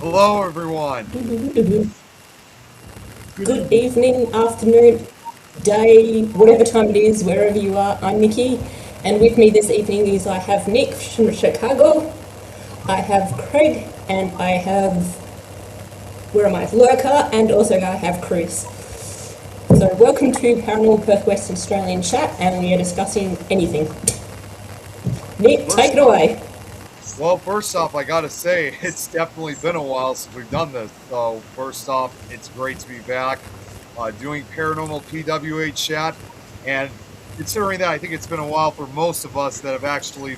Hello, everyone. Good evening, afternoon, day, whatever time it is, wherever you are. I'm Nikki, and with me this evening is I have Nick from Chicago, I have Craig, and I have, Lurker, and also I have Chris. So welcome to Paranormal PWA Australian Chat, and we are discussing anything. Nick, take it away. Well, first off, I gotta say, it's definitely been a while since we've done this. So, first off, it's great to be back doing Paranormal PWA Chat. And considering that, I think it's been a while for most of us that have actually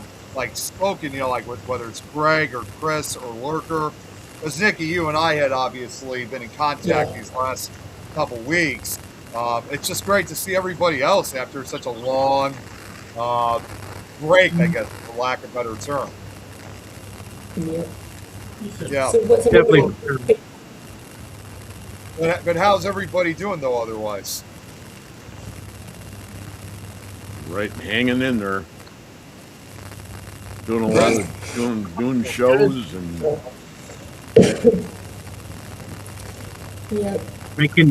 spoken, with whether it's Greg or Chris or Lurker. Because Nikki, you and I had obviously been in contact these last couple weeks. It's just great to see everybody else after such a long break, I guess, for lack of a better term. Yeah. So what's definitely. But how's everybody doing though? Otherwise, right, hanging in there, doing a lot of doing shows and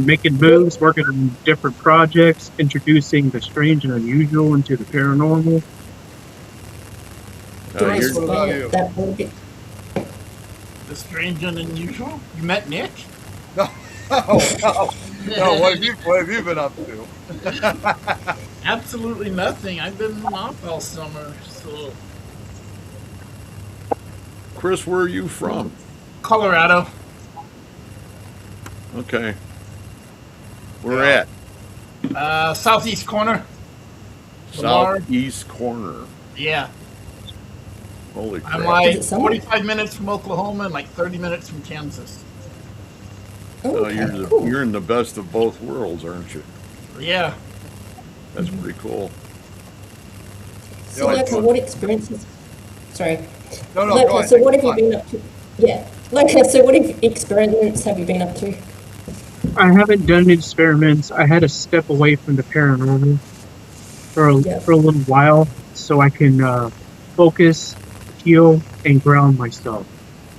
making moves, working on different projects, introducing the strange and unusual into the paranormal. The strange and unusual? You met Nick? No. What have you been up to? Absolutely nothing. I've been off all summer. So, Chris, where are you from? Colorado. Okay. Where at? Southeast corner. Southeast corner. Yeah. Holy crap. I'm like 45 minutes from Oklahoma and like 30 minutes from Kansas. Oh, you're in the best of both worlds, aren't you? Yeah. That's pretty cool. So, what experiences? Sorry. No, go ahead. So, what have you been up to? Yeah. So what experiments have you been up to? I haven't done experiments. I had to step away from the paranormal for a little while so I can focus, heal, and ground myself.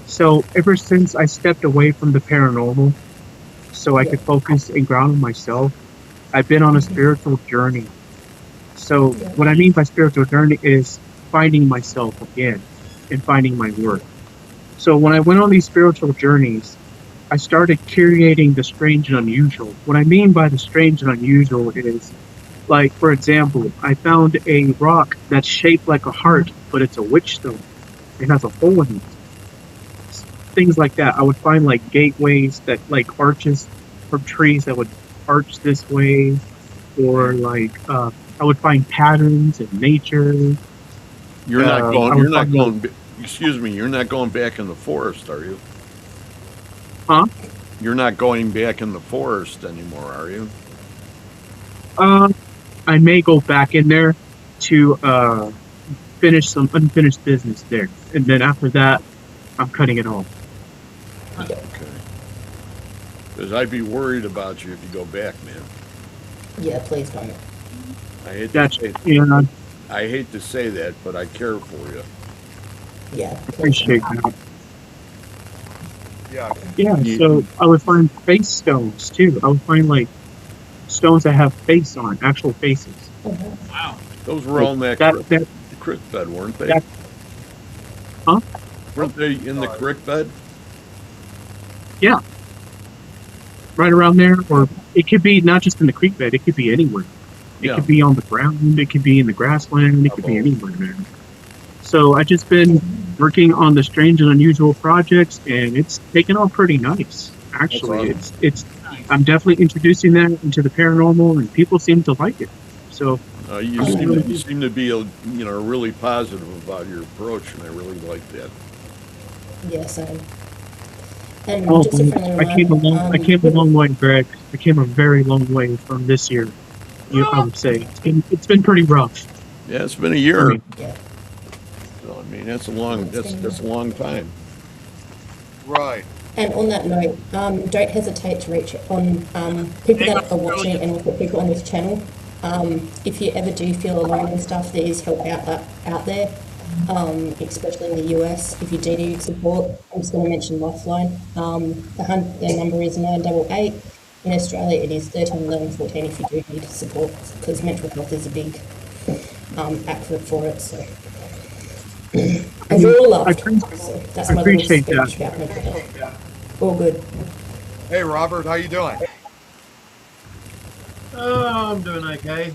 So ever since I stepped away from the paranormal so I could focus and ground myself, I've been on a spiritual journey. So what I mean by spiritual journey is finding myself again and finding my worth. So when I went on these spiritual journeys, I started creating the strange and unusual. What I mean by the strange and unusual is, like, for example, I found a rock that's shaped like a heart, but it's a witch stone. It has a hole in it. Things like that. I would find like gateways that like arches from trees that would arch this way, or like I would find patterns in nature. You're not going back in the forest, are you? Huh? You're not going back in the forest anymore, are you? I may go back in there to finish some unfinished business there, and then after that, I'm cutting it off. Okay. Because I'd be worried about you if you go back, man. Yeah, please don't. I hate to say that, but I care for you. Yeah. Appreciate that. Yeah. So I would find face stones too. I would find like stones that have face on, actual faces. Wow. Those were all in that creek bed, weren't they? Huh? Weren't they in the creek bed? Yeah. Right around there, or it could be not just in the creek bed, it could be anywhere. It could be on the ground, it could be in the grassland, it could be anywhere, man. So I just been working on the strange and unusual projects, and it's taken off pretty nice. Actually, it's I'm definitely introducing that into the paranormal, and people seem to like it. So you seem to be really positive about your approach, and I really like that. Yes, and just a friendly reminder, I came a long way, Greg. I came a very long way from this year. I would say it's been pretty rough. Yeah, it's been a year. Yeah. So I mean, that's a long time. Right. And on that note, don't hesitate to reach on people that are watching and also people on this channel. If you ever do feel alone and stuff, there is help out there. especially in the US. If you do need support, I'm just going to mention Lifeline. The number is 988. In Australia, it is 13 11 14 if you do need support, because mental health is a big advocate for it. So, and you're all loved. So that's my little speech about mental health. All good. Hey, Robert, how you doing? Oh, I'm doing okay.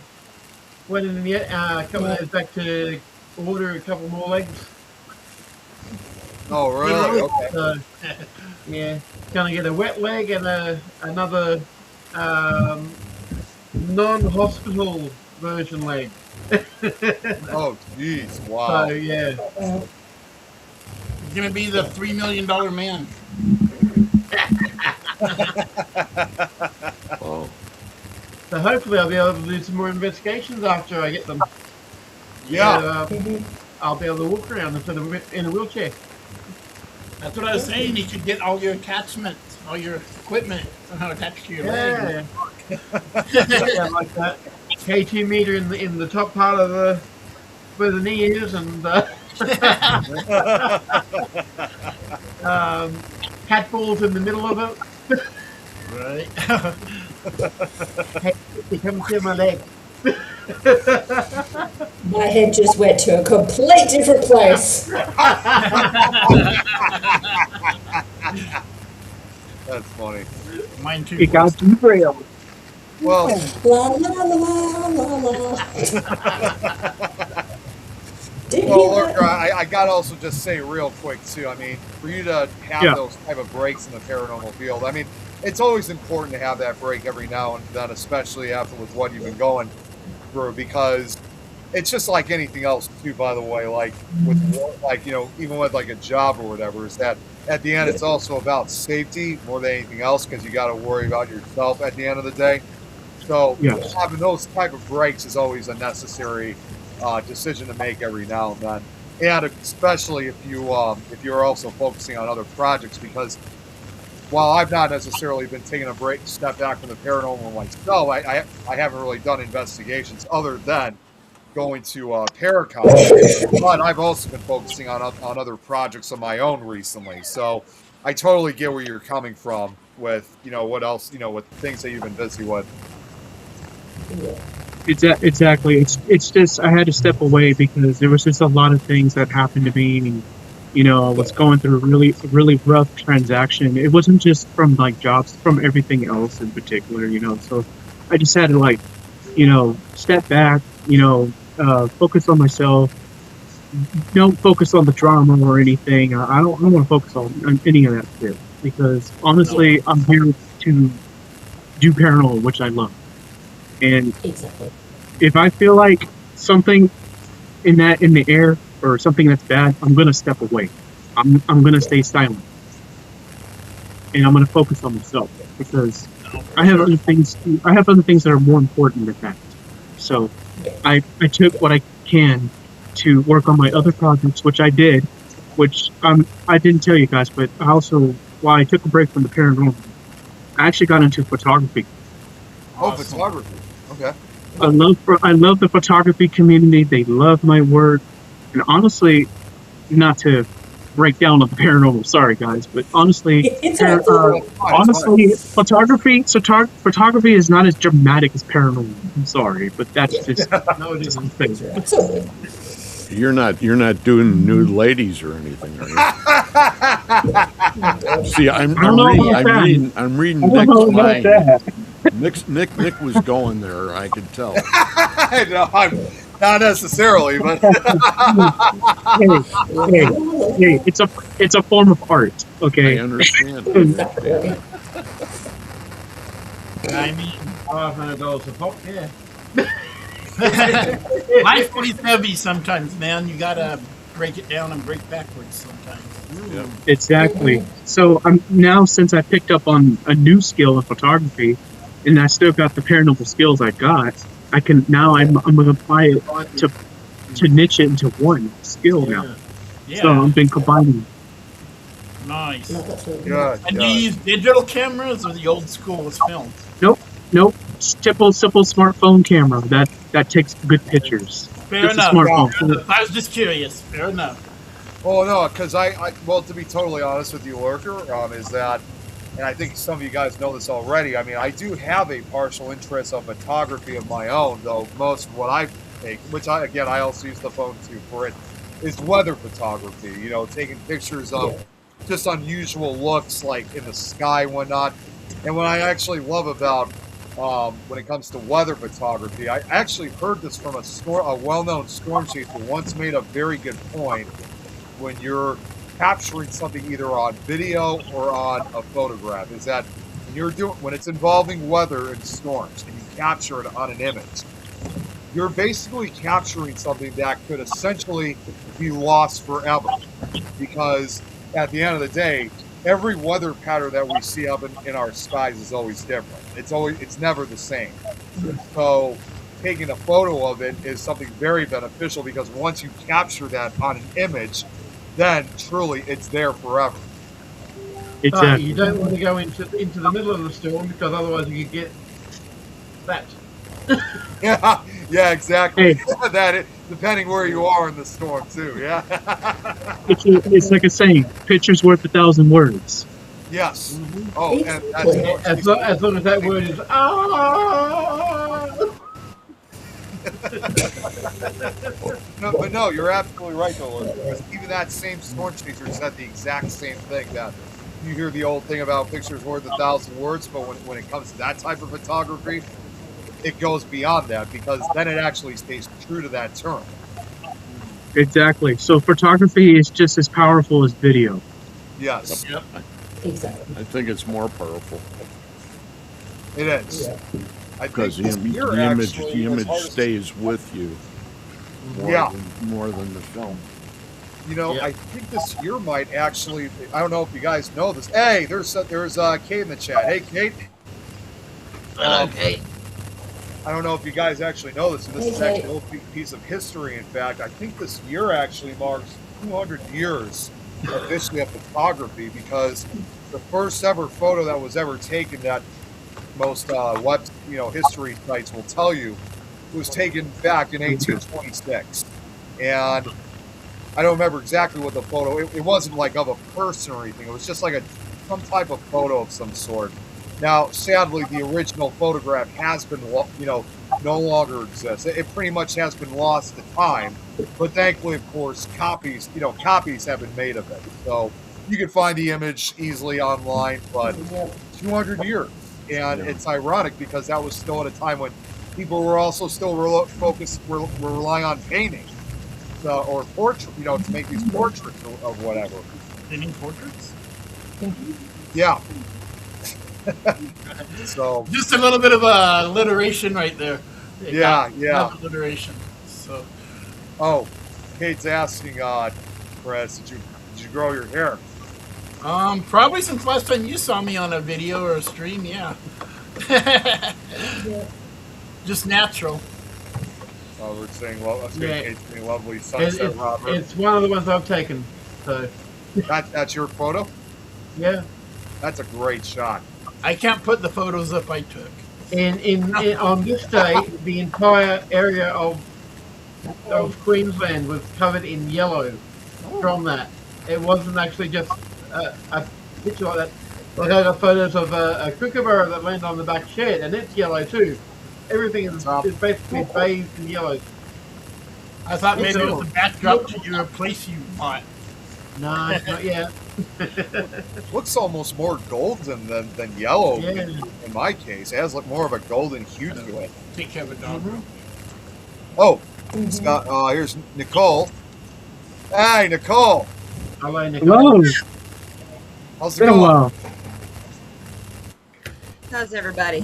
Went in yet. A couple of days back to order a couple more legs. Oh, really? Okay. So, yeah, gonna get a wet leg and another non-hospital version leg. Oh, jeez, wow. So yeah, He's gonna be the $3 million man. Oh, so hopefully I'll be able to do some more investigations after I get them. Yeah. So, I'll be able to walk around instead of in a wheelchair. That's what I was saying. You could get all your attachments, all your equipment somehow attached to your leg. Yeah, like that. K2 meter in the top part of the where the knee is, and cat balls in the middle of it. Right. Hey, come to my leg. My head just went to a complete different place. That's funny. Mine too. It got derailed. Well, La la la la la la. Did well, you look, I got to also just say real quick, too. I mean, for you to have those type of breaks in the paranormal field, I mean, it's always important to have that break every now and then, especially after with what you've been going through, because it's just like anything else, too, by the way, like with, like, you know, even with like a job or whatever, is that at the end, it's also about safety more than anything else, because you got to worry about yourself at the end of the day. So having those type of breaks is always a necessary decision to make every now and then, and especially if you're also focusing on other projects. Because while I've not necessarily been taking a step back from the paranormal myself, I haven't really done investigations other than going to Paracon, but I've also been focusing on other projects of my own recently. So I totally get where you're coming from with, you know, what else, you know, with things that you've been busy with. Exactly. It's just I had to step away because there was just a lot of things that happened to me, and you know, I was going through a really rough transaction. It wasn't just from like jobs, from everything else in particular, you know. So I just had to like, you know, step back, you know, focus on myself. Don't focus on the drama or anything. I don't want to focus on any of that shit, because honestly, I'm here to do paranormal, which I love. And if I feel like something in the air or something that's bad, I'm gonna step away. I'm gonna stay silent, and I'm gonna focus on myself, because I have other things. I have other things that are more important than that. So I took what I can to work on my other projects, which I did. Which I didn't tell you guys, but I also, while I took a break from the paranormal, I actually got into photography. Oh, photography. Okay. I love the photography community. They love my work, and honestly, not to break down on the paranormal. Sorry, guys, but honestly, photography is not as dramatic as paranormal. I'm sorry, but that's just the thing. You're not doing nude ladies or anything, are you? See, I'm reading Nick's mind. Nick was going there. I could tell. No, I'm not necessarily, but hey, it's a form of art. Okay, I understand. I mean, $500 a pop, yeah. Life gets heavy sometimes, man. You gotta break it down and break backwards sometimes. Yep. Exactly. So now, since I picked up on a new skill of photography, and I still got the paranormal skills I got, I'm gonna apply it to niche it into one skill now. Yeah. So I've been combining. Nice. good. And do you use digital cameras or the old school with films? Nope. Simple smartphone camera that takes good pictures. Fair Just a enough. smartphone. I was just curious. Fair enough. Oh no, because well, to be totally honest with you, Lurker, is that, and I think some of you guys know this already. I mean, I do have a partial interest of photography of my own, though most of what I take, which I also use the phone too for it, is weather photography. You know, taking pictures of just unusual looks like in the sky and whatnot. And what I actually love about when it comes to weather photography, I actually heard this from a well-known storm chaser once made a very good point. When you're capturing something either on video or on a photograph, is that when it's involving weather and storms and you capture it on an image, you're basically capturing something that could essentially be lost forever, because at the end of the day, every weather pattern that we see up in our skies is always different. It's never the same. So taking a photo of it is something very beneficial, because once you capture that on an image, then truly it's there forever. Exactly. You don't want to go into the middle of the storm, because otherwise you could get that. Yeah, exactly. Hey. Depending where you are in the storm too. Yeah. It's like a saying: "Picture's worth 1,000 words." Yes. Mm-hmm. Oh, and that's as long as that word is No, but no, you're absolutely right, though, because even that same storm chaser said the exact same thing. That you hear the old thing about pictures worth 1,000 words, but when it comes to that type of photography, it goes beyond that, because then it actually stays true to that term. Exactly. So photography is just as powerful as video. Yes. Yep. Exactly. I think it's more powerful. It is. Yeah. Because the image stays with you more than the film. You know, I think this year might actually. I don't know if you guys know this. Hey, there's Kate in the chat. Hey, Kate. Hello, Kate. I don't know if you guys actually know this, and this is actually a little piece of history. In fact, I think this year actually marks 200 years officially of photography, because the first ever photo that was ever taken that most history sites will tell you was taken back in 1826, and I don't remember exactly what the photo. It wasn't like of a person or anything. It was just like some type of photo of some sort. Now, sadly, the original photograph has been, no longer exists. It pretty much has been lost to time. But thankfully, of course, copies have been made of it. So you can find the image easily online. But 200 years, and it's ironic because that was still at a time when people were also still were relying on painting, or portrait, to make these portraits of whatever. Painting portraits. Yeah. So just a little bit of alliteration right there. Yeah. Alliteration. So. Oh, Kate's asking, Chris, did you grow your hair? Probably since last time you saw me on a video or a stream. Yeah. Just natural. Oh, we're saying, Kate's saying lovely sunset, Robert. It's one of the ones I've taken. So. That's your photo? Yeah. That's a great shot. I can't put the photos up I took. On this day, the entire area of Queensland was covered in yellow from that. It wasn't actually just a picture like that. Like I got photos of a kookaburra that landed on the back shed, and it's yellow too. Everything is basically bathed in yellow. I thought maybe it was a backdrop to your place you bought. No, not yet. Looks almost more golden than yellow. Yeah. In my case, it has more of a golden hue to it. Take care of a dog. Oh, Scott. Here's Nicole. Hey, Nicole. Hello, Nicole. Hello. How's it Been a going? while. How's everybody?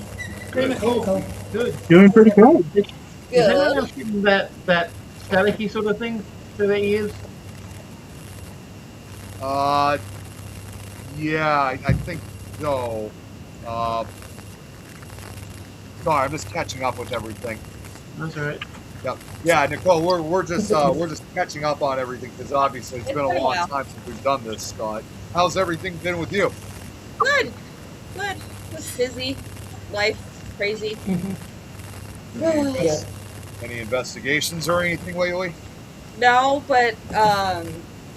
Good. Good. Doing pretty good. Good. Is anyone else getting that staticky sort of thing to their ears? Yeah, I think so. Sorry, I'm just catching up with everything. That's all right. Yeah, Nicole, we're just catching up on everything, because obviously it's been a long time since we've done this. How's everything been with you? Good. Just busy. Life crazy. Yeah. Any investigations or anything lately? No, but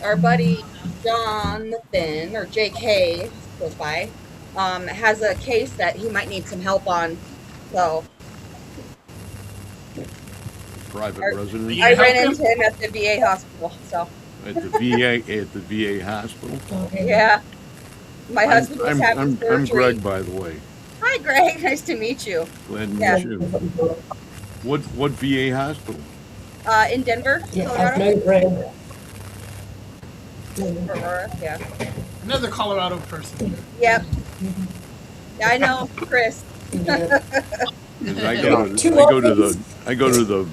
our buddy Jonathan, or JK goes by, has a case that he might need some help on. So Private I- residence I help ran him? into him at the VA hospital. So at the VA hospital. Okay. yeah, my husband was having surgery. I'm Greg, by the way. Hi, Greg. Nice to meet you. Glad to Yeah. meet you. What VA hospital? In Denver, Yeah, I've Colorado. known Greg. Aurora, yeah. Another Colorado person. Yep. Yeah, I know, Chris. Yeah. And I go to the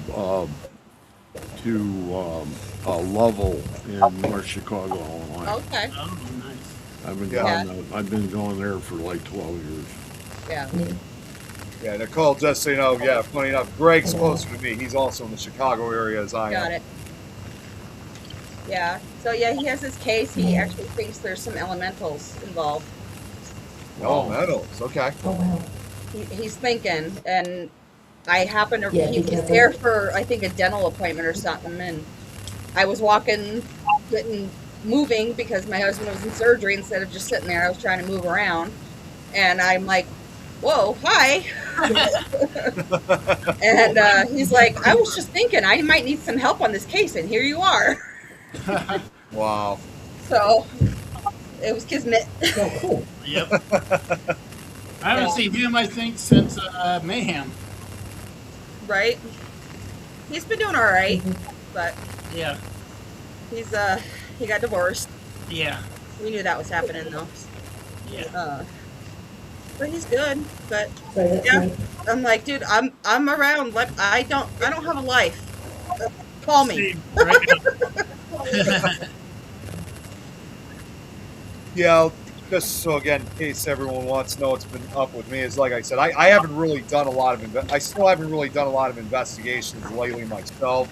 Lovell in North Chicago, Illinois. Okay. Oh, nice. I've been going there for like 12 years. Yeah. Yeah, Nicole, just so you know, yeah, funny enough, Greg's closer to me. He's also in the Chicago area as I am. Got it. Yeah. So yeah, he has his case. He actually thinks there's some elementals involved. Oh, metals. Okay. Oh, wow. He's thinking, and I happened to. Yeah, he be was careful. there for I think a dental appointment or something, and I was walking, moving because my husband was in surgery. Instead of just sitting there, I was trying to move around, and I'm like, "Whoa, hi!" And he's like, "I was just thinking I might need some help on this case, and here you are." Wow. So it was kismet. Oh, cool. Yep. I haven't seen him, I think, since Mayhem. Right? He's been doing all right, but Yeah. he's he got divorced. Yeah. We knew that was happening though. Yeah. But he's good. But So that's yeah, me. I'm like, dude, I'm around. Like I don't have a life. Call me. Same, right? Yeah, just so again, in case everyone wants to know what's been up with me, is like I said, I haven't really done a lot of I still haven't really done a lot of investigations lately myself.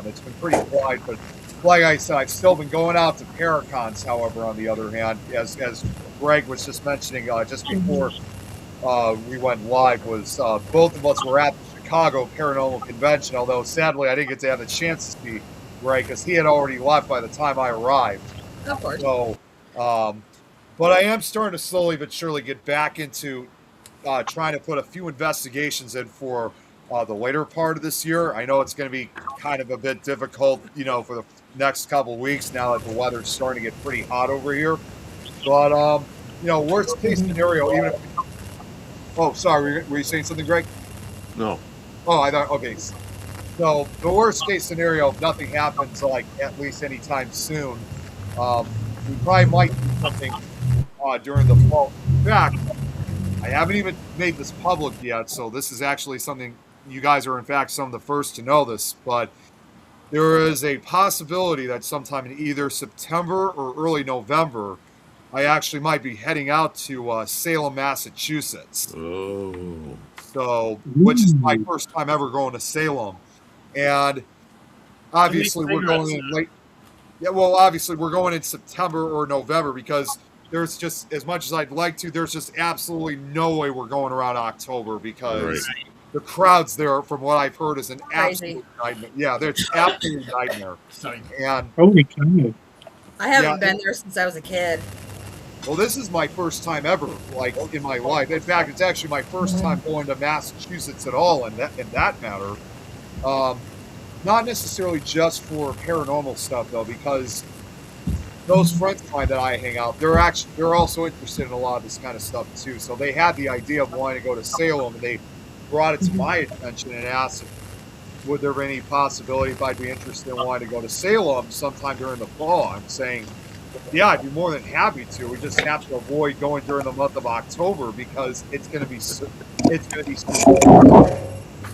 It's been pretty quiet, but like I said, I've still been going out to Paracons. However, on the other hand, as Greg was just mentioning just before we went live, was both of us were at the Chicago Paranormal Convention. Although sadly, I didn't get to have the chance to see Greg because he had already left by the time I arrived. Of course. So. But I am starting to slowly but surely get back into trying to put a few investigations in for the later part of this year. I know it's going to be kind of a bit difficult, for the next couple of weeks now that the weather's starting to get pretty hot over here. But, worst case scenario, even if... Oh, sorry, were you saying something, Greg? No. Oh, I thought, okay. So the worst case scenario, if nothing happens, like at least anytime soon, we probably might do something during the fall. In fact, I haven't even made this public yet, so this is actually something you guys are in fact some of the first to know this, but there is a possibility that sometime in either September or early November, I actually might be heading out to Salem, Massachusetts. Oh. So, which is my first time ever going to Salem. And obviously we're going in late. Yeah, well, obviously we're going in September or November because there's just, as much as I'd like to, there's just absolutely no way we're going around October because the crowds there, from what I've heard, is an absolute nightmare. Yeah, it's absolute nightmare. Sorry. And Holy cow. I haven't been there since I was a kid. well, this is my first time ever, like, in my life. In fact, it's actually my first time going to Massachusetts at all in that matter. Not necessarily just for paranormal stuff, though, because those friends of mine that I hang out, they're also interested in a lot of this kind of stuff, too. So they had the idea of wanting to go to Salem, and they brought it to my attention and asked if, would there be any possibility if I'd be interested in wanting to go to Salem sometime during the fall. I'm saying, yeah, I'd be more than happy to. We just have to avoid going during the month of October because it's going to be so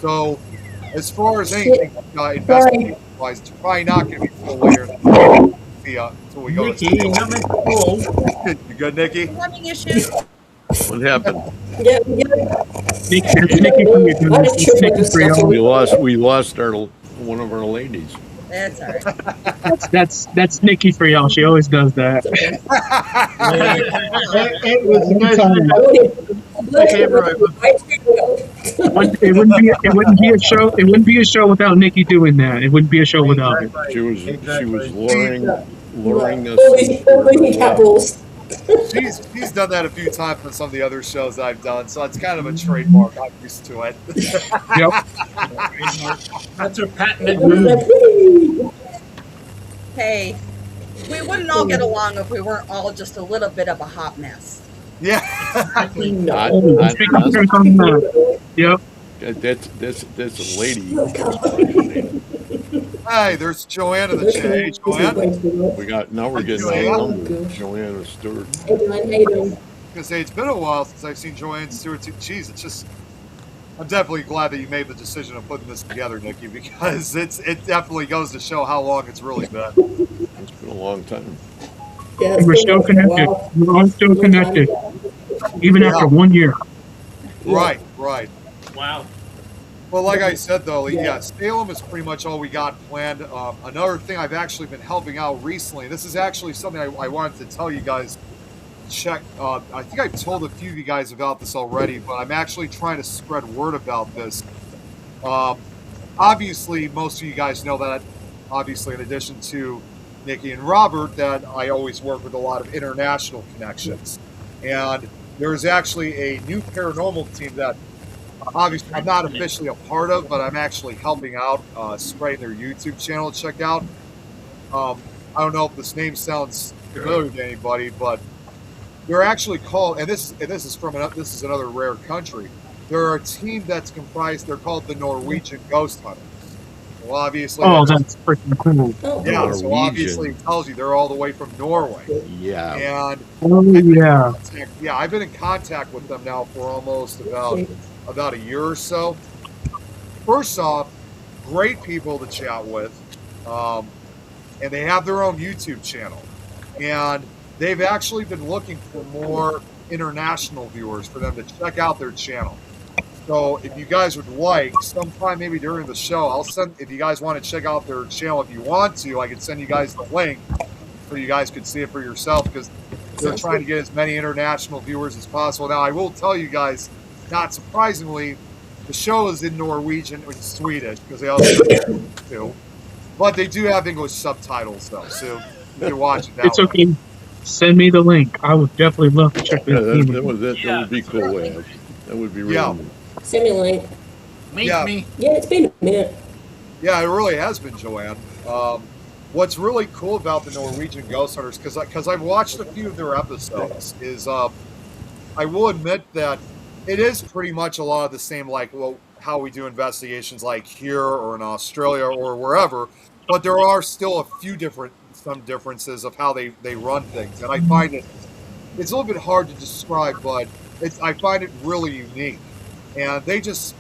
So, as far as anything investigation-wise, it's probably not going to be till later until we go Nikki, to you got me cool. You good, Nikki? Having issues. What happened? Yeah. Nick, that's Nikki from your I just tripped over stuff. We lost one of our ladies. That's all right. That's Nikki for y'all. She always does that. It was nice to have the camera. wouldn't be a show. It wouldn't be a show without Nikki doing that. It wouldn't be a show without it. She was luring us All these couples. She's done that a few times on some of the other shows I've done, so it's kind of a trademark. I'm used to it. Yep. That's her patented Hey, we wouldn't all get along if we weren't all just a little bit of a hot mess. Yeah. Yep. That's a lady. Hey, there's Joanna the chat. Hey, Joanna. We're getting all numbers. Joanna Stewart. Because hey, it's been a while since I've seen Joanne Stewart too. Jeez, it's just. I'm definitely glad that you made the decision of putting this together, Nikki, because it definitely goes to show how long it's really been. It's been a long time. Yeah, We're still connected. We're all still connected, even after 1 year. Right. Wow. Well, like I said, though, yeah, Salem is pretty much all we got planned. Another thing I've actually been helping out recently, this is actually something I wanted to tell you guys, check. I think I've told a few of you guys about this already, but I'm actually trying to spread word about this. Obviously, most of you guys know that, obviously, in addition to Nikki and Robert, that I always work with a lot of international connections. And there's actually a new paranormal team that obviously I'm not officially a part of, but I'm actually helping out, spreading their YouTube channel to check out. I don't know if this name sounds familiar to anybody, but they're actually called, and this is another rare country. They're a team that's comprised. They're called the Norwegian Ghost Hunters. Well, obviously. Oh, that's freaking cool. Yeah, Norwegian. so obviously it tells you they're all the way from Norway. Yeah. And Yeah. I've been in contact with them now for almost about a year or so. First off, great people to chat with, and they have their own YouTube channel, and they've actually been looking for more international viewers for them to check out their channel. So if you guys would like, sometime maybe during the show, I'll send, if you guys want to check out their channel, if you want to, I can send you guys the link so you guys could see it for yourself, because they're trying to get as many international viewers as possible. Now, I will tell you guys, not surprisingly, the show is in Norwegian or Swedish, because they also do, but they do have English subtitles, though, so you can watch it that It's way. okay. Send me the link. I would definitely love to check Yeah, this that out. would be cool. That would be really neat. Send me a link. Me. Yeah, it's been a minute. Yeah, it really has been, Joanne. What's really cool about the Norwegian Ghost Hunters, because I've watched a few of their episodes, is I will admit that it is pretty much a lot of the same, like, well, how we do investigations like here or in Australia or wherever, but there are still a few some differences of how they run things, and I find it's a little bit hard to describe, but I find it really unique, and they just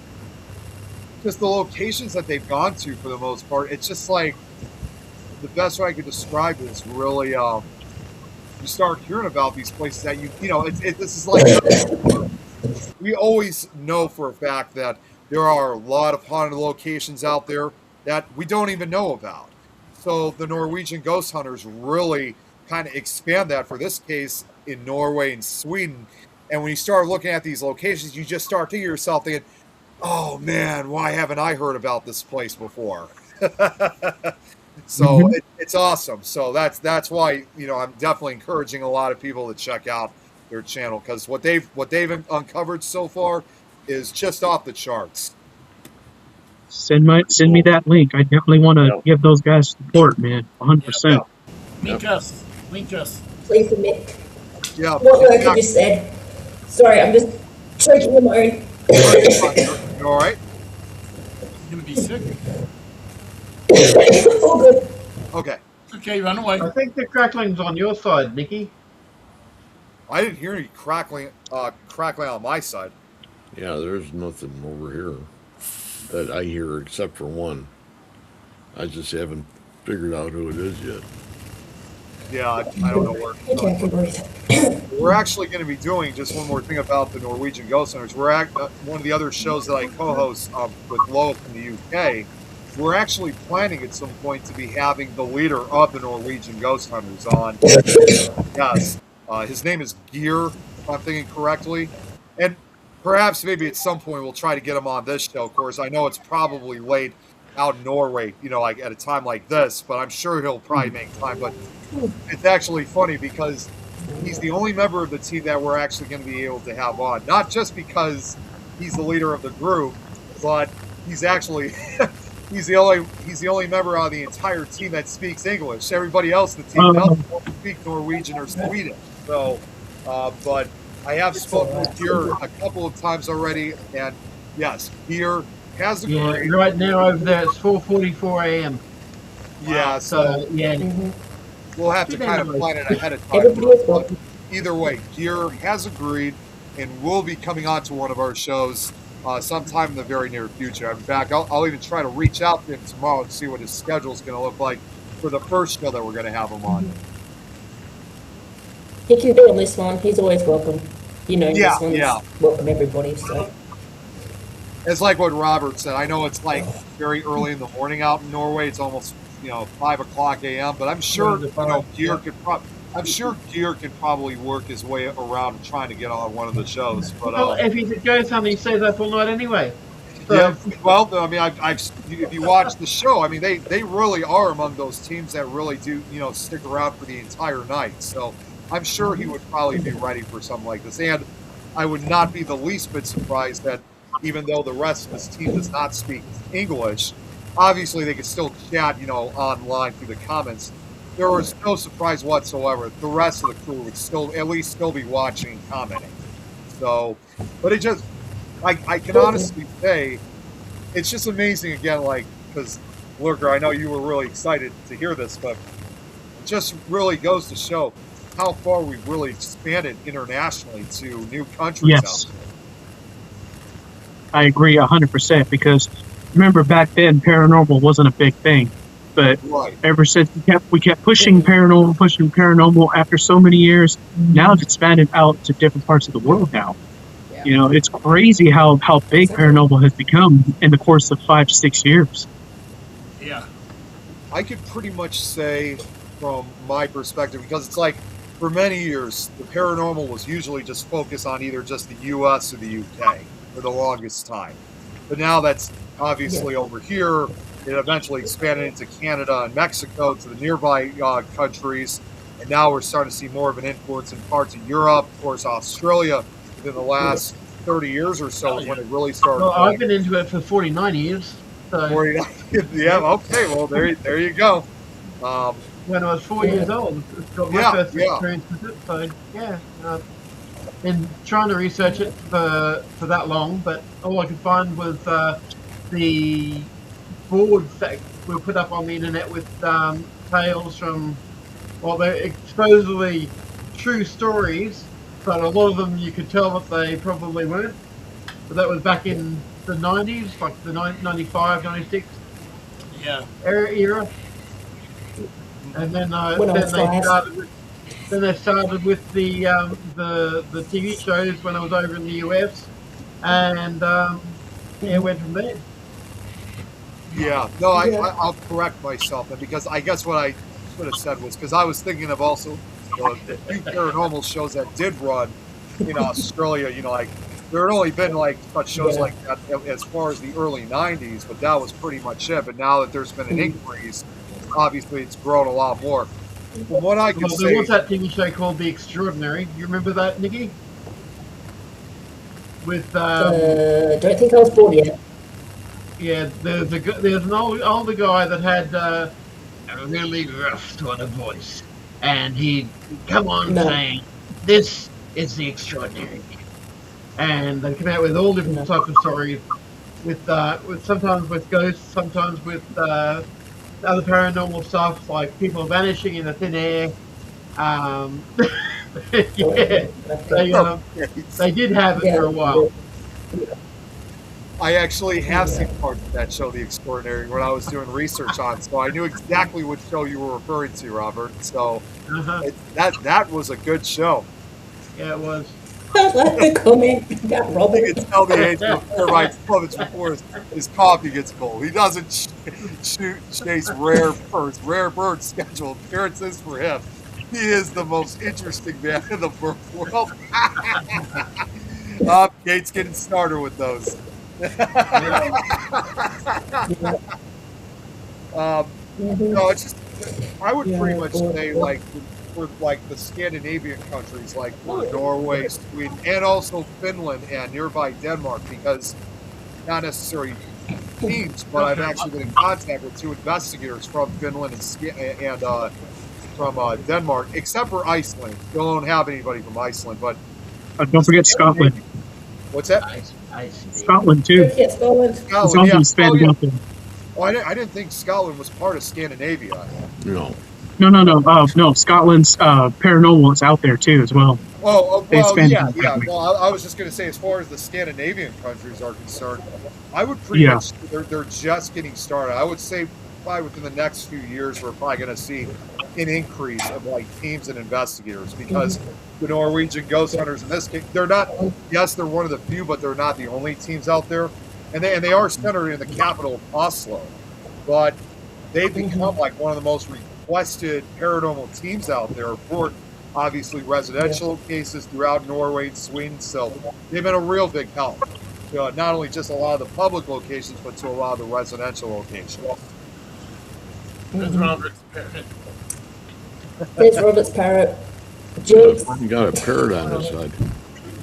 the locations that they've gone to for the most part, it's just like, the best way I could describe it is really, you start hearing about these places that this is like, we always know for a fact that there are a lot of haunted locations out there that we don't even know about. So the Norwegian Ghost Hunters really kind of expand that, for this case, in Norway and Sweden. And when you start looking at these locations, you just start thinking to yourself, thinking, oh man, why haven't I heard about this place before? So it's awesome. So that's why, I'm definitely encouraging a lot of people to check out their channel, because what they've uncovered so far is just off the charts. Send me that link. I definitely want to give those guys support, man. 100%. Link us. Please admit. Yeah. What word you just said? Sorry, I'm just choking the moan. You all right? You're gonna be sick. All good. Okay. Okay, run away. I think the crackling's on your side, Nikki. I didn't hear any crackling on my side. Yeah, there's nothing over here that I hear except for one. I just haven't figured out who it is yet. Yeah, I don't know where. Okay, I can breathe. We're actually going to be doing just one more thing about the Norwegian Ghost Hunters. We're one of the other shows that I co-host with Lois in the UK. We're actually planning at some point to be having the leader of the Norwegian Ghost Hunters on. Yes, his name is Gear, if I'm thinking correctly. And perhaps maybe at some point we'll try to get him on this show. Of course, I know it's probably late out in Norway, like at a time like this, but I'm sure he'll probably make time. But it's actually funny because he's the only member of the team that we're actually going to be able to have on. Not just because he's the leader of the group, but he's actually he's the only member on the entire team that speaks English. Everybody else in the team doesn't speak Norwegian or Swedish. So, but I have spoken with Gear a couple of times already, and yes, Gear has agreed. Yeah, right now over there it's 4:44 a.m. Yeah, so yeah. We'll have to kind of plan it ahead of time. Everybody is welcome. Either way, Gear has agreed and will be coming on to one of our shows sometime in the very near future. In fact, I'll even try to reach out to him tomorrow and see what his schedule is going to look like for the first show that we're going to have him on. He can be on this one. He's always welcome. Yeah, this one's welcome everybody. So it's like what Robert said. I know it's like very early in the morning out in Norway. It's almost 5:00 a.m. But I'm sure Gear could Gear can probably work his way around trying to get on one of the shows. But well, if he goes home, he stays up all night anyway. So. Yeah, well, I mean, if you watch the show, I mean, they really are among those teams that really do stick around for the entire night. So I'm sure he would probably be ready for something like this. And I would not be the least bit surprised that even though the rest of his team does not speak English, obviously they could still chat, online through the comments. There was no surprise whatsoever. The rest of the crew would still be watching and commenting. So, but it just, I can honestly say, it's just amazing again, because Lurker, I know you were really excited to hear this, but it just really goes to show how far we've really expanded internationally to new countries. Yes. out there. I agree 100% because remember back then paranormal wasn't a big thing, but ever since we kept pushing paranormal after so many years, now it's expanded out to different parts of the world now. Yeah. It's crazy how big paranormal has become in the course of 5-6 years. Yeah. I could pretty much say from my perspective, because it's like for many years, the paranormal was usually just focused on either just the US or the UK for the longest time. But now that's obviously over here. It eventually expanded into Canada and Mexico to the nearby countries. And now we're starting to see more of an influence in parts of Europe, of course, Australia within the last 30 years or so is when it really started. Well, I've been into it for 49 years. So. 49 yeah, okay, well, there you go. When I was 4 years old, it's got my first experience with it. So, yeah. Been trying to research it for that long, but all I could find was the boards that were put up on the internet with tales from, well, they're supposedly true stories, but a lot of them you could tell that they probably weren't. But that was back in the 90s, like the 95, 96 era. And then they started with the TV shows when I was over in the US, and went from there. Yeah, no, I'll correct myself then, because I guess what I should have said was because I was thinking of also the few paranormal shows that did run in Australia. There had only been such shows like that as far as the early 90s, but that was pretty much it. But now that there's been an increase, obviously it's grown a lot more. From what I can say, there was that TV show called The Extraordinary. You remember that, Nikki? With don't think I was born yet. Yeah, there's an older guy that had a really rough sort of voice, and he'd come on saying, "This is the extraordinary," and they come out with all different types of stories, with sometimes with ghosts, sometimes with other paranormal stuff like people vanishing in the thin air. They did have it for a while. I actually have seen part of that show, The Extraordinary, when I was doing research on, so I knew exactly what show you were referring to, Robert. So that was a good show. Yeah, it was. I'd like to comment about Robert. You can tell the age before his coffee gets cold. He doesn't chase rare bird schedule appearances for him. He is the most interesting man in the world. Gates getting started with those. No, it's just I would pretty much say like for like the Scandinavian countries, like for Norway, Sweden, and also Finland and nearby Denmark, because not necessarily teams, but I've actually been in contact with 2 investigators from Finland and from Denmark, except for Iceland. Still don't have anybody from Iceland, but don't forget Scotland. What's that? Scotland too. Scotland, Scotland, yeah. yeah. Oh, I didn't think Scotland was part of Scandinavia. No. No. Scotland's paranormal is out there too as well. Oh, well, yeah. Yeah. Well, I was just going to say, as far as the Scandinavian countries are concerned, I would pretty much, they're just getting started. I would say probably within the next few years, we're probably going to see an increase of like teams and investigators, because the Norwegian ghost hunters in this case, they're not, yes, they're one of the few, but they're not the only teams out there. And they are centered in the capital of Oslo, but they've become like one of the most requested paranormal teams out there for obviously residential cases throughout Norway and Sweden. So they've been a real big help, not only just a lot of the public locations, but to a lot of the residential locations. There's Robert's parrot. There's Robert's parrot. Jinx. You got a parrot on his head.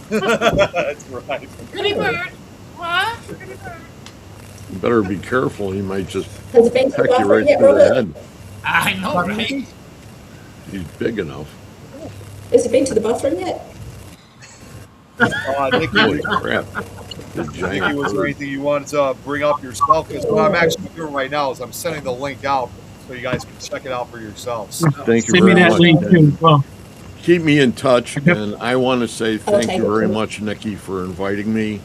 That's right. Pretty bird. What? You better be careful. He might just Has it been to the peck you bathroom right yet, through the Robert? head. I know, right? He's big enough. Has it been to the bathroom yet? Holy crap. The giant Nikki, was there anything you wanted to bring up yourself? Because what I'm actually doing right now is I'm sending the link out so you guys can check it out for yourselves. Thank you Send me very that much. link too. Well, Keep me in touch, and I want to say thank take you it, very too. much, Nikki, for inviting me.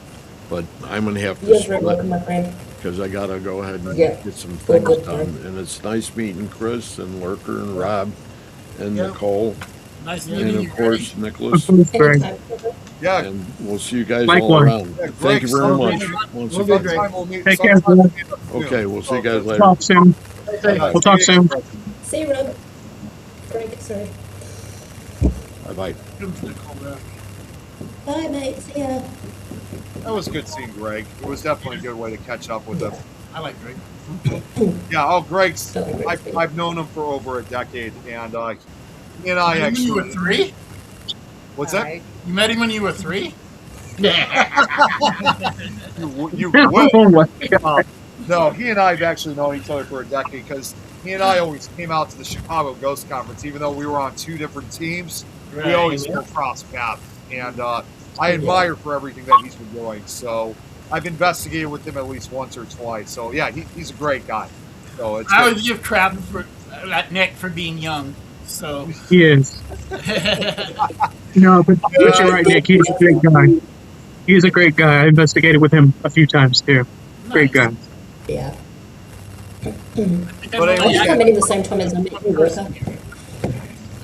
But I'm going to have to You're very welcome, split my friend. because I got to go ahead and Yeah. get some Good, things good, done. good. And it's nice meeting Chris and Lurker and Rob and Yeah. Nicole Nice and, meeting of you, course, Nicholas. Greg. Anytime. Yeah, And we'll see you guys all Likewise. around. Yeah, Thank Greg, you very much. sometime- Once We'll be again. great. sometime we'll meet. Take care, sometime we'll everyone. meet up soon. Okay, we'll see you guys later. Talk soon. We'll talk soon. See you, Rob. Greg, sorry. Bye-bye. Bye, mate. See ya. That was good seeing Greg. It was definitely a good way to catch up with him. I like Greg. Yeah, Greg's, Totally agree. I've known him for over a decade, and he and I When you were actually. 3? What's that? Alright. You met him when you were 3? You Oh would. my God. No, he and I have actually known each other for a decade because he and I always came out to the Chicago Ghost Conference, even though we were on 2 different teams. We always cross paths, and I admire for everything that he's been doing. So I've investigated with him at least once or twice. So yeah, he's a great guy. So it's I good. always give crap for Nick for being young. So He is. No, but you're right, Nick. He's a great guy. He's a great guy. I investigated with him a few times too. Great guy. Yeah. But I anyway, think I met him the same time as I met you, Rosa.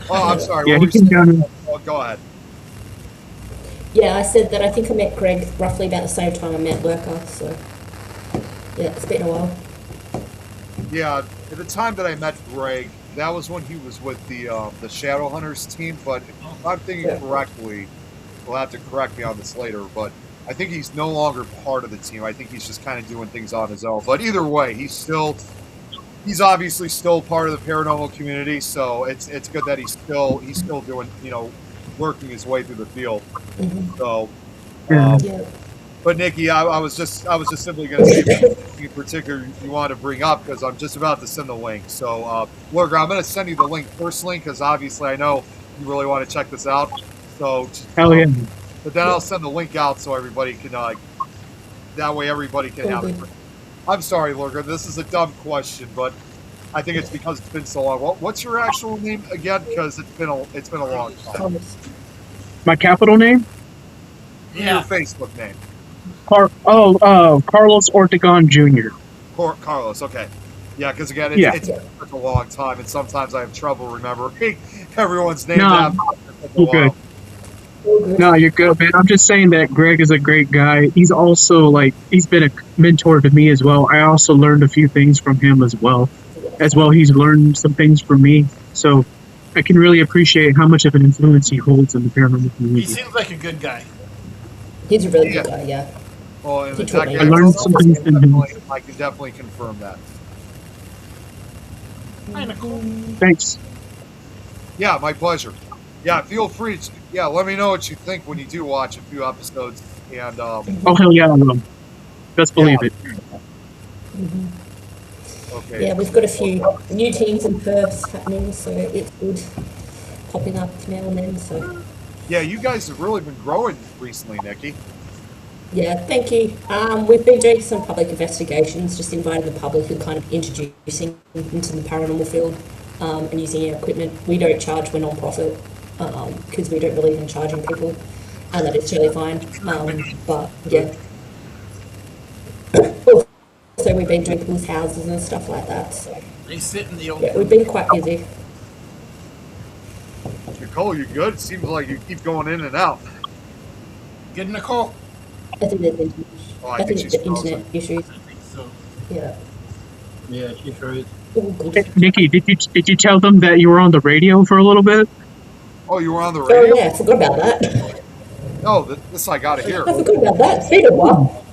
oh, I'm sorry. Yeah, what he were you came saying? down and Oh, go ahead. Yeah, I said that I think I met Greg roughly about the same time I met Lurker, so yeah, it's been a while. Yeah, at the time that I met Greg, that was when he was with the Shadowhunters team. But if I'm thinking correctly, we'll have to correct me on this later. But I think he's no longer part of the team. I think he's just kind of doing things on his own. But either way, he's obviously still part of the paranormal community. So it's good that he's still doing, working his way through the field. So. Yeah. But Nikki, I was just simply going to say anything in particular you want to bring up because I'm just about to send the link. So, Lurker, I'm going to send you the link personally because obviously I know you really want to check this out. So, hell yeah. but then I'll send the link out so everybody can. That way, everybody can have it. I'm sorry, Lurker. This is a dumb question, but I think it's because it's been so long. What's your actual name again? Because it's been a long time. My capital name? Your Facebook name. Carlos Ortegon Jr. Carlos, okay. Yeah, because again, Yeah. it's been such a long time, and sometimes I have trouble remembering everyone's name. No, you're good. No, you're good, man. I'm just saying that Greg is a great guy. He's also he's been a mentor to me as well. I also learned a few things from him as well. He's learned some things from me. So I can really appreciate how much of an influence he holds in the paranormal he community. seems like a good guy. He's a really Yeah. good guy, yeah. Well, and He the taught me. tech I guy learned himself, something from him. I can definitely confirm that. Kind of cool. Thanks. Yeah, my pleasure. Yeah, feel free to, yeah, let me know what you think when you do watch a few episodes. And, Oh, hell yeah, I will. Best believe it. Okay. Yeah, we've got a few new teams and perks happening, so it's good popping up now and then. So Yeah, you guys have really been growing recently, Nikki. yeah, thank you. We've been doing some public investigations, just inviting the public and kind of introducing into the paranormal field and using our equipment. We don't charge, we're non-profit because we don't believe in charging people, and that is totally fine. But yeah. So we've been doing people's houses and stuff like that. So They sit in the old. yeah, we've been quite busy. Nicole, you good? It seems like you keep going in and out. Good, Nicole? I think there's internet, Oh, I think she's the frozen. internet issues. I think so. Yeah. Yeah, she sure is. All good. Nikki, did you tell them that you were on the radio for a little bit? Oh, you were on the Oh radio? yeah, I forgot about that. Oh, this I gotta hear. I forgot about that. It's been a while.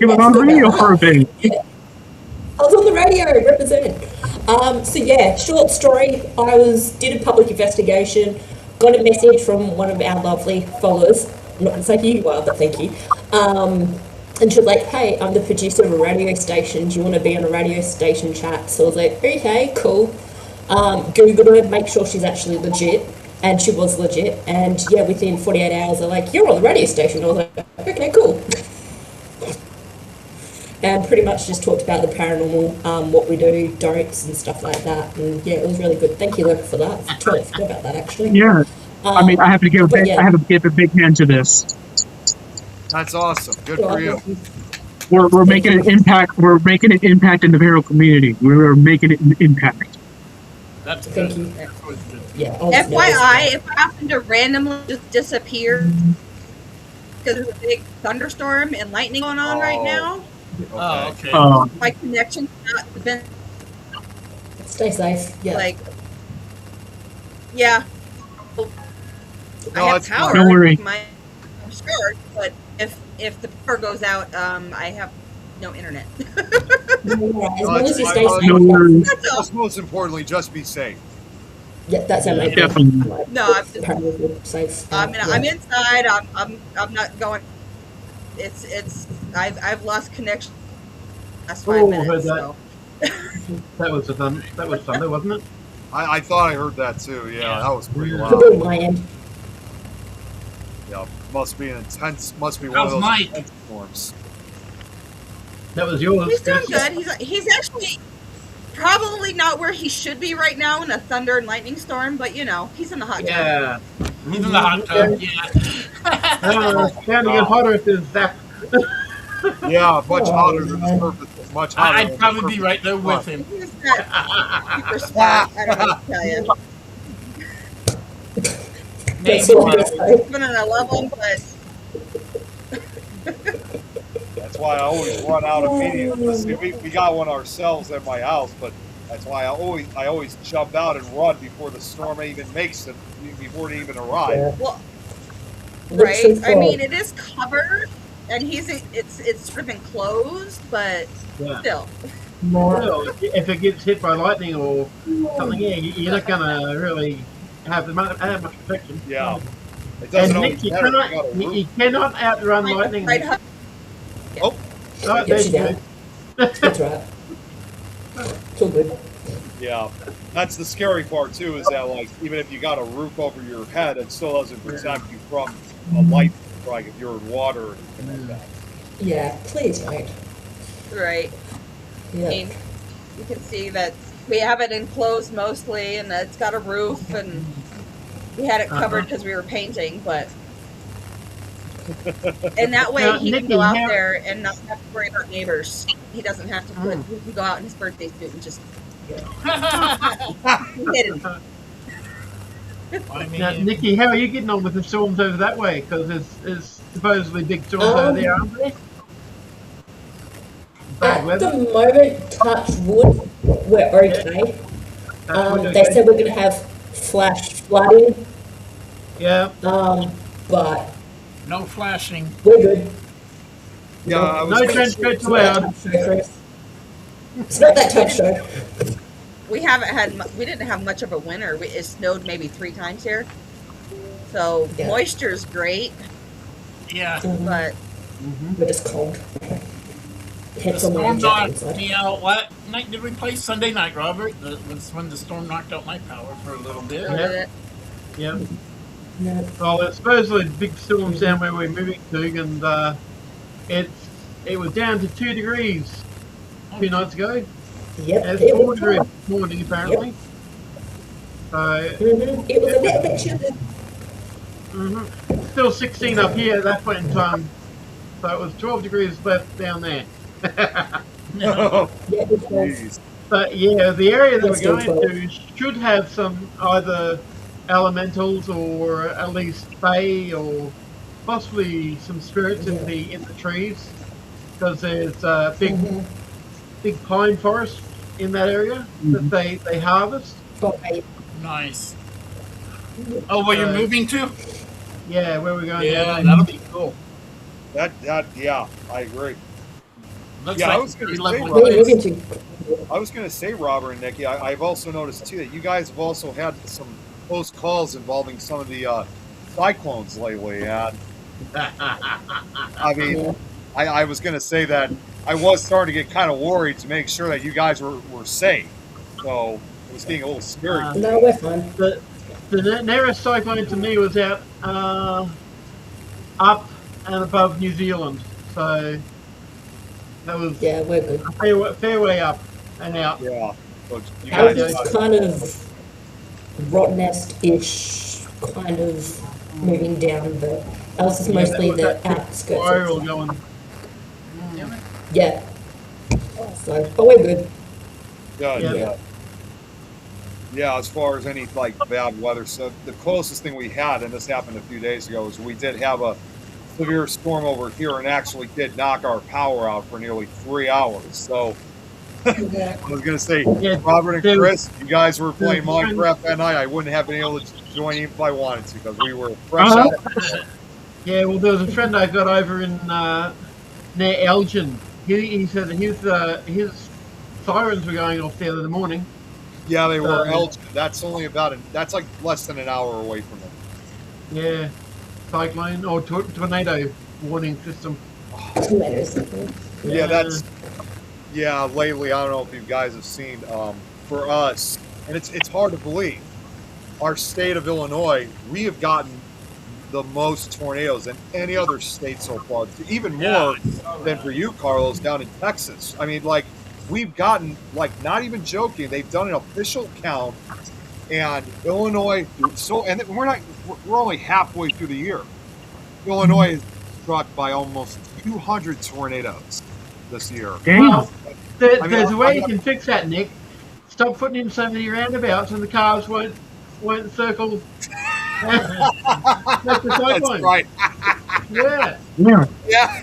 You were on the radio for a bit. I was on the radio, represent. So yeah, short story. Did a public investigation, got a message from one of our lovely followers. I'm not gonna say who you are, but thank you. And she was like, "Hey, I'm the producer of a radio station. Do you want to be on a radio station chat?" So I was like, "Okay, cool." Googled her, make sure she's actually legit, and she was legit. And yeah, within 48 hours, they're like, "You're on the radio station." I was like, "Okay, cool." And pretty much just talked about the paranormal, what we do, don'ts and stuff like that. And yeah, it was really good. Thank you, Luke, for that. I totally forgot about that actually. Yeah. I mean, I have to give but yeah. I have to give a big hand to this. That's awesome. Good for you. We're making an impact. We're making an impact in the paranormal community. We're making an impact. That's Thank good. you. That's always good. Yeah. FYI, if I happen to randomly just disappear because there's a big thunderstorm and lightning going on right now, Oh, okay. my connection's not been Stay safe. Yeah. like, yeah. No, I have it's power. fine. Don't worry. I'm sure, but if the power goes out, I have no internet. Yeah, as long as you that's stay fine. safe. No worries. That's all. Just most importantly, just be safe. Yeah, that's our main Definitely. thing. No, I'm just, Paranormal safe. I'm yeah. inside. I'm not going. I've lost connection last 5 Oh, minutes. heard So. That was Sunday, wasn't it? I thought I heard that too. Yeah, that was pretty Could loud. be on my end. Yeah, must be one How's of those Mike? intense storms. That was yours. He's doing Chris. good. He's actually probably not where he should be right now in a thunder and lightning storm, but you know he's in the hot tub. Yeah. He's in the hot tub. Yeah. It's going to get hotter if there's that. Yeah, much Oh, hotter than the man. surface. Much hotter. than I'd the probably be surface. right there with him. He's not super smart. I don't know what to tell you. That's Maybe. all I say. And I love him, but That's why I always run out immediately. See, we got one ourselves at my house, but that's why I always jump out and run before the storm even makes it, before it even arrives. Yeah. well, Looks right. so I mean, cool. it is covered, and it's sort of enclosed, but Yeah. still. Well, if it gets hit by lightning or something, yeah, you're not going to really have much protection. Yeah. It doesn't And always Nick, matter if you got a you roof. cannot outrun lightning. Right, Oh, Yeah, there she's you out. go. That's right. It's all good. Yeah. That's the scary part too, is that like even if you got a roof over your head, it still doesn't protect you from a light strike if you're in water or anything like that. Yeah, please don't. right. I Yeah. mean, you can see that we have it enclosed mostly, and it's got a roof, and we had it covered because we were painting, but. And that way Now, he can Nikki, go out how- there and not have to worry about neighbors. He doesn't have to he can go out in his birthday suit and just hit it. I Now, mean, Nikki, how are you getting on with the storms over that way? Because there's supposedly big storms over there, aren't there? Bad At weather. the moment, touch wood, we're okay. Okay. They said we're going to have flash flooding, Yeah. but No flashing. We're good. Yeah, I was No gonna trench say- coats allowed. It's not that tough show. We haven't had, we didn't have much of a winter. It snowed maybe 3 times here. So Yeah. moisture's great, Yeah. but But it's cold. The Hence a storm long jacket knocked inside. me out. What night did we play? Sunday night, Robert. Was when the storm knocked out my power for a little bit. Yeah. Yeah. Yeah. Well, there's supposedly big storms down where we're moving to, and it was down to 2 degrees 2 nights ago. Yep. And It it's 4 was degrees cold. this morning, apparently. So, It was a little bit chilly. still 16 up here at that point in time. So it was 12 degrees left down there. Oh, Yeah, it was. jeez. But yeah, the area that Let's we're go going to should have some either elementals or at least fae or possibly some spirits in the trees, because there's a big pine forest in that area that they harvest. Okay. Nice. Oh, where you're moving to? Yeah, where we're going. Yeah, down that'll be cool. Yeah, I agree. Looks Yeah, I like was gonna pretty say, lovely Where are you place. moving to? I was going to say, Robert and Nikki, I've also noticed too that you guys have also had some close calls involving some of the cyclones lately. And I mean, Yeah. I was going to say that I was starting to get kind of worried to make sure that you guys were safe. So it was getting a little scary. No, we're fine. The nearest cyclone to me was out up and above New Zealand, so that was Yeah, we're good. a fair way up and out. Yeah. So you Ours guys, is kind of Rottnest-ish, kind of moving down, but ours is mostly the outskirts. Spiral of- going. Yeah. So, but we're good. good, Yeah. yeah. Yeah, as far as any like bad weather, so the closest thing we had, and this happened a few days ago, is we did have a severe storm over here and actually did knock our power out for nearly 3 hours. So Yeah. I was gonna say, Yeah, Robert and there- Chris, you guys were playing there's- Minecraft that night. I wouldn't have been able to join you if I wanted to because we were fresh out. Yeah, well, there was a friend I got over in near Elgin. He said that his sirens were going off the other morning. Yeah, they were. Uh, Elgin. That's only that's like less than an hour away from them. Yeah, cyclone or tornado warning system. Tomatoes. Yeah, that's. Yeah, lately, I don't know if you guys have seen. For us, and it's hard to believe. Our state of Illinois, we have gotten the most tornadoes than any other state so far. Even more than for you, Carlos, down in Texas. I mean, like we've gotten, like, not even joking. They've done an official count, and Illinois. So, and we're only halfway through the year. Illinois is struck by almost 200 tornadoes this year. Damn. Well, I mean, there's a way I'm you not- can fix that, Nick. Stop putting in so many roundabouts, and the cars won't circle. That's the That's cyclone. right. Yeah. Yeah. Yeah.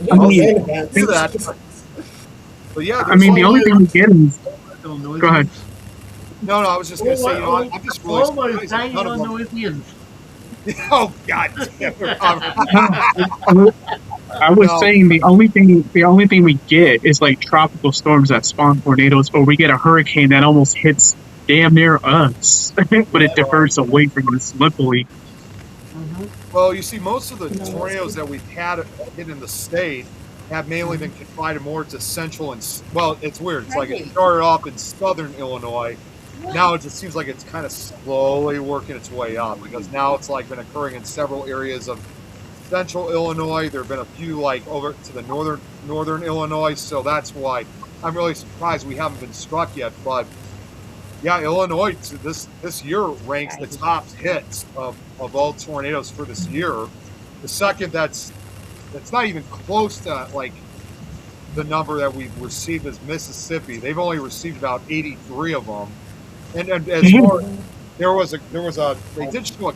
Yeah, mean, roundabouts. do that. But yeah, I mean, the only thing we get is. Go Go ahead. No, I was just gonna say, I'm just really all those surprised dang none of them- Illinoisians. Oh God damn it, Robert. I was No. saying the only thing we get is like tropical storms that spawn tornadoes, or we get a hurricane that almost hits damn near us, but it diverts away from us luckily. Well, you see, most of the tornadoes that we've had hit in the state have mainly been confined more to central and well, it's weird. It's like it started off in southern Illinois. Now it just seems like it's kind of slowly working its way up because now it's like been occurring in several areas of central Illinois. There have been a few like over to the northern Illinois, so that's why I'm really surprised we haven't been struck yet. But yeah, Illinois this year ranks the top hits of all tornadoes for this year. The second that's not even close to like the number that we've received is Mississippi. They've only received about 83 of them. And as far they did show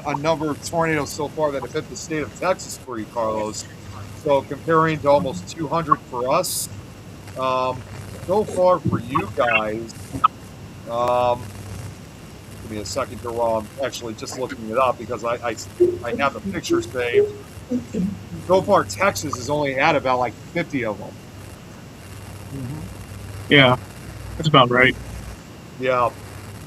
a number of tornadoes so far that have hit the state of Texas for you, Carlos. So comparing to almost 200 for us, so far for you guys, give me a second here while I'm actually just looking it up because I have the picture saved. So far, Texas has only had about like 50 of them. Yeah, that's about right. Yeah,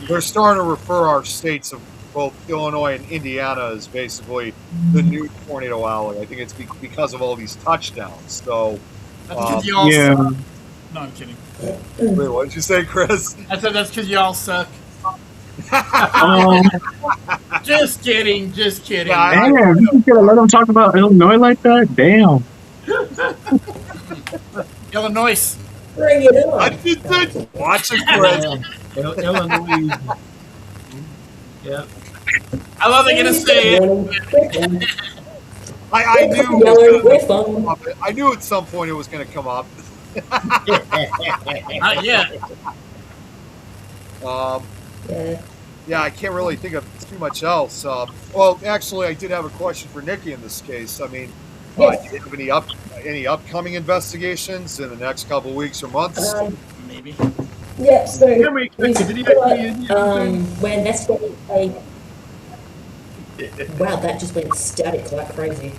they're starting to refer our states of both Illinois and Indiana as basically the new tornado alley. I think it's because of all these touchdowns. So, That's because y'all Yeah. suck. No, I'm kidding. wait, what did you say, Chris? I said that's because y'all suck. Um, Just kidding. Just kidding. Yeah, damn, you just gonna let them talk about Illinois like that? Damn. Illinois. Bring it on. I did that. Watch it, Chris. Illinois. Yeah. I love it. Gonna say it. I knew it was Yellow, gonna we're come fun. up. I knew at some point it was going to come up. Not yet. Yeah. Yeah, I can't really think of too much else. Well, actually, I did have a question for Nikki in this case. I mean, Yes. do you have any upcoming investigations in the next couple of weeks or months? Maybe. Yeah, so Can we expect a video got, soon? we're investigating a... Wow, that just went static like crazy.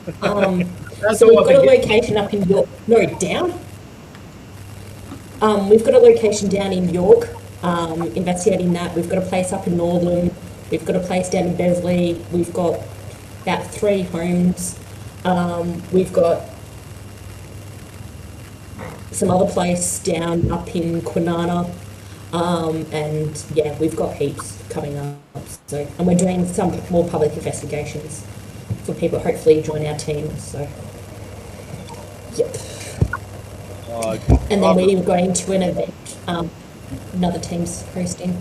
That's So all we've got a I think. location up in York. No, down? We've got a location down in York, investigating that. We've got a place up in Northern. We've got a place down in Beverly. We've got about 3 homes. We've got some other place down up in Kwinana. And yeah, we've got heaps coming up. So, and we're doing some more public investigations for people to hopefully join our team. So, yep. And then we're going to an event. Another team's hosting.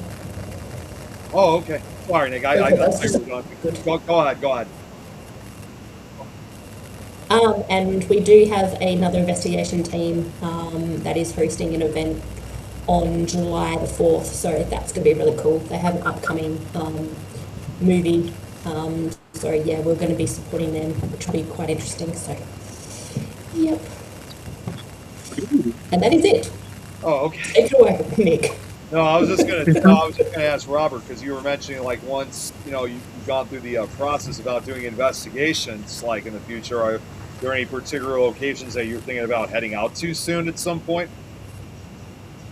Oh, okay. Sorry, Nick. I thought you were going. Go ahead. And we do have another investigation team that is hosting an event on July the 4th, so that's going to be really cool. They have an upcoming movie, so yeah, we're going to be supporting them, which will be quite interesting. So, yep. And that is it. Oh, okay. Take it away, Nick. No, I was just gonna ask Robert because you were mentioning like once you've gone through the process about doing investigations, like in the future, are there any particular locations that you're thinking about heading out to soon at some point?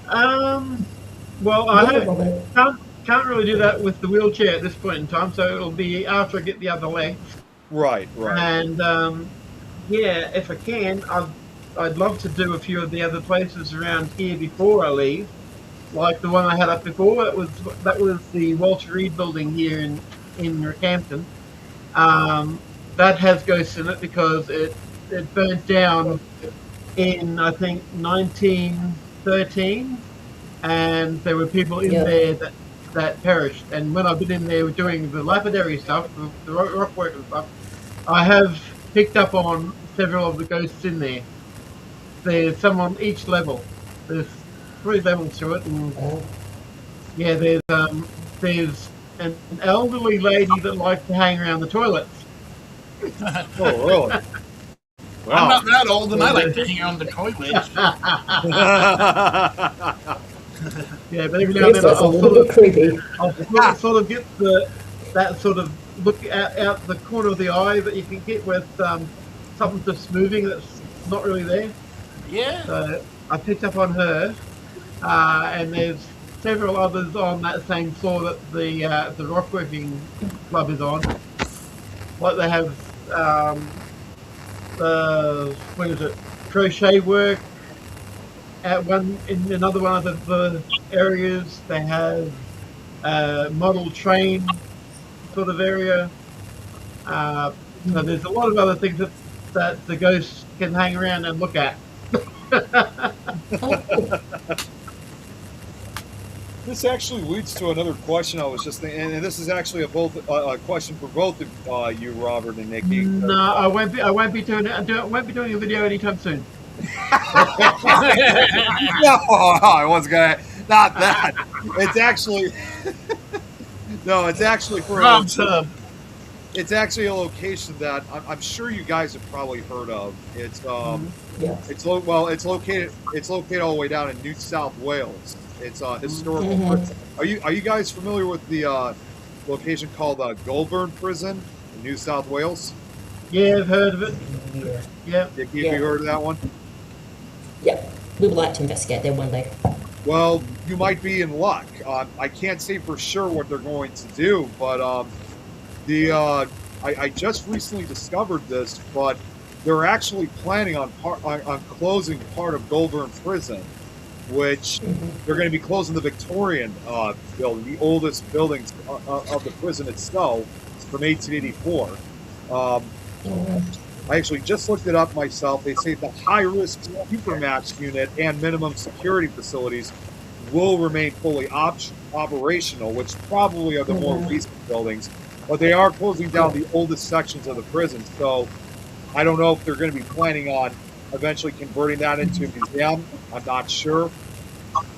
Well, can't really do that with the wheelchair at this point in time, so it'll be after I get the other leg. Right. And yeah, if I can, I'd love to do a few of the other places around here before I leave, like the one I had up before. That was the Walter Reed building here in Rockhampton. That has ghosts in it because it burnt down in, I think, 1913, and there were people in there that perished. And when I've been in there doing the lapidary stuff, the rock work and stuff, I have picked up on several of the ghosts in there. There's some on each level. There's 3 levels to it, and yeah, there's an elderly lady that likes to hang around the toilets. Oh, really? Wow. I'm not that old, and I like to hang on the toilet. Yeah, but every now and then That's a little bit creepy. I'll sort of get that sort of look out the corner of the eye that you can get with something just moving that's not really there. Yeah. So I picked up on her, and there's several others on that same floor that the rockworking club is on. Like they have what is it? Crochet work. At in another one of the areas, they have model train sort of area. So there's a lot of other things that the ghosts can hang around and look at. This actually leads to another question I was just thinking, and this is actually a question for both of you, Robert and Nikki. No, I won't be doing a video anytime soon. No, I wasn't gonna. Not that. It's actually. No, it's actually for. It's actually a location that I'm sure you guys have probably heard of. It's located all the way down in New South Wales, It's a historical prison. Are you guys familiar with the location called Goulburn Prison in New South Wales? Yeah, I've heard of it. Yeah. Yeah. Have you heard of that one? Yep. We would like to investigate there one day. Well, you might be in luck. I can't say for sure what they're going to do, but I just recently discovered this, but they're actually planning on closing part of Goulburn Prison, which they're going to be closing the Victorian building, the oldest buildings of the prison itself from 1884. I actually just looked it up myself. They say the high-risk supermax unit and minimum security facilities will remain fully operational, which probably are the more recent buildings. But they are closing down the oldest sections of the prison. So I don't know if they're going to be planning on eventually converting that into a museum. I'm not sure.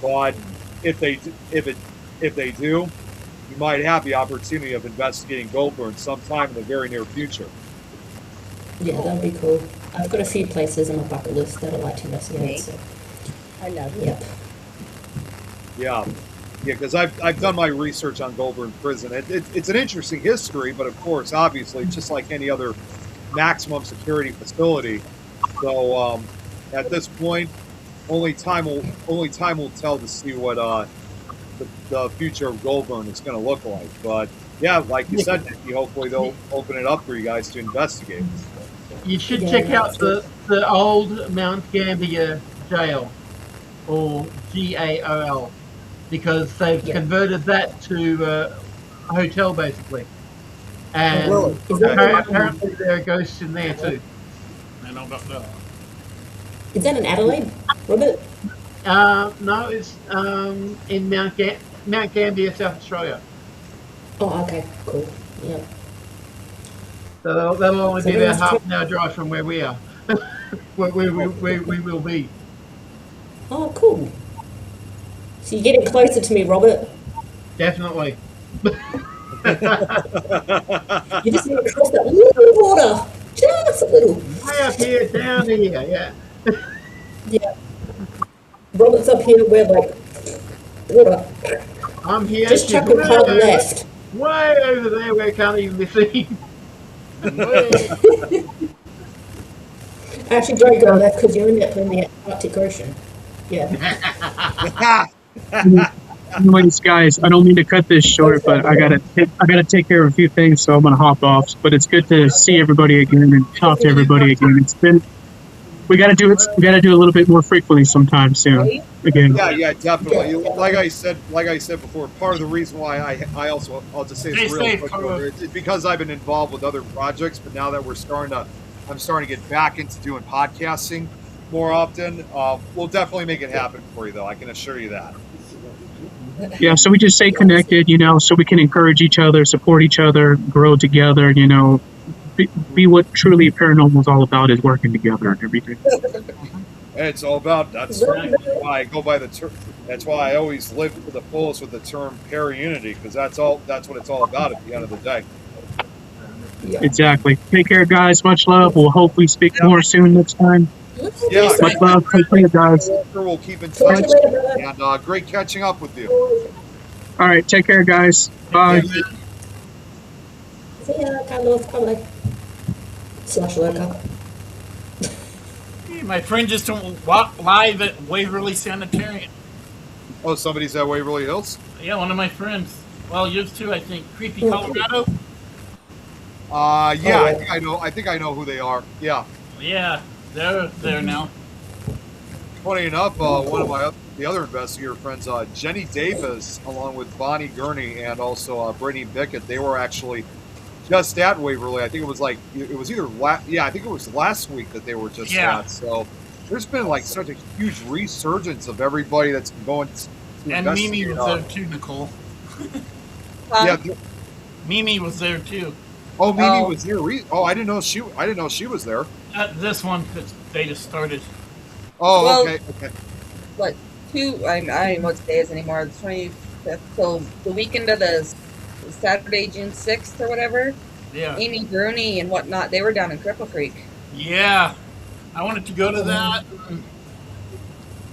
But if they do, you might have the opportunity of investigating Goulburn sometime in the very near future. Yeah, that'd be cool. I've got a few places on my bucket list that I'd like to investigate. So. I love it. Yep. Yeah, because I've done my research on Goulburn Prison. It's an interesting history, but of course, obviously, just like any other maximum security facility. So at this point, only time will tell to see what the future of Goulburn is going to look like. But yeah, like you said, Nikki, hopefully they'll open it up for you guys to investigate. You should check out the old Mount Gambier jail, or GAOL, because they've converted that to a hotel basically. And apparently there are ghosts in there too. I know about that. Is that in Adelaide, Robert? No, it's in Mount Gambier, South Australia. Oh, okay, cool. Yeah. So that'll only be about half an hour drive from where we are, where we will be. Oh, cool. So you're getting closer to me, Robert. Definitely. You just need to cross that little border. Just a little. Way up here, down here, yeah. Yeah. Robert's up here, we're like, water. I'm here. Just chuck a card left. Way over there where it can't even be seen. Actually, don't go left because you end up in the Arctic Ocean. Yeah. Anyways, guys, I don't mean to cut this short, but I gotta take care of a few things, so I'm gonna hop off. But it's good to see everybody again and talk to everybody again. It's been we gotta do it. We gotta do it a little bit more frequently sometime soon. Again. Yeah, definitely. Like I said before, part of the reason why I'll just say it's real quick. It's because I've been involved with other projects, but now that I'm starting to get back into doing podcasting more often. We'll definitely make it happen for you, though. I can assure you that. Yeah, so we just stay connected, so we can encourage each other, support each other, grow together, be what truly paranormal is all about, is working together and everything. It's all about, that's why I go by the term, that's why I always live to the fullest with the term para-unity, because that's what it's all about at the end of the day. Yeah. Exactly. Take care, guys. Much love. We'll hopefully speak more soon next time. Yeah, much love. Take care, guys. We'll keep in touch, and great catching up with you. All right, take care, guys. Bye. See ya, Carlos. Bye-bye. Slash lurker. My friend just walked live at Waverly Sanitarium. Oh, somebody's at Waverly Hills? Yeah, one of my friends. Well, yours too, I think. Creepy Colorado? Yeah, I think I know who they are. Yeah. Yeah, they're there now. Funny enough, one of the other investigator friends, Jenny Davis, along with Bonnie Gurney and also Brittany Bickett, they were actually just at Waverly. I think it was I think it was last week that they were just at. So there's been such a huge resurgence of everybody that's been going to and Mimi was there too, Nicole. Yeah, Mimi was there too. Oh, Mimi was here. I didn't know she was there. This one that they just started. Oh, well, okay. What? I don't know what today is anymore. The 25th till the weekend of the Saturday, June 6th or whatever. Yeah. Amy Gurney and whatnot, they were down in Cripple Creek. Yeah. I wanted to go to that.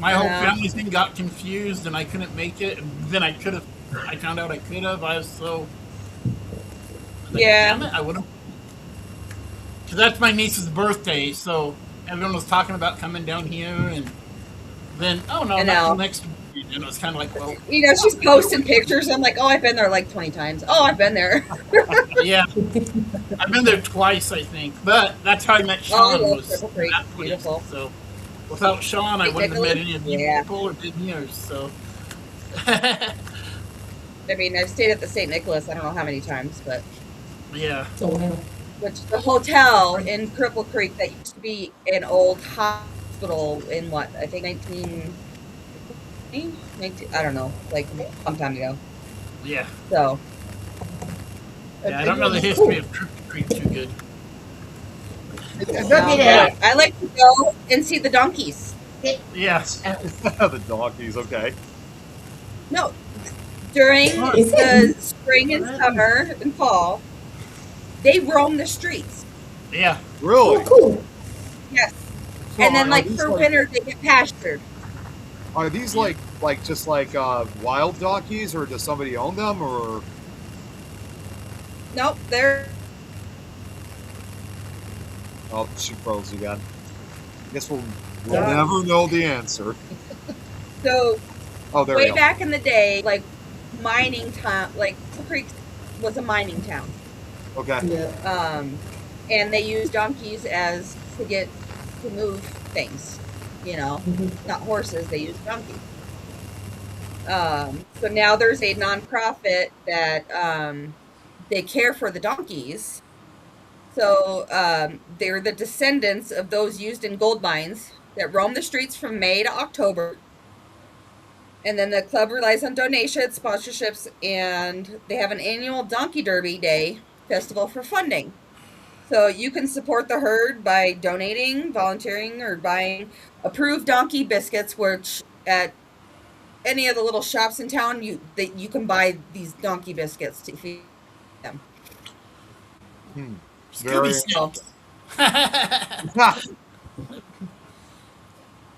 My whole family thing got confused, and I couldn't make it. And then I could have. I found out I could have. I was so. Like, damn it! I would have. Because that's my niece's birthday, so everyone was talking about coming down here, and then not till next week. And it was kind of like, well, she's posting pictures. I'm like, oh, I've been there like 20 times. Oh, I've been there. Yeah, I've been there twice, I think. But that's how I met Sean. Was that beautiful. So without Sean, I wouldn't have met any of you people or been here. So. I mean, I've stayed at the St. Nicholas. I don't know how many times, but yeah. Which the hotel in Cripple Creek that used to be an old hospital in what I think 19 I don't know, like some time ago. Yeah. So. Yeah, I don't know the history of Cripple Creek too good. I like to go and see the donkeys. Yes. The donkeys, okay. No, during the spring and summer and fall, they roam the streets. Yeah. Really? Oh, cool. Yes. So and then, like, for winter, they get pastured. Are these just like wild donkeys, or does somebody own them, or? Nope, they're. Oh, she froze again. I guess we'll never know the answer. So. Oh, there way we go. back in the day, like mining town, like Cripple Creek was a mining town. Okay. Yeah. And they used donkeys to move things. Not horses. They used donkeys. So now there's a nonprofit that they care for the donkeys. So they're the descendants of those used in gold mines that roam the streets from May to October. And then the club relies on donations, sponsorships, and they have an annual Donkey Derby Day festival for funding. So you can support the herd by donating, volunteering, or buying approved donkey biscuits, which at any of the little shops in town, you can buy these donkey biscuits to feed them. Scooby Snacks.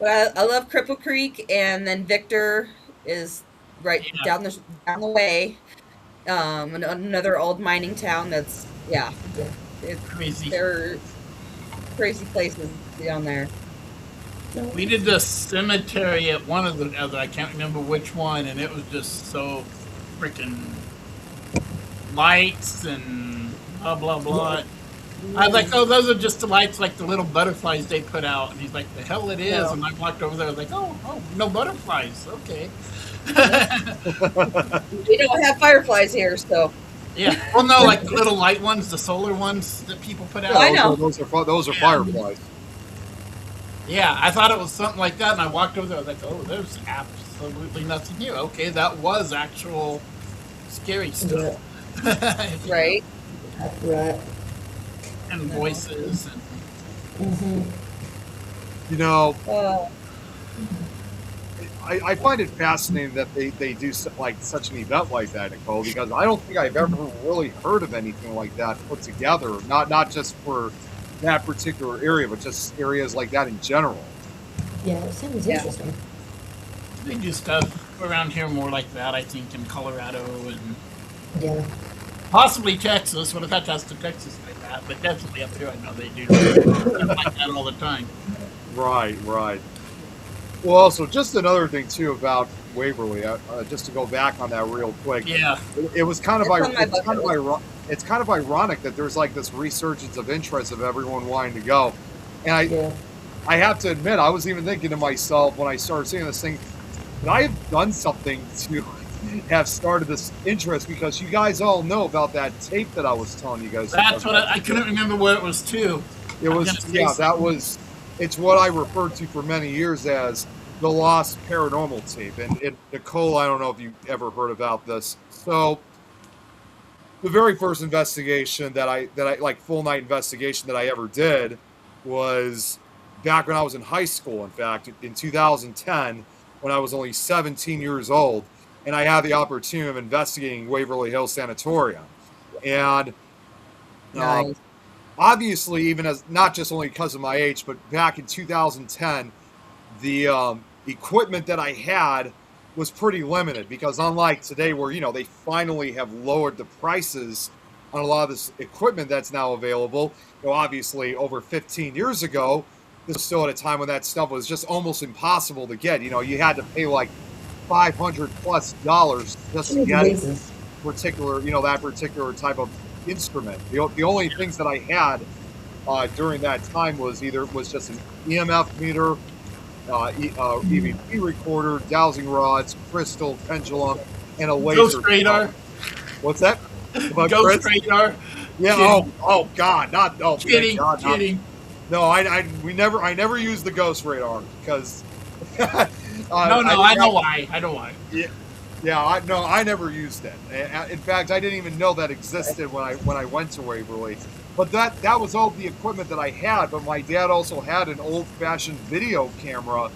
But I love Cripple Creek, and then Victor is down the way. Another old mining town that's it's crazy. There are crazy places down there. We did the cemetery at one of the other. I can't remember which one, and it was just so freaking lights and blah blah blah. I was like, oh, those are just the lights, like the little butterflies they put out. And he's like, the hell it is. And I walked over there. I was like, oh, no butterflies. Okay. We don't have fireflies here, so. Yeah. Well, no, like the little light ones, the solar ones that people put out. Oh, I know. Those are fireflies. Yeah, I thought it was something like that. And I walked over there. I was like, oh, there's absolutely nothing here. Okay, that was actual scary stuff. Yeah. Right. Right. And voices. And... I find it fascinating that they do such an event like that, Nicole, because I don't think I've ever really heard of anything like that put together. Not just for that particular area, but just areas like that in general. Yeah, it sounds interesting. They do stuff around here more like that, I think, in Colorado and possibly Texas. What if that has to Texas like that? But definitely up here, I know they do stuff like that all the time. Right. Well, also, just another thing, too, about Waverly, just to go back on that real quick. Yeah. It was kind of it's kind of ironic that there's like this resurgence of interest of everyone wanting to go. And I have to admit, I was even thinking to myself when I started seeing this thing, that I have done something to have started this interest, because you guys all know about that tape that I was telling you guys. That's what I couldn't remember where it was, too. It was, it's what I referred to for many years as the Lost Paranormal tape. And Nicole, I don't know if you've ever heard about this. So the very first investigation that I like full night investigation that I ever did was back when I was in high school. In fact, in 2010, when I was only 17 years old, and I had the opportunity of investigating Waverly Hills Sanatorium. And Nice. obviously, even as not just only because of my age, but back in 2010, the equipment that I had was pretty limited because unlike today where, they finally have lowered the prices on a lot of this equipment that's now available, obviously over 15 years ago, this was still at a time when that stuff was just almost impossible to get. You had to pay like $500+ just to get particular, that particular type of instrument. The only things that I had during that time was just an EMF meter, EVP recorder, dowsing rods, crystal, pendulum, and a laser. Ghost radar. What's that? Ghost radar. Yeah. Kidding. Oh God. Not. Oh, kidding. God, kidding. No, I never used the ghost radar because. No, I know why. I know why. Yeah. I never used it. In fact, I didn't even know that existed when I went to Waverly. But that was all the equipment that I had. But my dad also had an old-fashioned video camera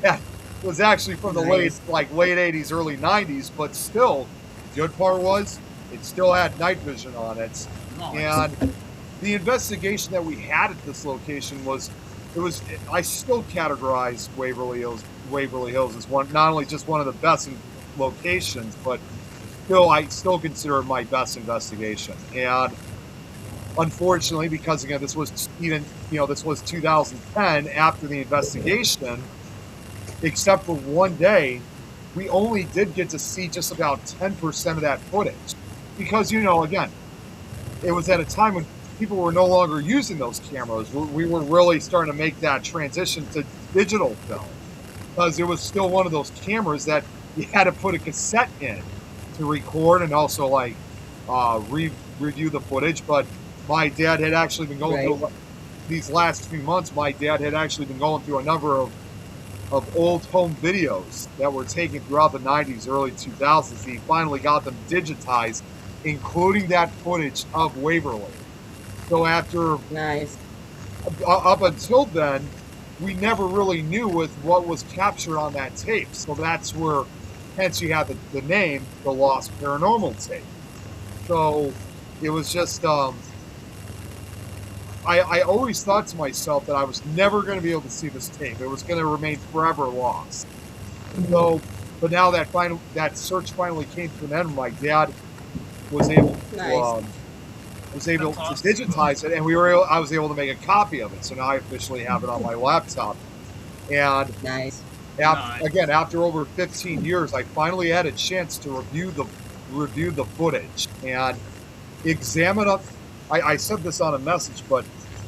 that was actually from the late 80s, early 90s. But still, the good part was it still had night vision on it. And the investigation that we had at this location I still categorize Waverly Hills as not only just one of the best locations, but I still consider it my best investigation. And unfortunately, because again, this was 2010 after the investigation, except for one day, we only did get to see just about 10% of that footage. Because, again, it was at a time when people were no longer using those cameras. We were really starting to make that transition to digital film. Because it was still one of those cameras that you had to put a cassette in to record and also review the footage. But my dad had actually been going through these last few months. My dad had actually been going through a number of old home videos that were taken throughout the 90s, early 2000s. He finally got them digitized, including that footage of Waverly. So after up until then, we never really knew with what was captured on that tape. So that's where, hence you have the name, The Lost Paranormal Tape. So it was just, I always thought to myself that I was never going to be able to see this tape. It was going to remain forever lost. So, but now that search finally came to an end, my dad was able to digitize it, and I was able to make a copy of it. So now I officially have it on my laptop. And after over 15 years, I finally had a chance to review the footage and examine up. I said this on a message, but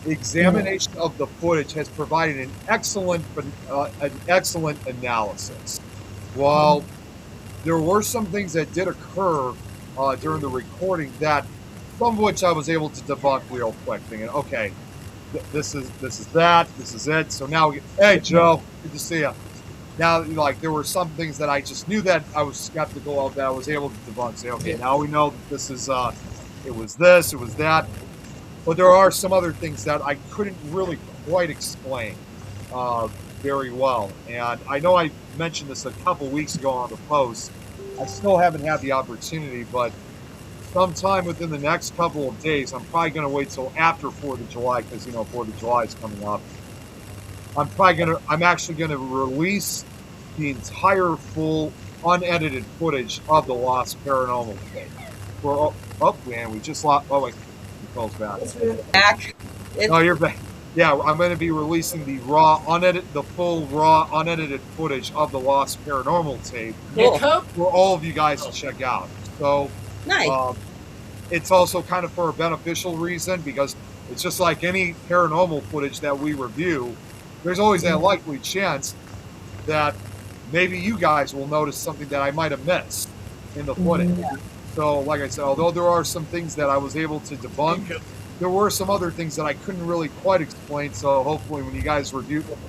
examination of the footage has provided an excellent analysis. While there were some things that did occur during the recording that, some of which I was able to debunk real quick, thinking, okay, this is it. So now, hey Joe, good to see you. Now, there were some things that I just knew that I was skeptical of that I was able to debunk. Say, okay, now we know that this is, it was this, it was that. But there are some other things that I couldn't really quite explain very well. And I know I mentioned this a couple weeks ago on the post. I still haven't had the opportunity, but sometime within the next couple of days, I'm probably going to wait till after 4th of July because, 4th of July is coming up. I'm actually going to release the entire full unedited footage of the Lost Paranormal Tape. We just lost. Oh, wait, he calls back. Back. Oh, you're back. Yeah, I'm going to be releasing the full raw unedited footage of the Lost Paranormal Tape for all of you guys to check out. So. Nice. It's also kind of for a beneficial reason because it's just like any paranormal footage that we review. There's always that likely chance that maybe you guys will notice something that I might have missed in the footage. Yeah. So, like I said, although there are some things that I was able to debunk, there were some other things that I couldn't really quite explain. So, hopefully, when you guys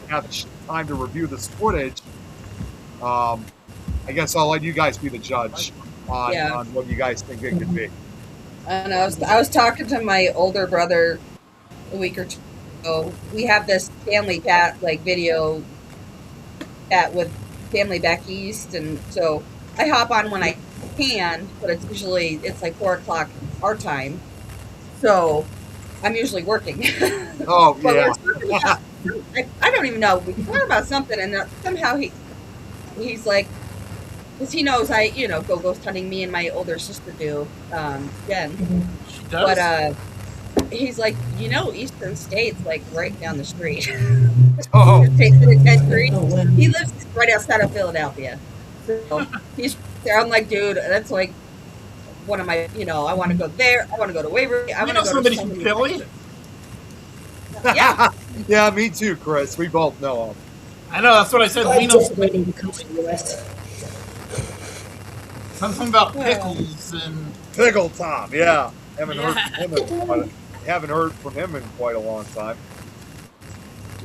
have time to review this footage, I guess I'll let you guys be the judge on what you guys think it could be. And I was talking to my older brother a week or two ago. We have this family chat, video chat with family back east, and so I hop on when I can, but it's like 4:00 our time, so I'm usually working. Oh yeah. I don't even know. We talked about something, and somehow he's like, because he knows I, go ghost hunting. Me and my older sister do, Jen. She does. But he's like, Eastern State's like right down the street. Oh, State Penitentiary. Oh, wow. He lives right outside of Philadelphia. So he's there. I'm like, dude, that's like one of my, I want to go there. I want to go to Waverly. I want to go somebody to from Philly? Yeah. yeah, me too, Chris. We both know him. I know, that's what I said. I'm We know just waiting to come to the US. something about pickles and Pickle Tom, yeah. Haven't Yeah. heard from him in quite a long time.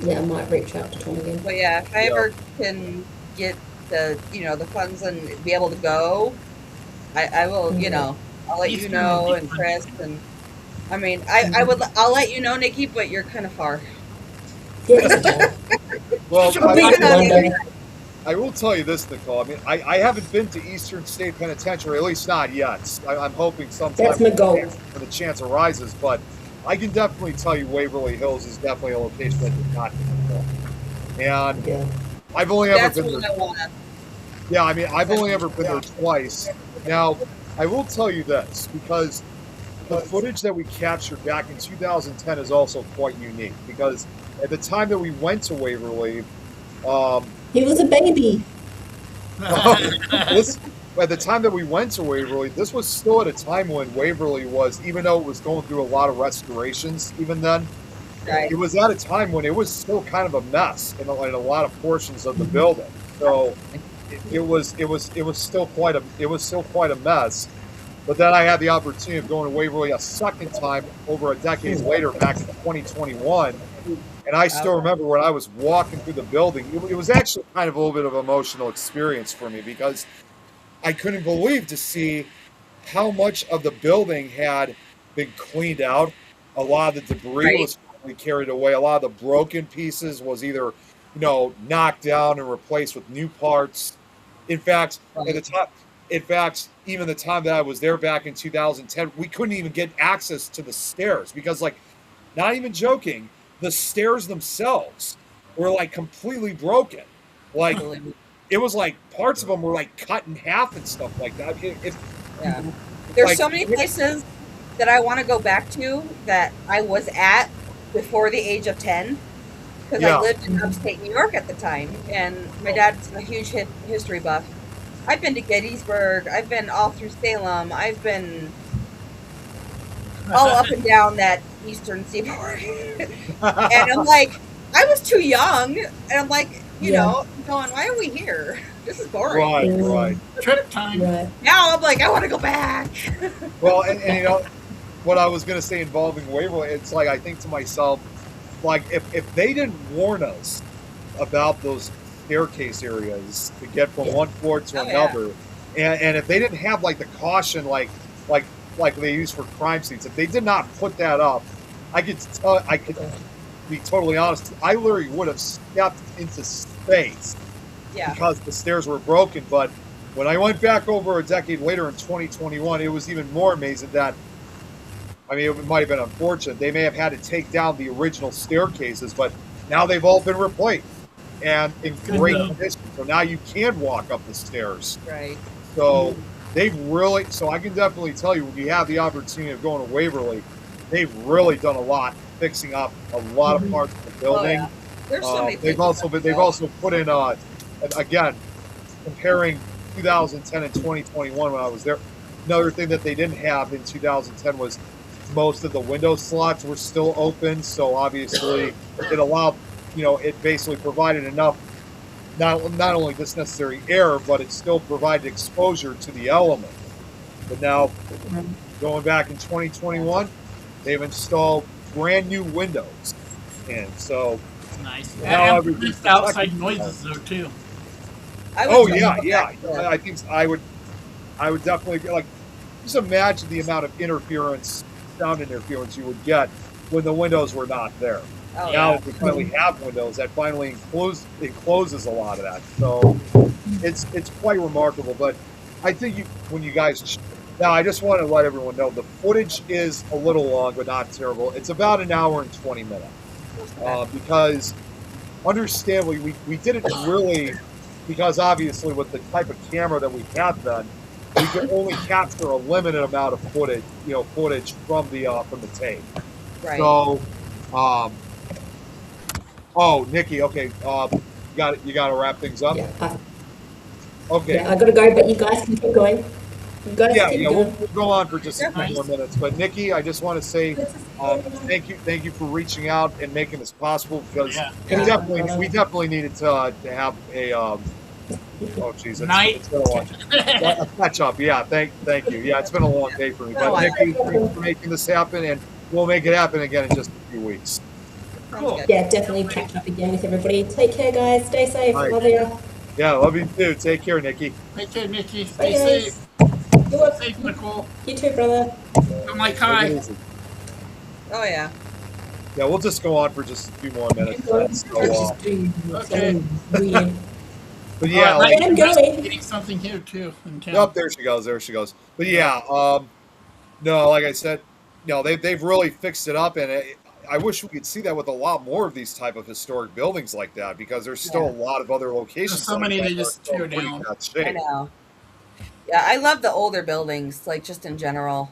Yeah, I might reach out to Tom again. But yeah, if I ever can get the, the funds and be able to go, I will, I'll let you know, and Chris, and I mean, I'll let you know, Nikki, but you're kind of far. Yeah, it's okay. Well, I'll be there one day. I will tell you this, Nicole. I mean, I haven't been to Eastern State Penitentiary, at least not yet. I'm hoping sometime That's my goal. when the chance arises, but I can definitely tell you Waverly Hills is definitely a location that you're not going to go. And Yeah. I've only ever That's been what there. I want. Yeah, I mean, I've only ever been there twice. Now, I will tell you this, because the footage that we captured back in 2010 is also quite unique, because at the time that we went to Waverly, He was a baby. at the time that we went to Waverly, this was still at a time when Waverly was, even though it was going through a lot of restorations, even then, Right. it was at a time when it was still kind of a mess in a lot of portions of the building. So it was still quite a mess. But then I had the opportunity of going to Waverly a second time over a decade later, back in 2021. And I still remember when I was walking through the building, it was actually kind of a little bit of an emotional experience for me, because I couldn't believe to see how much of the building had been cleaned out. A lot of the debris was finally carried away. A lot of the broken pieces was either, knocked down and replaced with new parts. In fact, even the time that I was there back in 2010, we couldn't even get access to the stairs because, like, not even joking, the stairs themselves were like completely broken. Like, it was like parts of them were like cut in half and stuff like that. Yeah. There's like, so many places that I want to go back to that I was at before the age of 10, because I lived in upstate New York at the time, and my dad's a huge history buff. I've been to Gettysburg. I've been all through Salem. I've been all up and down that eastern seaboard. And I'm like, I was too young. And I'm like, going, why are we here? This is boring. Right. trip time. Right. Now I'm like, I want to go back. Well, and what I was going to say involving Waverly, it's like, I think to myself, like, if they didn't warn us about those staircase areas to get from one floor to another, and if they didn't have like the caution like they use for crime scenes, if they did not put that up, I could be totally honest, I literally would have stepped into space because the stairs were broken. But when I went back over a decade later in 2021, it was even more amazing that, I mean, it might have been unfortunate. They may have had to take down the original staircases, but now they've all been replaced and in great condition. So now you can walk up the stairs. Right. So so I can definitely tell you, when you have the opportunity of going to Waverly, they've really done a lot fixing up a lot of parts of the building. There's so many they've also put in again, comparing 2010 and 2021 when I was there. Another thing that they didn't have in 2010 was most of the window slots were still open, so obviously it allowed, it basically provided enough, not only this necessary air, but it still provided exposure to the elements. But now, going back in 2021, they've installed brand new windows, and so Nice. now And outside noises though too. I think I would definitely be like, just imagine the amount of sound interference you would get when the windows were not there. Now that we finally have windows, that finally encloses a lot of that. So it's quite remarkable. But I think when you guys, now I just want to let everyone know the footage is a little long, but not terrible. It's about an hour and 20 minutes because understandably we didn't really because obviously with the type of camera that we have then, we could only capture a limited amount of footage, footage from the tape. Right. So, oh, Nikki, okay, you got to wrap things up. Yeah. Okay. Yeah, I gotta go, but you guys can keep going. You guys keep going. We'll go on for just a few more minutes. But Nikki, I just want to say thank you for reaching out and making this possible, because we definitely needed to have a oh geez, it's been a catch up. Yeah, thank you. Yeah, it's been a long day for me. But Nikki, thanks for making this happen, and we'll make it happen again in just a few weeks. Cool. Yeah, definitely catch up again with everybody. Take care, guys. Stay safe. Right. Love you. Yeah, love you too. Take care, Nikki. Take care, Nikki. Bye, Stay guys. safe. You're welcome. Safe, Nicole. You too, brother. I'm like, hi. Oh yeah. Yeah, we'll just go on for just a few more minutes. Okay. Weird. But yeah, I'm going. Getting something here too in town. Oh, there she goes. There she goes. But yeah, no, like I said, they've really fixed it up, and I wish we could see that with a lot more of these type of historic buildings like that, because there's still a lot of other locations. There's so many they just tear down. I know. Yeah, I love the older buildings, like just in general.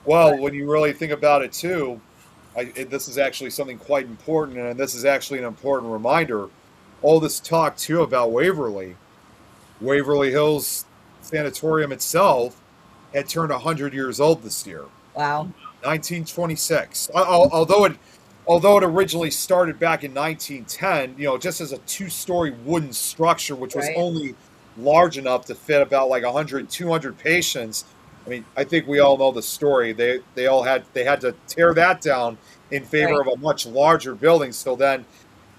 Well, when you really think about it too, this is actually something quite important, and this is actually an important reminder. All this talk too about Waverly Hills Sanatorium itself had turned 100 years old this year. Wow. 1926. Although it originally started back in 1910, just as a two-story wooden structure, which was only large enough to fit about like 100, 200 patients. I mean, I think we all know the story. They had to tear that down in favor of a much larger building. So then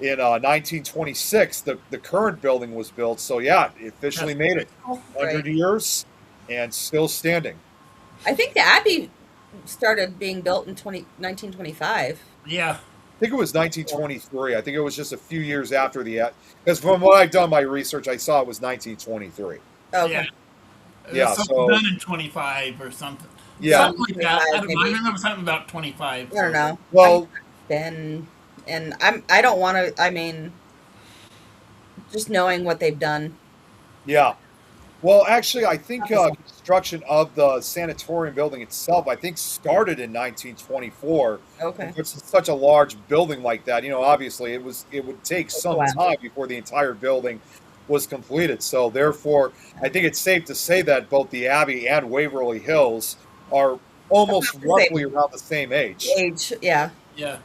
in 1926, the current building was built. So yeah, it officially made it 100 years and still standing. I think the Abbey started being built in 1925. Yeah. I think it was 1923. I think it was just a few years after because from what I've done my research, I saw it was 1923. Okay. Yeah. So done in 25 or something. Yeah. Something like that. I remember something about 25. I don't know. Well, then, and I don't want to. I mean, just knowing what they've done. Yeah. Well, actually, I think construction of the sanatorium building itself, I think, started in 1924. Okay. It's such a large building like that. Obviously, it would take some time before the entire building was completed. So, therefore, I think it's safe to say that both the Abbey and Waverly Hills are almost roughly around the same age. Yeah. Yeah.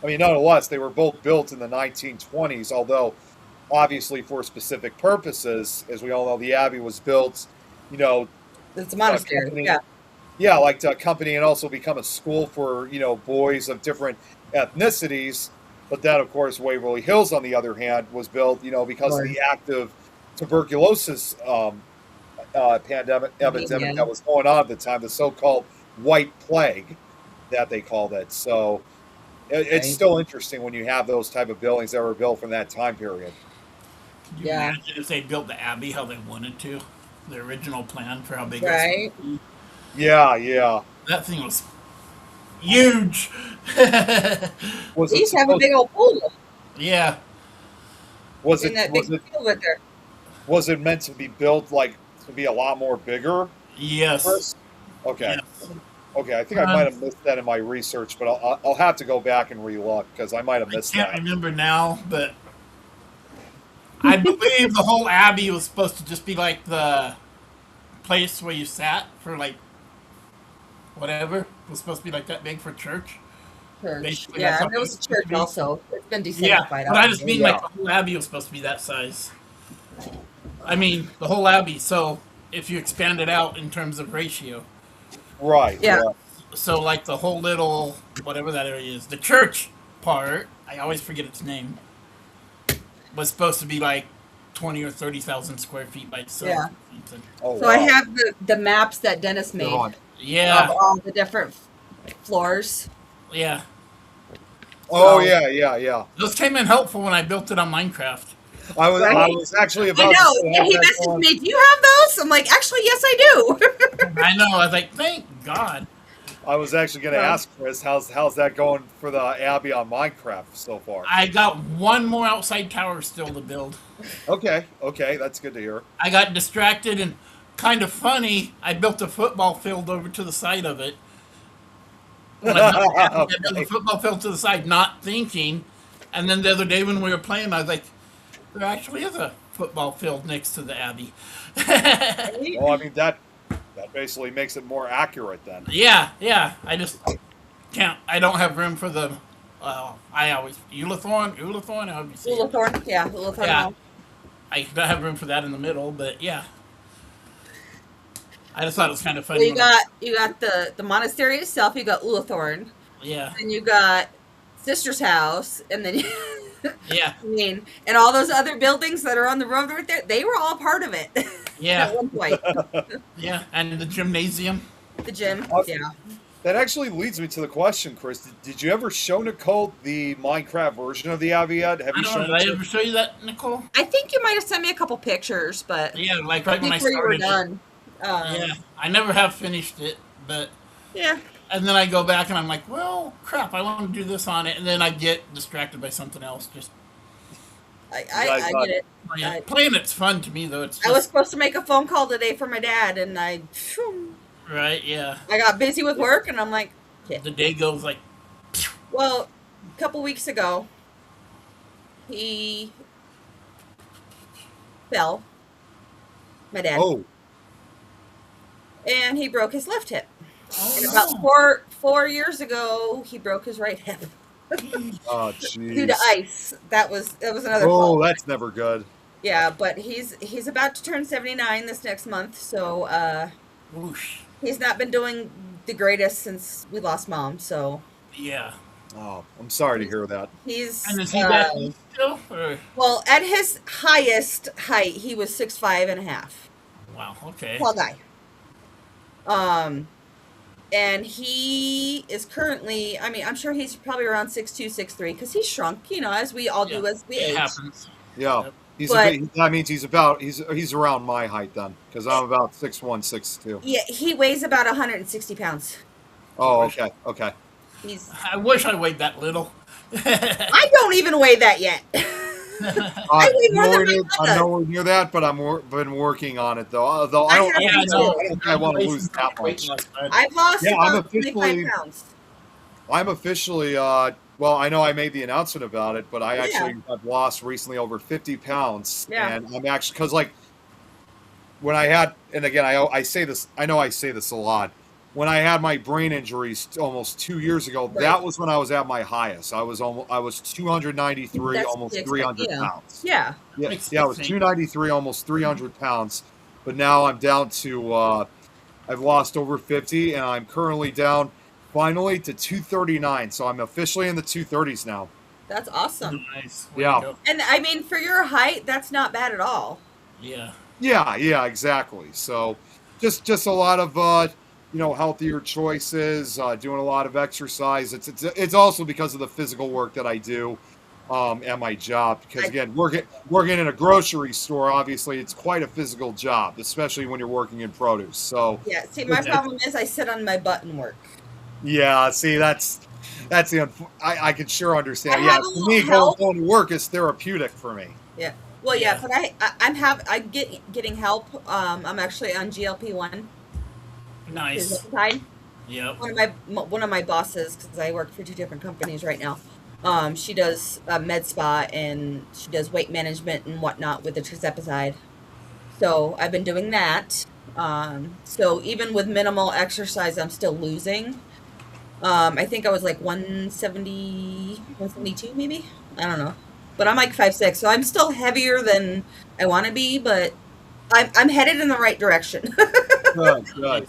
I mean, nonetheless, they were both built in the 1920s, although obviously for specific purposes. As we all know, the Abbey was built, it's a monastery. Like to accompany and also become a school for, boys of different ethnicities. But then, of course, Waverly Hills, on the other hand, was built, because of the active tuberculosis pandemic epidemic that was going on at the time, the so-called White Plague that they called it. So it's still interesting when you have those type of buildings that were built from that time period. Can you imagine if they built the Abbey how they wanted to? The original plan for how big it was supposed to be? Yeah. That thing was huge. They used to have a big old pool. Yeah. Was it meant to be built to be a lot more bigger? Yes. Okay. Yes. Okay, I think I might have missed that in my research, but I'll have to go back and re-look because I might have missed that. I can't remember now, but I believe the whole Abbey was supposed to just be like the place where you sat for whatever. It was supposed to be like that big for church. Yeah, and there was a church also. It's been desanctified. Yeah, but I just mean like the whole Abbey was supposed to be that size. I mean, the whole Abbey, so if you expand it out in terms of ratio. Right. Yeah. So like the whole little, whatever that area is, the church part, I always forget its name, was supposed to be like 20 or 30,000 square feet by itself. Yeah. So I have the maps that Dennis made. Yeah. Of all the different floors. Yeah. Oh, yeah. Those came in helpful when I built it on Minecraft. I was actually about to say. Yeah, he messaged me, do you have those? I'm like, actually, yes, I do. I know. I was like, thank God. I was actually going to ask Chris, how's that going for the Abbey on Minecraft so far? I got one more outside tower still to build. Okay, that's good to hear. I got distracted and kind of funny. I built a football field over to the side of it. When I built the football field to the side, not thinking. And then the other day when we were playing, I was like, there actually is a football field next to the Abbey. Well, I mean, that basically makes it more accurate then. Yeah. I just can't. I don't have room for the. I always Ulithorn. However you say it. Ulithorn, yeah, Ulithorn. Yeah. I don't have room for that in the middle, but yeah. I just thought it was kind of funny. Well, you got the monastery itself. You got Ulithorn. Yeah. And you got Sister's house, and then Yeah. I mean, and all those other buildings that are on the road right there, they were all part of it. Yeah. At one point. Yeah, and the gymnasium. The gym. Yeah. That actually leads me to the question, Chris. Did you ever show Nicole the Minecraft version of the Abbey yet? Have you shown Did I ever show you that, Nicole? I think you might have sent me a couple pictures, but Yeah, like right when I before you were started. done. Yeah, I never have finished it, but Yeah. and then I go back and I'm like, well, crap, I want to do this on it, and then I get distracted by something else. Just I get it. playing it's fun to me though. It's just, I was supposed to make a phone call today for my dad, and right, yeah. I got busy with work, and I'm like, yeah. The day goes like, Well, a couple weeks ago, he fell. My dad. Oh, And he broke his left hip. oh, And no. about 4 years ago, he broke his right hip oh, jeez. due to ice. That was another. Oh, fall. that's never good. Yeah, but he's about to turn 79 this next month, so Whoosh. he's not been doing the greatest since we lost mom. So Yeah. Oh, I'm sorry to hear that. he's And is he that old still? Or? well, at his highest height, he was 6'5.5". Wow. Okay. Tall guy. And he is currently, I mean, I'm sure he's probably around 6'2", 6'3", because he's shrunk, as we all do as we It age. happens. Yeah. Yep. That means he's around my height then, because I'm about 6'1", 6'2". Yeah, he weighs about 160 pounds. Oh, okay. He's. I wish I weighed that little. I don't even weigh that yet. I weigh more than my I'm mother. nowhere near that, but been working on it though. Although I don't think I want to lose that much. I've lost Yeah, I'm about 25 officially- pounds. I'm officially, well, I know I made the announcement about it, but I actually have lost recently over 50 pounds. Yeah. And I'm actually, because like, when I had, and again, I say this, I know I say this a lot. When I had my brain injuries almost 2 years ago, Right. that was when I was at my highest. I was 293, That's almost the 300 yeah. pounds. Yeah. Yeah, Makes yeah, I was sense. 293, almost 300 pounds. But now I'm down to, I've lost over 50, and I'm currently down finally to 239. So I'm officially in the 230s now. That's awesome. Nice. Way Yeah. to go. And I mean, for your height, that's not bad at all. Yeah. Yeah, exactly. So just a lot of, healthier choices, doing a lot of exercise. It's also because of the physical work that I do at my job. Because again, working in a grocery store, obviously, it's quite a physical job, especially when you're working in produce. So Yeah. See, my problem is I sit on my butt and work. yeah, see, that's the I can sure understand. I Yeah, have a for little me, help. going to work is therapeutic for me. Yeah. Well, yeah, Yeah. but I'm getting help. I'm actually on GLP-1. Nice. Side. Yep. One of my bosses, because I work for 2 different companies right now. She does med spa and she does weight management and whatnot with the tirzepatide. So I've been doing that. So even with minimal exercise, I'm still losing. I think I was like 170, 172 maybe. I don't know, but I'm like 5'6", so I'm still heavier than I want to be, but I'm headed in the right direction. Good.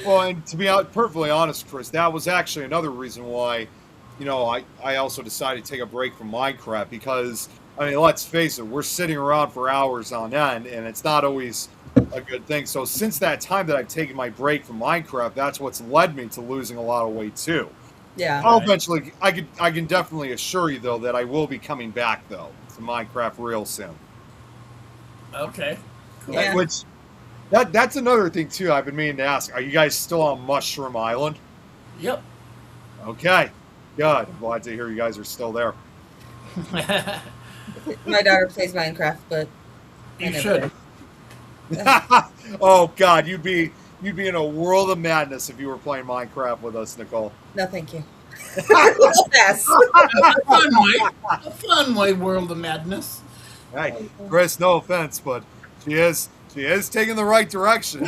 Well, and to be perfectly honest, Chris, that was actually another reason why, I also decided to take a break from Minecraft because, I mean, let's face it, we're sitting around for hours on end, and it's not always a good thing. So since that time that I've taken my break from Minecraft, that's what's led me to losing a lot of weight too. Yeah. I'll eventually, I can definitely assure you though that I will be coming back though to Minecraft real soon. Okay. Yeah. Which that's another thing too. I've been meaning to ask: are you guys still on Mushroom Island? Yep. Okay, good. I'm glad to hear you guys are still there. My daughter plays Minecraft, but You should. Oh God, you'd be in a world of madness if you were playing Minecraft with us, Nicole. no, thank you. A Yes. fun way. A fun way, world of madness. Hey, Chris, no offense, but she is taking the right direction.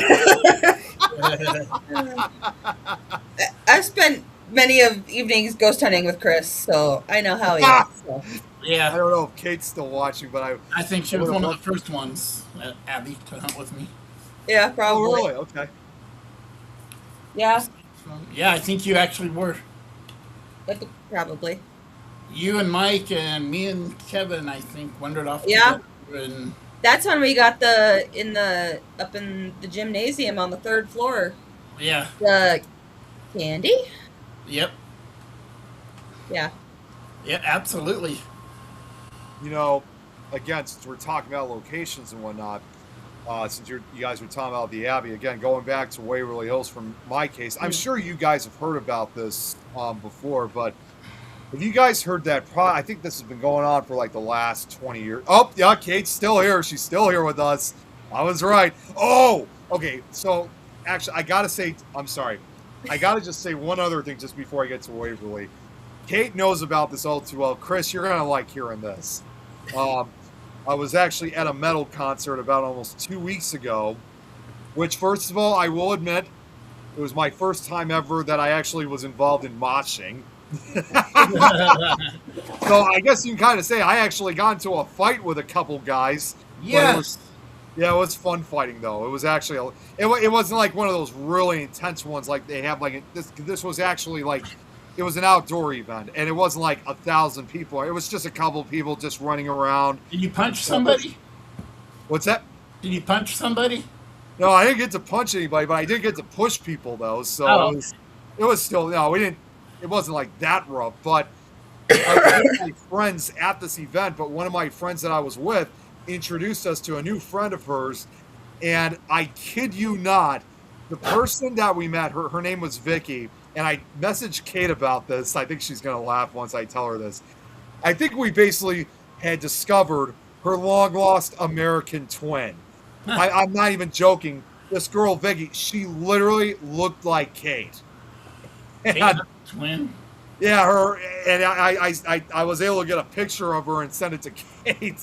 I've spent many of evenings ghost hunting with Chris, so I know how he is. So. I Yeah. don't know if Kate's still watching, but I think she was would've one of the loved- first ones, Abby, to hunt with me. Yeah, Oh, probably. really? Okay. Yeah, So, yeah, I think you actually were. probably. You and Mike and me and Kevin, I think, wandered off Yeah. together. And That's when we got up in the gymnasium on the 3rd floor. yeah, The candy? yep, Yeah. yeah, absolutely. You know, again, since we're talking about locations and whatnot, since you guys were talking about the Abbey, again, going back to Waverly Hills from my case, I'm sure you guys have heard about this before, but have you guys heard that? I think this has been going on for like the last 20 years. Oh, yeah, Kate's still here. She's still here with us. I was right. Oh, okay. So, actually, I got to say, I'm sorry. I got to just say one other thing just before I get to Waverly. Kate knows about this all too well. Chris, you're going to like hearing this. I was actually at a metal concert about almost 2 weeks ago, which, first of all, I will admit, it was my first time ever that I actually was involved in moshing. So I guess you can kind of say I actually got into a fight with a couple guys. Yes. It was fun fighting though. It was actually it wasn't like one of those really intense ones like they have like this was actually like it was an outdoor event and it wasn't like 1,000 people. It was just a couple people just running around. Did you punch somebody? What's that? Did you punch somebody? No, I didn't get to punch anybody, but I did get to push people though. So it was still we didn't. It wasn't like that rough, but I was with my friends at this event, but one of my friends that I was with introduced us to a new friend of hers, and I kid you not, the person that we met, her name was Vicky, and I messaged Kate about this. I think she's going to laugh once I tell her this. I think we basically had discovered her long-lost American twin. I'm not even joking. This girl, Vicky, she literally looked like Kate. And, twin. Yeah, her and I was able to get a picture of her and send it to Kate.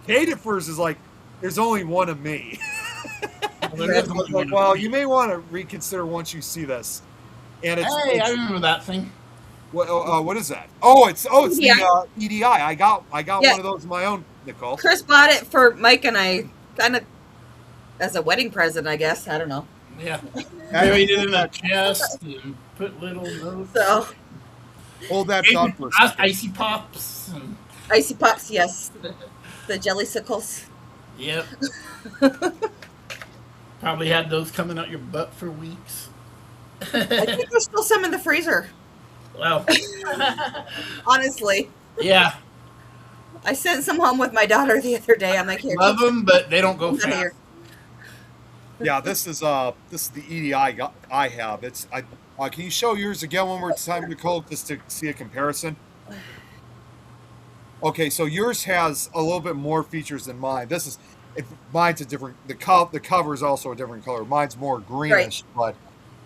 Kate at first is like, "There's only one of me." Well, you may want to reconsider once you see this. And I remember that thing. What is that? Oh, it's EDI. the EDI. I got one of those of my own, Nicole. Chris bought it for Mike and I, kind of as a wedding present, I guess. I don't know. Yeah, buried it in that chest and put little notes. So Hold that thought for a second. Icy pops. And, icy pops, yes. The jelly sickles. yep. Probably had those coming out your butt for weeks. I think there's still some in the freezer. Well, Honestly, yeah, I sent some home with my daughter the other day. I'm like, here, love them, but they don't go come fast. here. Yeah, this is the EDI I have. It's can you show yours again one more time, Nicole, just to see a comparison? Okay, so yours has a little bit more features than mine. Mine's a different. The cover is also a different color. Mine's more greenish, but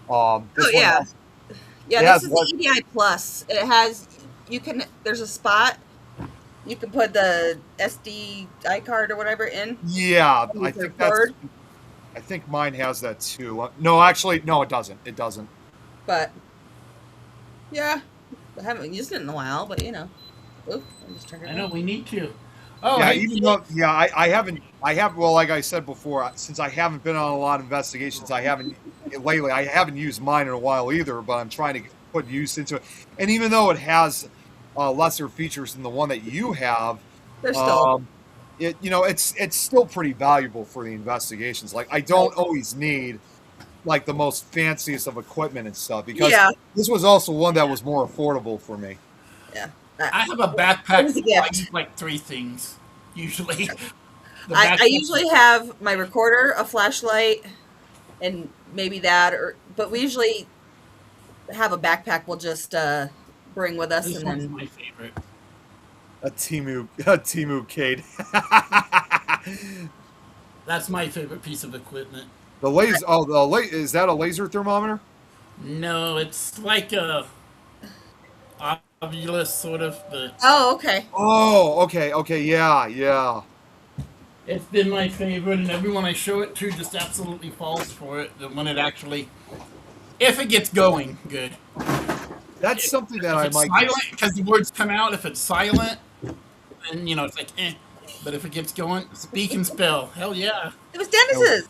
this one Yeah. has- Yeah, it this is has the EDI Plus. It has, there's a spot. You can put the SDI card or whatever in. Yeah, You I can think record. I think mine has that too. No, actually, no, it doesn't. It doesn't. But, yeah, I haven't used it in a while, but you know. Oop, I'm just turning it I know on. we need to. Oh, Yeah, hey, even though, I haven't. Well, like I said before, since I haven't been on a lot of investigations, I haven't used mine in a while either. But I'm trying to put use into it. And even though it has lesser features than the one that you have, They're still. it's still pretty valuable for the investigations. Like I don't always need like the most fanciest of equipment and stuff because this was also one that was more affordable for me. Yeah. I have a backpack. It was a gift. I use like 3 things usually. The I backpack- usually have my recorder, a flashlight, and maybe that, but we usually have a backpack we'll just bring with us, This and one's then my favorite. A Timu Cade. That's my favorite piece of equipment. The laser. Oh, is that a laser thermometer? No, it's like a Ovilus sort of, but oh, okay. Oh, okay, yeah. it's been my favorite, and everyone I show it to just absolutely falls for it. When it actually, if it gets going, good. That's something that If I it's might. silent, because the words come out. If it's silent, then it's like eh. But if it gets going, speak and spell. Hell yeah. It was Dennis's.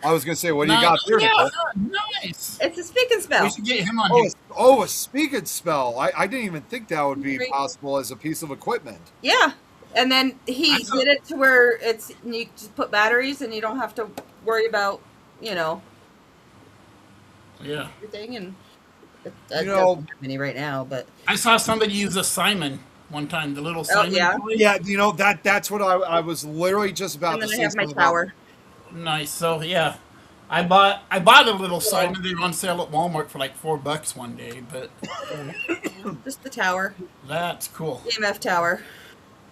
I was gonna say, what do you No, got there, yeah, Nicole? nice. It's a speak and We spell. should get him on Oh, here. a speak and spell. I didn't even think that would be Great. possible as a piece of equipment. Yeah, and then he I saw- did it to where you just put batteries, and you don't have to worry about Yeah. everything. And You know- many right now, but I saw somebody use a Simon one time, the little Simon yeah. toy. Yeah, that's what I was literally just about and to then I say. have my something about. tower. Nice. So yeah, I bought a little Simon. They were on sale at Walmart for like $4 one day, but Just the tower, that's cool. EMF tower.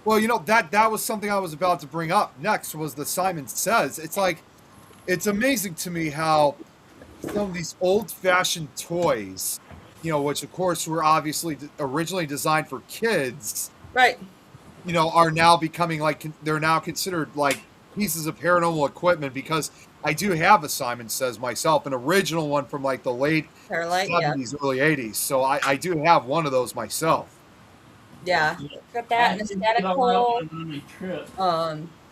Well, that was something I was about to bring up. Next was the Simon Says. It's like, it's amazing to me how some of these old-fashioned toys, which of course were obviously originally designed for kids, Right. are now becoming like, they're now considered like pieces of paranormal equipment, because I do have a Simon Says myself, an original one from like the late Paralight. Yeah. 70s, early 80s. So I do have one of those myself. Yeah. Got that and a static I'll pole. out on my trip.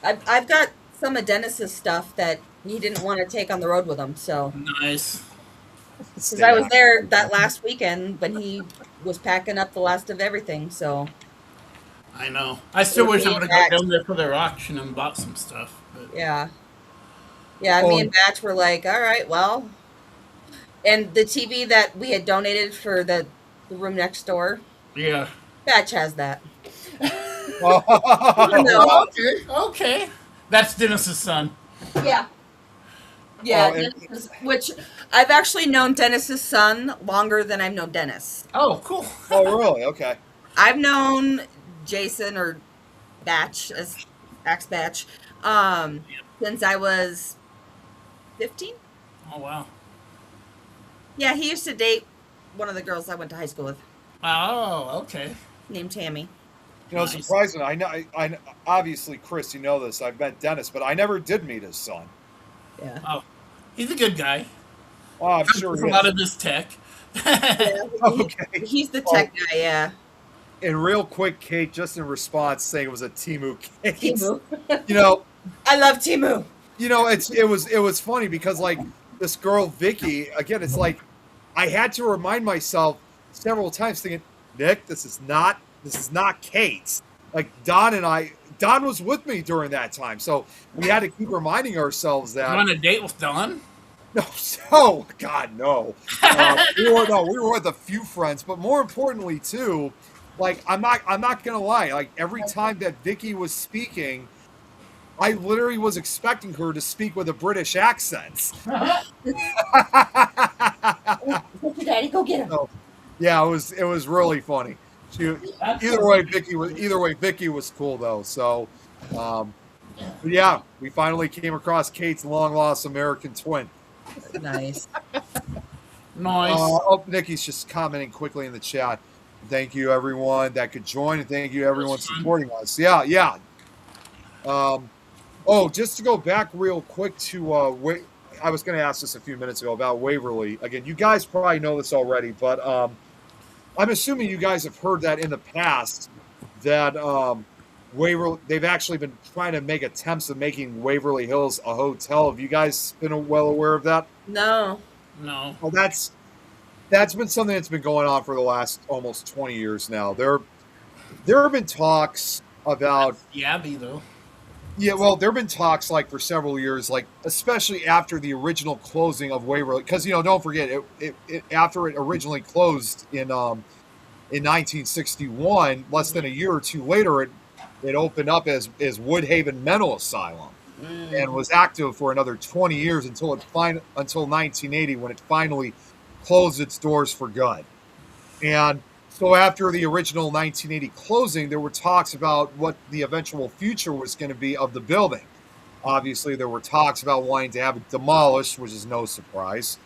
I've got some of Dennis's stuff that he didn't want to take on the road with him. So Nice. because I was there that last weekend when he was packing up the last of everything. So I know. I still wish I would have Back. gone down there for their auction and bought some stuff. But yeah, me and Batch were like, all right, well, and the TV that we had donated for the room next door, yeah. Batch has that. Oh, okay. That's Dennis's son. Yeah. Yeah, Oh, and- Dennis's, which I've actually known Dennis's son longer than I've known Dennis. Oh, cool. Oh, really? Okay. I've known Jason or Batch as Axe Batch since I was 15. Oh, wow. Yeah, he used to date one of the girls I went to high school with, Oh, okay. named Tammy. Nice. Surprising. I know. I obviously, Chris, you know this. I've met Dennis, but I never did meet his son. Yeah. Oh, he's a good guy. Oh, I'm sure With he a lot is. of his tech. Yeah, Okay. he's the tech guy, yeah. And real quick, Kate, just in response, saying it was a Timu Kate. Timu. I love Timu. It was funny because like this girl Vicky, again, it's like I had to remind myself several times, thinking, Nick, this is not Kate. Like Don was with me during that time, so we had to keep reminding ourselves that. You on a date with Don? No, God, no. We were with a few friends, but more importantly, too, like I'm not gonna lie. Like every time that Vicky was speaking, I literally was expecting her to speak with a British accent. Daddy, go get him. So, yeah, it was really funny. Either way, Vicky was cool though. So, but yeah, we finally came across Kate's long lost American twin. Nice. Nice. Nikki's just commenting quickly in the chat. Thank you, everyone that could join, and thank you, everyone supporting us. Yeah. Just to go back real quick to I was going to ask this a few minutes ago about Waverly. Again, you guys probably know this already, but I'm assuming you guys have heard that in the past that Waverly, they've actually been trying to make attempts of making Waverly Hills a hotel. Have you guys been well aware of that? No. Well, that's been something that's been going on for the last almost 20 years now. There have been talks about Yabby, though. Yeah, well, there have been talks like for several years, like especially after the original closing of Waverly, because don't forget it after it originally closed in 1961, less than a year or two later, it opened up as Woodhaven Mental Asylum and was active for another 20 years until 1980 when it finally closed its doors for good. And so after the original 1980 closing, there were talks about what the eventual future was going to be of the building. Obviously, there were talks about wanting to have it demolished, which is no surprise.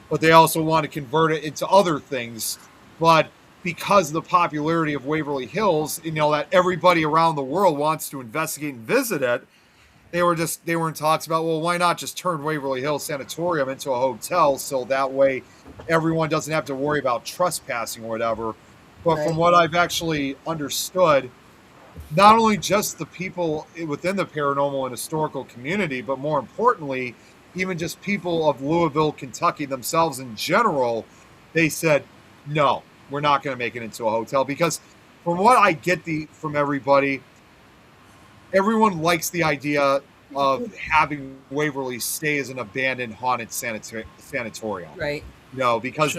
But they also want to convert it into other things. But because of the popularity of Waverly Hills, that everybody around the world wants to investigate and visit it, they were in talks about, well, why not just turn Waverly Hills Sanatorium into a hotel so that way everyone doesn't have to worry about trespassing or whatever. But from what I've actually understood, not only just the people within the paranormal and historical community, but more importantly, even just people of Louisville, Kentucky themselves in general, they said, no, we're not going to make it into a hotel. Because from what I get from everybody, everyone likes the idea of having Waverly stay as an abandoned haunted sanatorium. Right. Because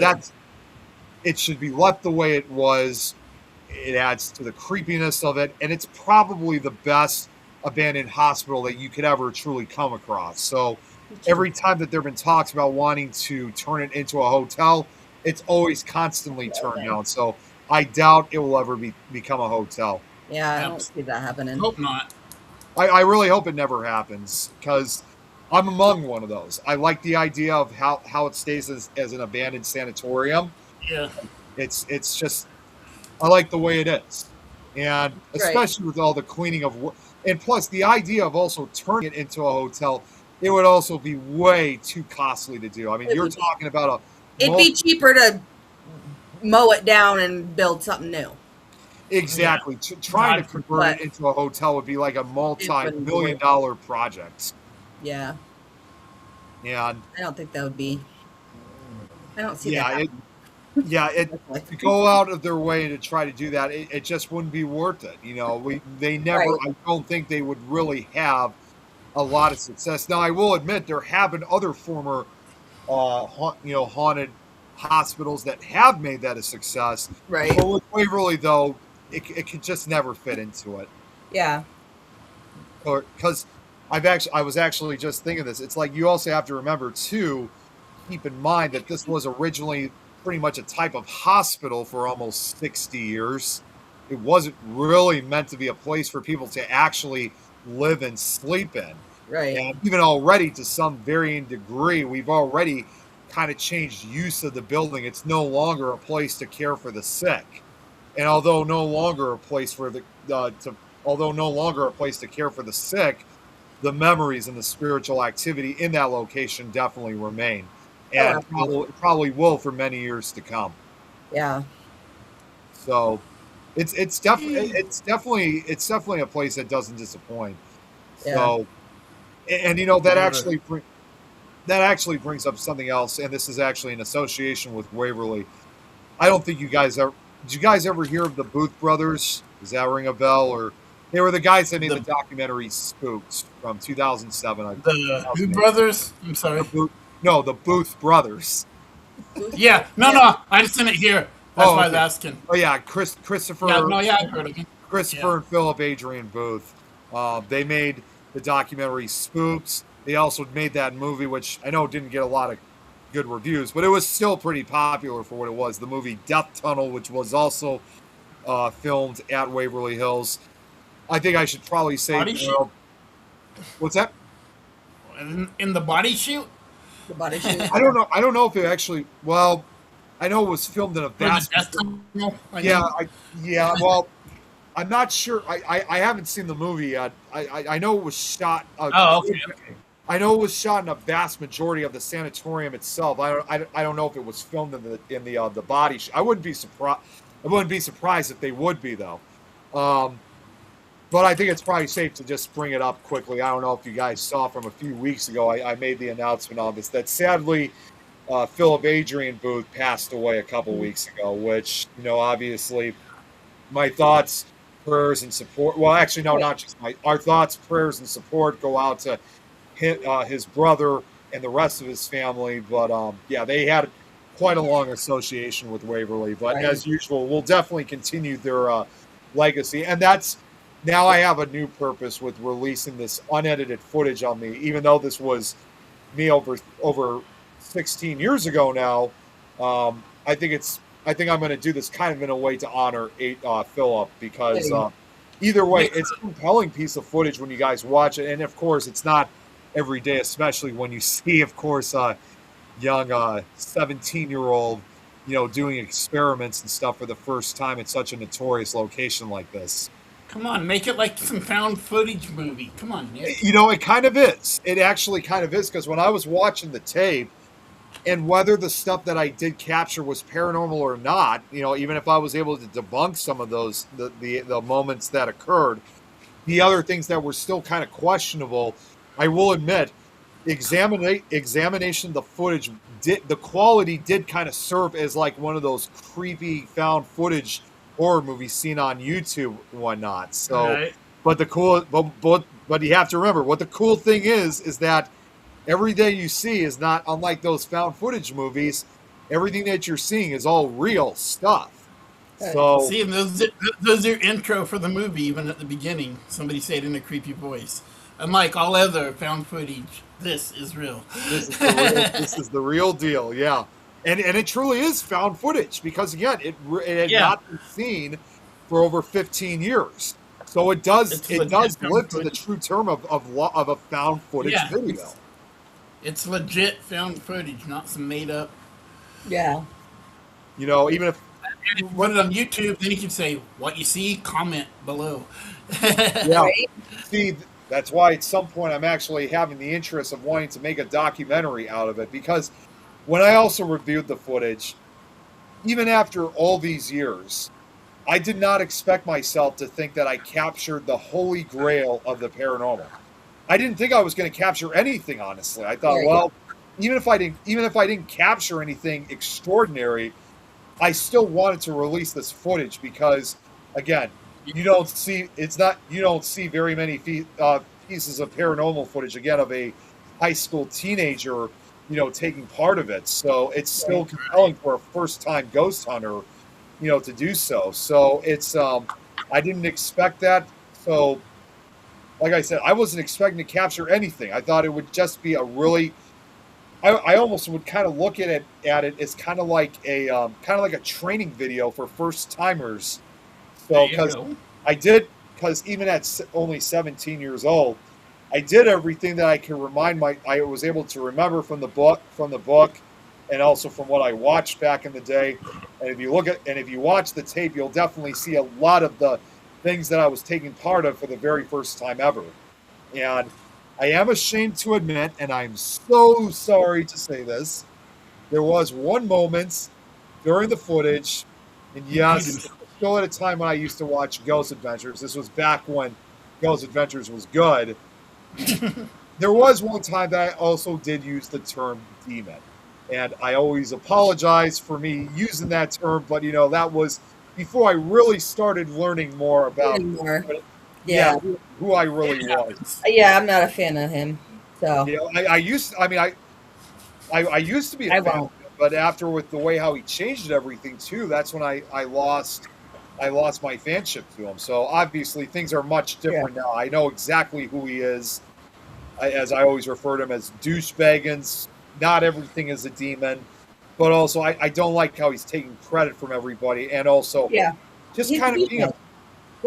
it should be left the way it was. It adds to the creepiness of it, and it's probably the best abandoned hospital that you could ever truly come across. So every time that there have been talks about wanting to turn it into a hotel, it's always constantly turned down. So I doubt it will ever become a hotel. Yeah, I don't see that happening. Hope not. I really hope it never happens, because I'm among one of those. I like the idea of how it stays as an abandoned sanatorium. Yeah. It's just, I like the way it is. And especially with all the cleaning of, and plus the idea of also turning it into a hotel, it would also be way too costly to do. I mean, you're talking about it'd be cheaper to mow it down and build something new. Exactly. Yeah. Trying to convert it into a hotel would be like a multi-million-dollar project. Yeah. And I don't think that would be. I don't see that. To go out of their way to try to do that, it just wouldn't be worth it. They never. I don't think they would really have a lot of success. Now, I will admit there have been other former, haunted hospitals that have made that a success. Right. But with Waverly, though, it could just never fit into it. Yeah. Because I was actually just thinking this. It's like you also have to remember too, keep in mind that this was originally pretty much a type of hospital for almost 60 years. It wasn't really meant to be a place for people to actually live and sleep in. Right. And even already, to some varying degree, we've already kind of changed use of the building. It's no longer a place to care for the sick. And although no longer a place for to care for the sick, the memories and the spiritual activity in that location definitely remain. And probably will for many years to come. Yeah. So it's definitely a place that doesn't disappoint. Yeah. So, and that actually brings up something else, and this is actually in association with Waverly. I don't think you guys ever. Did you guys ever hear of the Booth brothers? Does that ring a bell? Or they were the guys that made the documentary Spooked from 2007. The Who brothers? I'm sorry. The Booth brothers. Yeah. No. I just didn't hear. That's why I was asking. Oh yeah, Christopher. Yeah, I've heard of him. Christopher and Philip Adrian Booth. They made the documentary Spooked. They also made that movie, which I know didn't get a lot of good reviews, but it was still pretty popular for what it was. The movie Death Tunnel, which was also filmed at Waverly Hills. I think I should probably say. What's that? In the body shoot? The body shoot. I don't know if it actually. Well, I know it was filmed in a vast. Well, I'm not sure. I haven't seen the movie yet. I know it was shot. Okay. I know it was shot in a vast majority of the sanatorium itself. I don't know if it was filmed in the body shoot. I wouldn't be surprised if they would be though. But I think it's probably safe to just bring it up quickly. I don't know if you guys saw from a few weeks ago. I made the announcement on this that sadly Philip Adrian Booth passed away a couple weeks ago, which obviously my thoughts, prayers, and support. Well, actually, no, not just our thoughts, prayers, and support go out to his brother and the rest of his family. But they had quite a long association with Waverly. But as usual, we'll definitely continue their legacy. And now I have a new purpose with releasing this unedited footage on me, even though this was me over 16 years ago now. I think I'm going to do this kind of in a way to honor Philip because either way, Nick, it's a compelling piece of footage when you guys watch it, and of course, it's not every day, especially when you see, of course, young 17-year-old, doing experiments and stuff for the first time at such a notorious location like this. come on, make it like some found footage movie. Come on, Nick. It kind of is. It actually kind of is because when I was watching the tape, and whether the stuff that I did capture was paranormal or not, even if I was able to debunk some of those the moments that occurred, the other things that were still kind of questionable, I will admit, examination of the footage the quality did kind of serve as like one of those creepy found footage horror movies seen on YouTube and whatnot. So, Right. but but you have to remember what the cool thing is that every day you see is not unlike those found footage movies. Everything that you're seeing is all real stuff. So See, and those are intro for the movie, even at the beginning. Somebody said in a creepy voice. Unlike all other found footage, this is real. this is the real deal, yeah. And it truly is found footage because again, it had not been seen for over 15 years. So it does live to the true term of a found footage video. It's legit found footage, not some made up. Yeah. Even if you put it on YouTube, then you can say what you see, comment below. Yeah. Right? See, that's why at some point I'm actually having the interest of wanting to make a documentary out of it because when I also reviewed the footage, even after all these years, I did not expect myself to think that I captured the holy grail of the paranormal. I didn't think I was going to capture anything, honestly. I thought, well, even if I didn't capture anything extraordinary, I still wanted to release this footage because, again, you don't see very many pieces of paranormal footage again of a high school teenager, taking part of it. So it's still compelling for a first-time ghost hunter, to do so. So it's I didn't expect that. So, like I said, I wasn't expecting to capture anything. I thought it would just be a really. I almost would kind of look at it as kind of like a training video for first timers. So because even at only 17 years old, I did everything that I can I was able to remember from the book, and also from what I watched back in the day. And if you watch the tape, you'll definitely see a lot of the things that I was taking part of for the very first time ever. And I am ashamed to admit, and I'm so sorry to say this, there was one moment during the footage, and yes, still at a time when I used to watch Ghost Adventures. This was back when Ghost Adventures was good. There was one time that I also did use the term demon. And I always apologize for me using that term, but that was before I really started learning more about who I really was. Yeah, I'm not a fan of him. So I used to be a fan of him, but after with the way how he changed everything too, that's when I lost my fanship to him. So obviously things are much different now. I know exactly who he is. As I always refer to him as douchebaggins. Not everything is a demon, but also I don't like how he's taking credit from everybody, and also just kind of being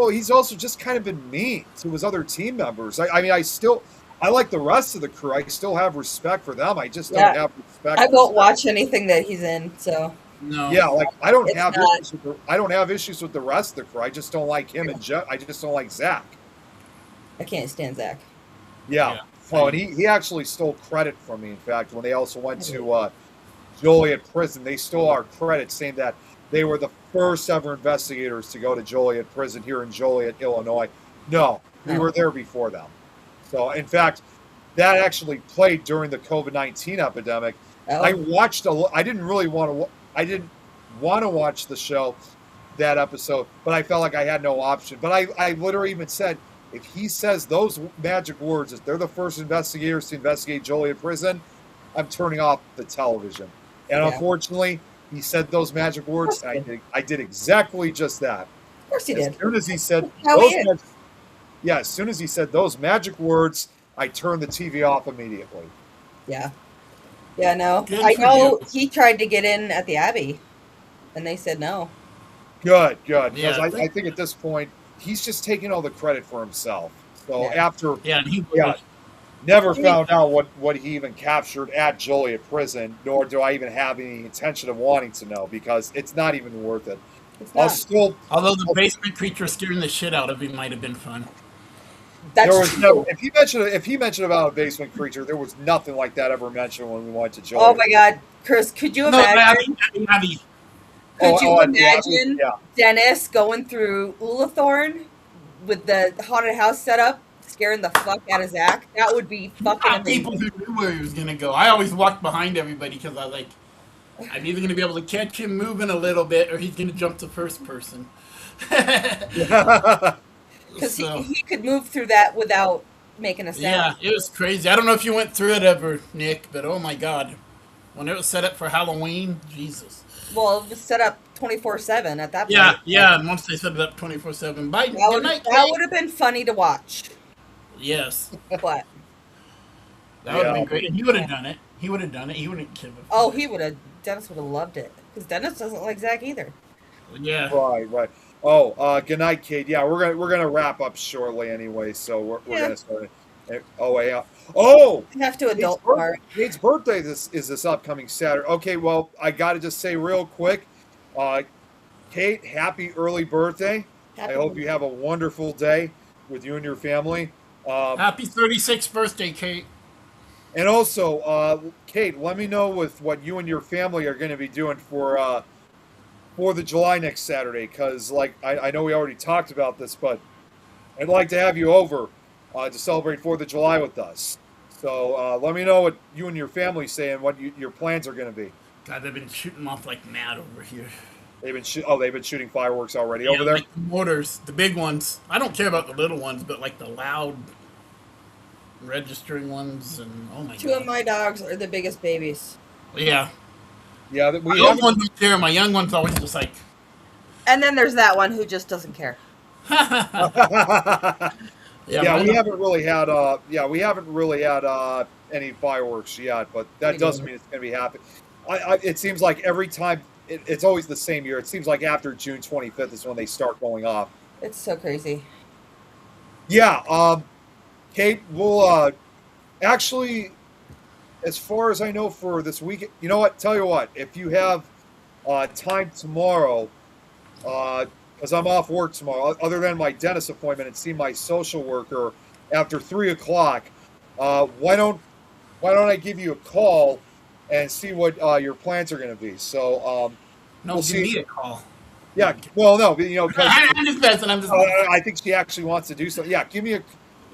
he's also just kind of been mean to his other team members. I like the rest of the crew. I still have respect for them. I just don't have respect. I won't watch anything that he's in. So no. Yeah, like I don't have issues with the rest of the crew. I just don't like him and I just don't like Zach. I can't stand Zach. Yeah. Oh, and he actually stole credit from me. In fact, when they also went to Joliet Prison, they stole our credit, saying that they were the first ever investigators to go to Joliet Prison here in Joliet, Illinois. No, we were there before them. So, in fact, that actually played during the COVID-19 epidemic. Oh. I didn't want to watch the show, that episode, but I felt like I had no option. But I literally even said, if he says those magic words, if they're the first investigators to investigate Joliet Prison, I'm turning off the television. And unfortunately, he said those magic words. And I did exactly just that. Of course he did. As soon as he said as soon as he said those magic words, I turned the TV off immediately. Yeah. Yeah, no. Good I for you. know he tried to get in at the Abbey, and they said no. Good, good. Because Yeah, I think at this point, he's just taking all the credit for himself. So Yeah. after, yeah, and he yeah, would. never I mean, found out what he even captured at Joliet prison, nor do I even have any intention of wanting to know because it's not even worth it. it's I'll not. still, Although the basement creature scaring the shit out of him might have been fun. there That's was never, true. if he mentioned about a basement creature, there was nothing like that ever mentioned when we went to Oh Joliet. my God, Chris, could you No, imagine? Abby. Oh, Could you oh, at the Abbey, imagine yeah. Dennis going through Ullathorne with the haunted house set up, scaring the fuck out of Zach? That would be fucking Not people amazing. who knew where he was gonna go. I always walked behind everybody because I was like, I'm either gonna be able to catch him moving a little bit, or he's gonna jump to first person. Because So he could move through that without making a sound. yeah, it was crazy. I don't know if you went through it ever, Nick, but oh my god, when it was set up for Halloween, Jesus. Well, it was set up 24/7 at that Yeah, point. yeah. And once they set it up 24/7, bye. Good night, That Kate. would have been funny to watch, Yes, but that would have Yeah. been great. And he would have done it. He would have done it. He wouldn't give a oh, fuck. Dennis would have loved it because Dennis doesn't like Zach either. Yeah. Right, right. Oh, good night, Kate. Yeah, we're gonna wrap up shortly anyway, so we're Yeah, gonna start it. Oh, yeah. Oh, we have to Kate's, adult birth, part. Kate's birthday is this upcoming Saturday. Okay, well, I gotta just say real quick, uh, Kate, happy early birthday. I Happy hope you birthday. have a wonderful day with you and your family. Um, Happy 36th birthday, Kate. and also, Kate, let me know with what you and your family are going to be doing for 4th of July next Saturday, because like I know we already talked about this, but I'd like to have you over to celebrate 4th of July with us. So let me know what you and your family say and what your plans are going to be. God, they've been shooting off like mad over here. They've been shooting fireworks already Yeah, over there. like the mortars, the big ones. I don't care about the little ones, but like the loud registering ones, and oh my Two of god. my dogs are the biggest babies, Yeah. Yeah, My we old haven't. ones don't care. My young ones always just like, and then there's that one who just doesn't care. yeah, Yeah, mine we don't- haven't really had any fireworks yet, but that Me doesn't neither. mean it's going to be happening. It seems like every time it's always the same year. It seems like after June 25th is when they start going off. It's so crazy. Yeah, Kate, we'll actually, as far as I know for this week, you know what? Tell you what, if you have time tomorrow, because I'm off work tomorrow, other than my dentist appointment and see my social worker after 3 o'clock, why don't I give you a call and see what your plans are going to be? So no, we'll give see. me a call. Yeah, well, no, because I'm just messing. I'm just messing. I think she actually wants to do something. Yeah,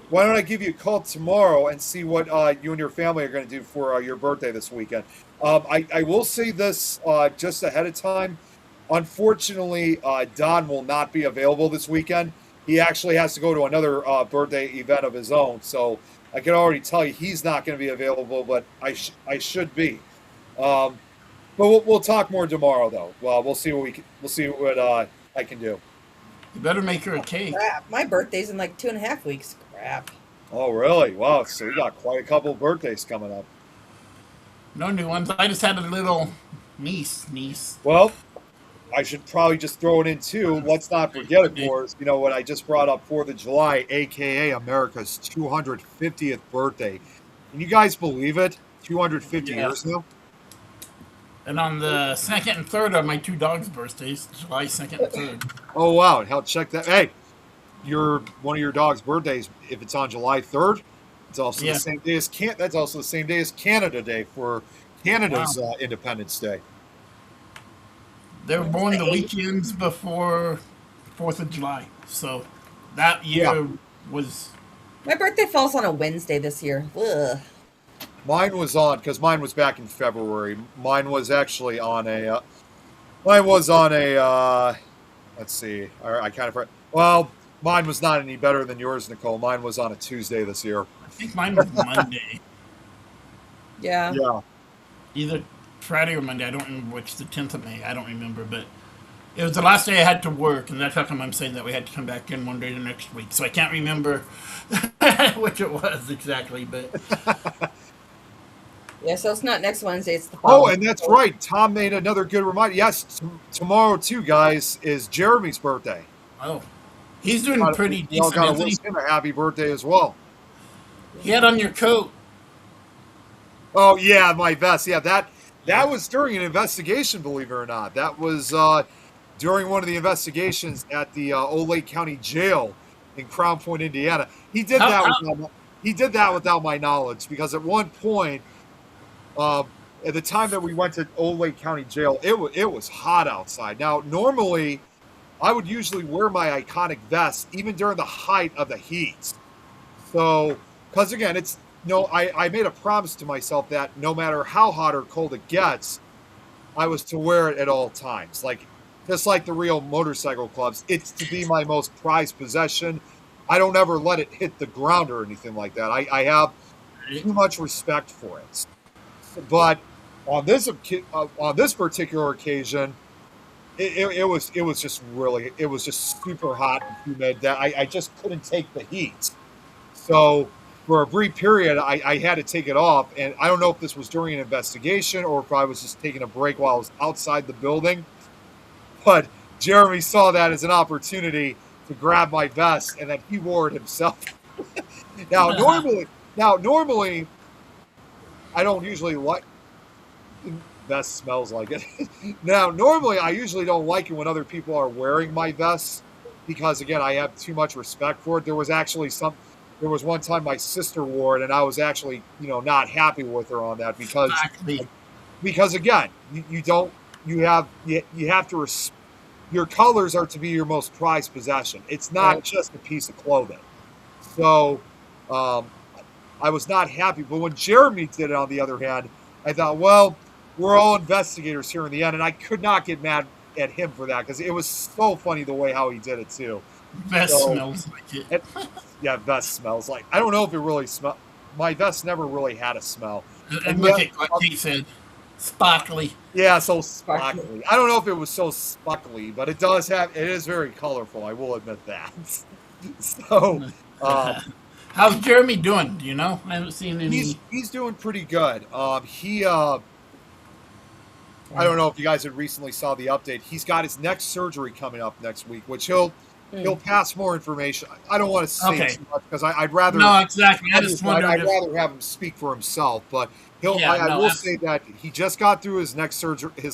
why don't I give you a call tomorrow and see what you and your family are going to do for your birthday this weekend? I will say this just ahead of time. Unfortunately, Don will not be available this weekend. He actually has to go to another birthday event of his own. So I can already tell you he's not going to be available, but I should be. Um, but we'll talk more tomorrow, though. Well, we'll see what I can do. You better make her a cake. Crap. My birthday's in like 2.5 weeks. Crap. Oh, really? Wow. So we got quite a couple of birthdays coming up. No new ones. I just had a little niece. Well, I should probably just throw it in too. Let's not forget, of course, you know what I just brought up, 4th of July, aka America's 250th birthday. Can you guys believe it? 250 Yeah. years now? And on the 2nd and 3rd are my two dogs' birthdays, July 2nd and 3rd. Oh wow! Hell, check that. Hey, one of your dog's birthdays. If it's on July 3rd, it's also Yeah. the same day as That's also the same day as Canada Day for Canada's Independence Day. They were born the weekends before 4th of July. So that year was. My birthday falls on a Wednesday this year. Ugh. Mine was back in February. Mine was actually on a. Mine was on a. Let's see. I kind of. Well, mine was not any better than yours, Nicole. Mine was on a Tuesday this year. I think mine was Monday. Yeah. Yeah. Either Friday or Monday. I don't remember which. The 10th of May. I don't remember. But it was the last day I had to work. And that's how come I'm saying that we had to come back in one day the next week. So I can't remember which it was exactly. But Yeah, so it's not next Wednesday, it's the Oh, following. and that's right. Tom made another good reminder. Yes, tomorrow too, guys, is Jeremy's birthday. Oh, he's doing pretty We all decent, got to isn't wish he? him a happy birthday as well. He had on your coat. Oh yeah, my vest. Yeah, that was during an investigation. Believe it or not, that was during one of the investigations at the Old Lake County Jail in Crown Point, Indiana. He did How, that how, without my knowledge, because at one point, at the time that we went to Old Lake County Jail, it was hot outside. Now, normally, I would usually wear my iconic vest even during the height of the heat. So, because again, I made a promise to myself that no matter how hot or cold it gets, I was to wear it at all times. Like, just like the real motorcycle clubs, it's to be my most prized possession. I don't ever let it hit the ground or anything like that. I have too much respect for it. But on this particular occasion, it was just super hot and humid that I just couldn't take the heat. So for a brief period, I had to take it off, and I don't know if this was during an investigation or if I was just taking a break while I was outside the building. But Jeremy saw that as an opportunity to grab my vest, and then he wore it himself. now normally I don't usually like vest smells like it. Now normally I usually don't like it when other people are wearing my vests because again I have too much respect for it. There was one time my sister wore it and I was actually not happy with her on that exactly. because again you have to your colors are to be your most prized possession. It's not just a piece of clothing. So I was not happy. But when Jeremy did it, on the other hand, I thought, well, we're all investigators here in the end, and I could not get mad at him for that because it was so funny the way how he did it too. Vest smells like it. Yeah, vest smells like. I don't know if it really smells. My vest never really had a smell. And look at what he said. Sparkly. Yeah, so sparkly. I don't know if it was so sparkly, but it is very colorful. I will admit that. So, how's Jeremy doing? Do you know? I haven't seen any. He's doing pretty good. I don't know if you guys had recently saw the update. He's got his next surgery coming up next week, which he'll pass more information. I don't want to say too much because I'd rather. No, exactly. I just wondered. I'd rather have him speak for himself, but I will say that he just got through his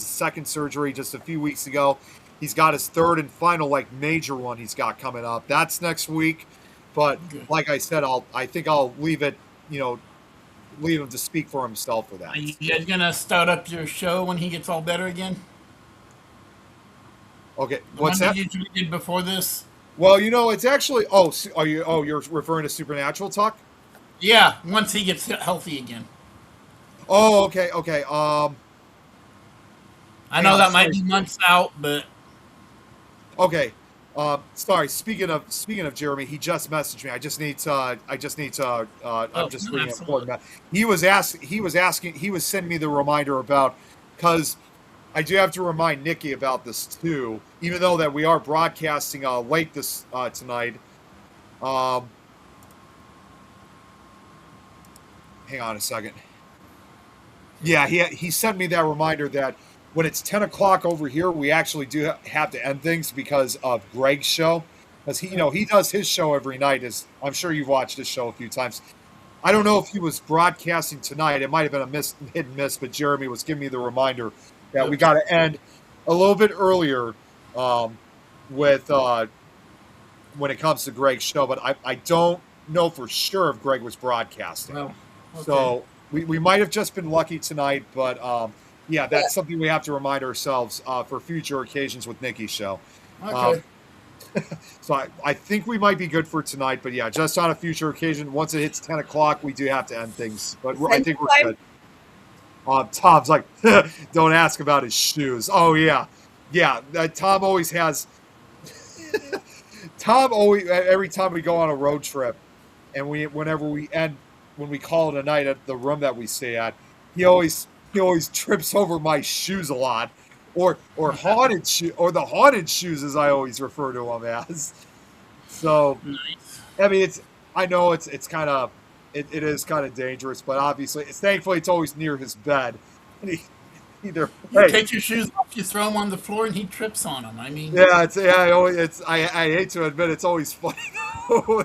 second surgery just a few weeks ago. He's got his third and final major one he's got coming up. That's next week. But like I said, I think I'll leave it, leave him to speak for himself for that. Are you guys gonna start up your show when he gets all better again? Okay, what's that? You usually did before this? Well, it's actually. You're referring to Supernatural Talk? Yeah, once he gets healthy again. Oh, okay. I know that might be months out, but okay. Sorry. Speaking of Jeremy, he just messaged me. I'm just reading important. He was sending me the reminder about because I do have to remind Nikki about this too. Even though that we are broadcasting late this tonight. Hang on a second. Yeah, he sent me that reminder that when it's 10 o'clock over here, we actually do have to end things because of Greg's show. Because he does his show every night. As I'm sure you've watched his show a few times. I don't know if he was broadcasting tonight. It might have been a hit and miss, but Jeremy was giving me the reminder that we got to end a little bit earlier with when it comes to Greg's show. But I don't know for sure if Greg was broadcasting. Well, okay. So we might have just been lucky tonight, but yeah, that's something we have to remind ourselves for future occasions with Nikki's show. Okay. So I think we might be good for tonight, but yeah, just on a future occasion, once it hits 10 o'clock, we do have to end things. But I think we're good. Tom's like, don't ask about his shoes. Oh, yeah. Yeah, Tom always has... every time we go on a road trip, and when we call it a night at the room that we stay at, he always trips over my shoes a lot, or haunted or the haunted shoes, as I always refer to them as. So, nice. I mean, it's kind of it is kind of dangerous, but obviously, thankfully, it's always near his bed. And either You way, take your shoes off, you throw them on the floor, and he trips on them. I mean, yeah, I hate to admit it's always funny.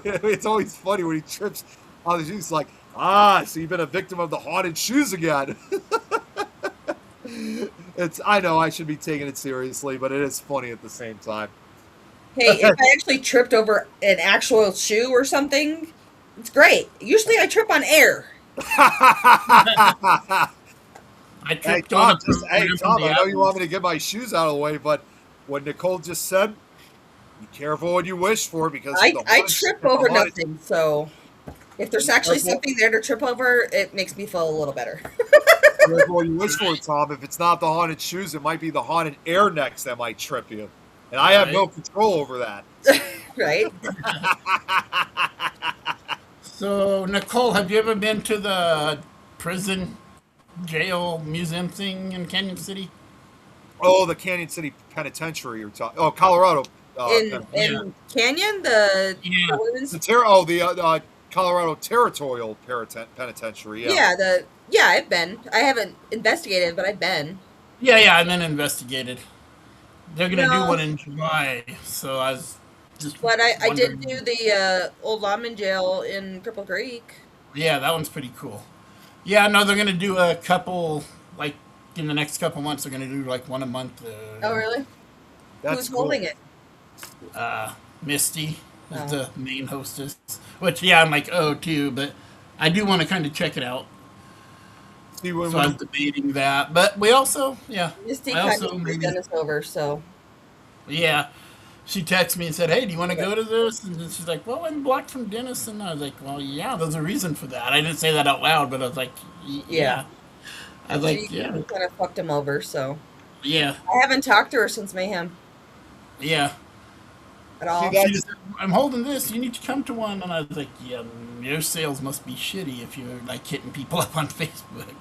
It's always funny when he trips on the shoes. Like, so you've been a victim of the haunted shoes again. I know I should be taking it seriously, but it is funny at the same time. Hey, if I actually tripped over an actual shoe or something, it's great. Usually I trip on air. I Hey tripped Tom, on a program from Tom, the I know you want Apples. me to get my shoes out of the way, but what Nicole just said, be careful what you wish for because I trip over the haunted, nothing, so if there's be actually careful, something there to trip over, it makes me feel a little better. careful what you wish for, Tom. If it's not the haunted shoes, it might be the haunted air necks that might trip you, and I have no Right. control over that. Right? So, Nicole, have you ever been to the prison jail museum thing in Canyon City? Oh, the Canyon City Penitentiary you're talking. Oh, Colorado. In Yeah. Canyon, Yeah. women's the Colorado Territorial Penitentiary. Yeah. I've been. I haven't investigated, but I've been. Yeah, and then investigated. They're gonna do No, one in July, so I was just but I did wondering. do the old lawman jail in Cripple Creek. Yeah, that one's pretty cool. Yeah, no, they're gonna do a couple like in the next couple months. They're gonna do like one a month. Oh, really? That's Who's cool. holding it? Misty is Oh. the main hostess, which yeah, I'm like oh too, but I do want to kind of check it out. See, when So I was debating that, but we also yeah, Misty I kind also of maybe sent us over, so yeah. She texted me and said, "Hey, do you want to go to this?" And then she's like, "Well, I'm blocked from Dennis." And I was like, "Well, yeah, there's a reason for that." I didn't say that out loud, but I was like, yeah. "Yeah." I was She like, "Yeah, kind of fucked him over, so yeah, I haven't talked to her since Mayhem yeah." at see all. She that's just said, "I'm holding this. You need to come to one." And I was like, "Yeah, your sales must be shitty if you're like hitting people up on Facebook."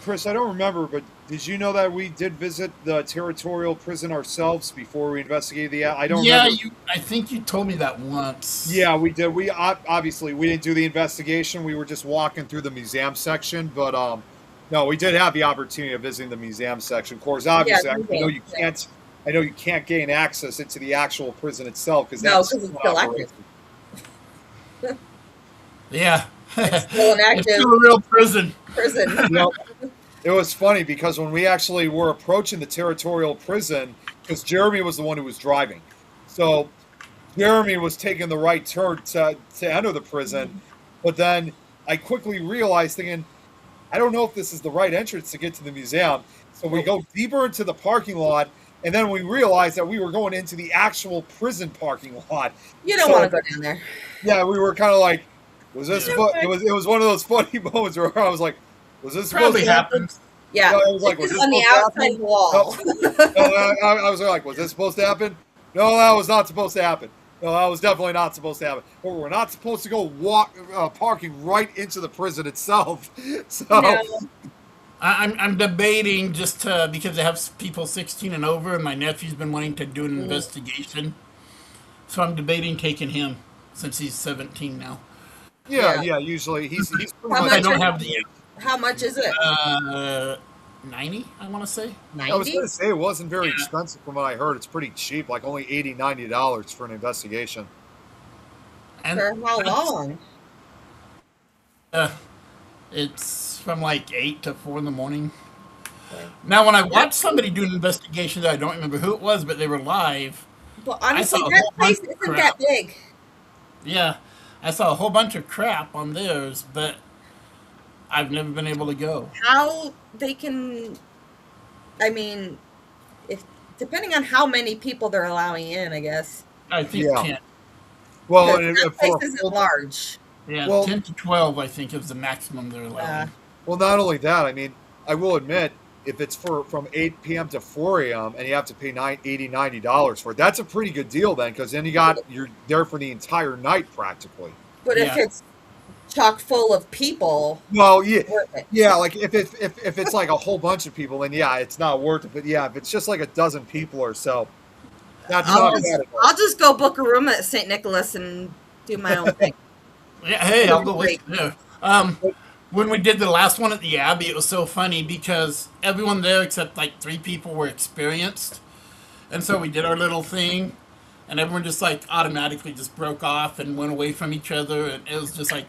Chris. I don't remember, but did you know that we did visit the territorial prison ourselves before we investigated the? I don't Yeah, remember. I think you told me that once. Yeah, we did. We obviously we didn't do the investigation. We were just walking through the museum section, but no, we did have the opportunity of visiting the museum section. Of course, Yeah, obviously, I know you yeah. can't. I know you can't gain access into the actual prison itself because No, that's because it's still still operating. active. Yeah, Still an it's active still a real prison. prison. You know, it was funny because when we actually were approaching the territorial prison, because Jeremy was the one who was driving, so Jeremy was taking the right turn to enter the prison, but then I quickly realized, thinking, I don't know if this is the right entrance to get to the museum. So we go deeper into the parking lot, and then we realized that we were going into the actual prison parking lot. You don't So, want to go down there. yeah, we were kind of like, was this? Yeah. It was one of those funny moments where I was like, was this supposed Probably to happen? happens. Yeah, No, I was like, it's was this on the supposed to outside happen? wall. No, I was like, was this supposed to happen? No, that was not supposed to happen. No, that was definitely not supposed to happen. But we're not supposed to go parking right into the prison itself. So, No. I'm debating just to, because they have people 16 and over, and my nephew's been wanting to do an investigation. So I'm debating taking him since he's 17 now. yeah, usually he's pretty How much. I much don't are- have the How much is it? 90, I want to say. I was 90? going to say it wasn't very Yeah. expensive from what I heard. It's pretty cheap, like only $80, $90 for an investigation. And For how long? it's from like 8 to 4 in the morning. Now, when I watched somebody do an investigation that I don't remember who it was, but they were live, Well, honestly, saw a that whole place bunch of isn't crap. that big. yeah, I saw a whole bunch of crap on theirs, but I've never been able to go. How they can, I mean, if depending on how many people they're allowing in, I guess. I think Yeah. 10. Well, Because and that place for, isn't large. Yeah, Well- 10 to 12, I think, is the maximum they're allowing. well, not only that, I mean, I will admit, if it's from 8 p.m. to 4 a.m. and you have to pay $80, $90 for it, that's a pretty good deal then, because then you're there for the entire night practically. But if Yeah. it's chock full of people, Well, yeah, worth it. yeah, like if it's like a whole bunch of people, then yeah, it's not worth it. But yeah, if it's just like a dozen people or so, that's I'll not just, bad at all. I'll just go book a room at St. Nicholas and do my own thing. Yeah, hey, I'll Really go with great. you there. When we did the last one at the Abbey, it was so funny because everyone there except like 3 people were experienced. And so we did our little thing, and everyone just like automatically just broke off and went away from each other. And it was just like,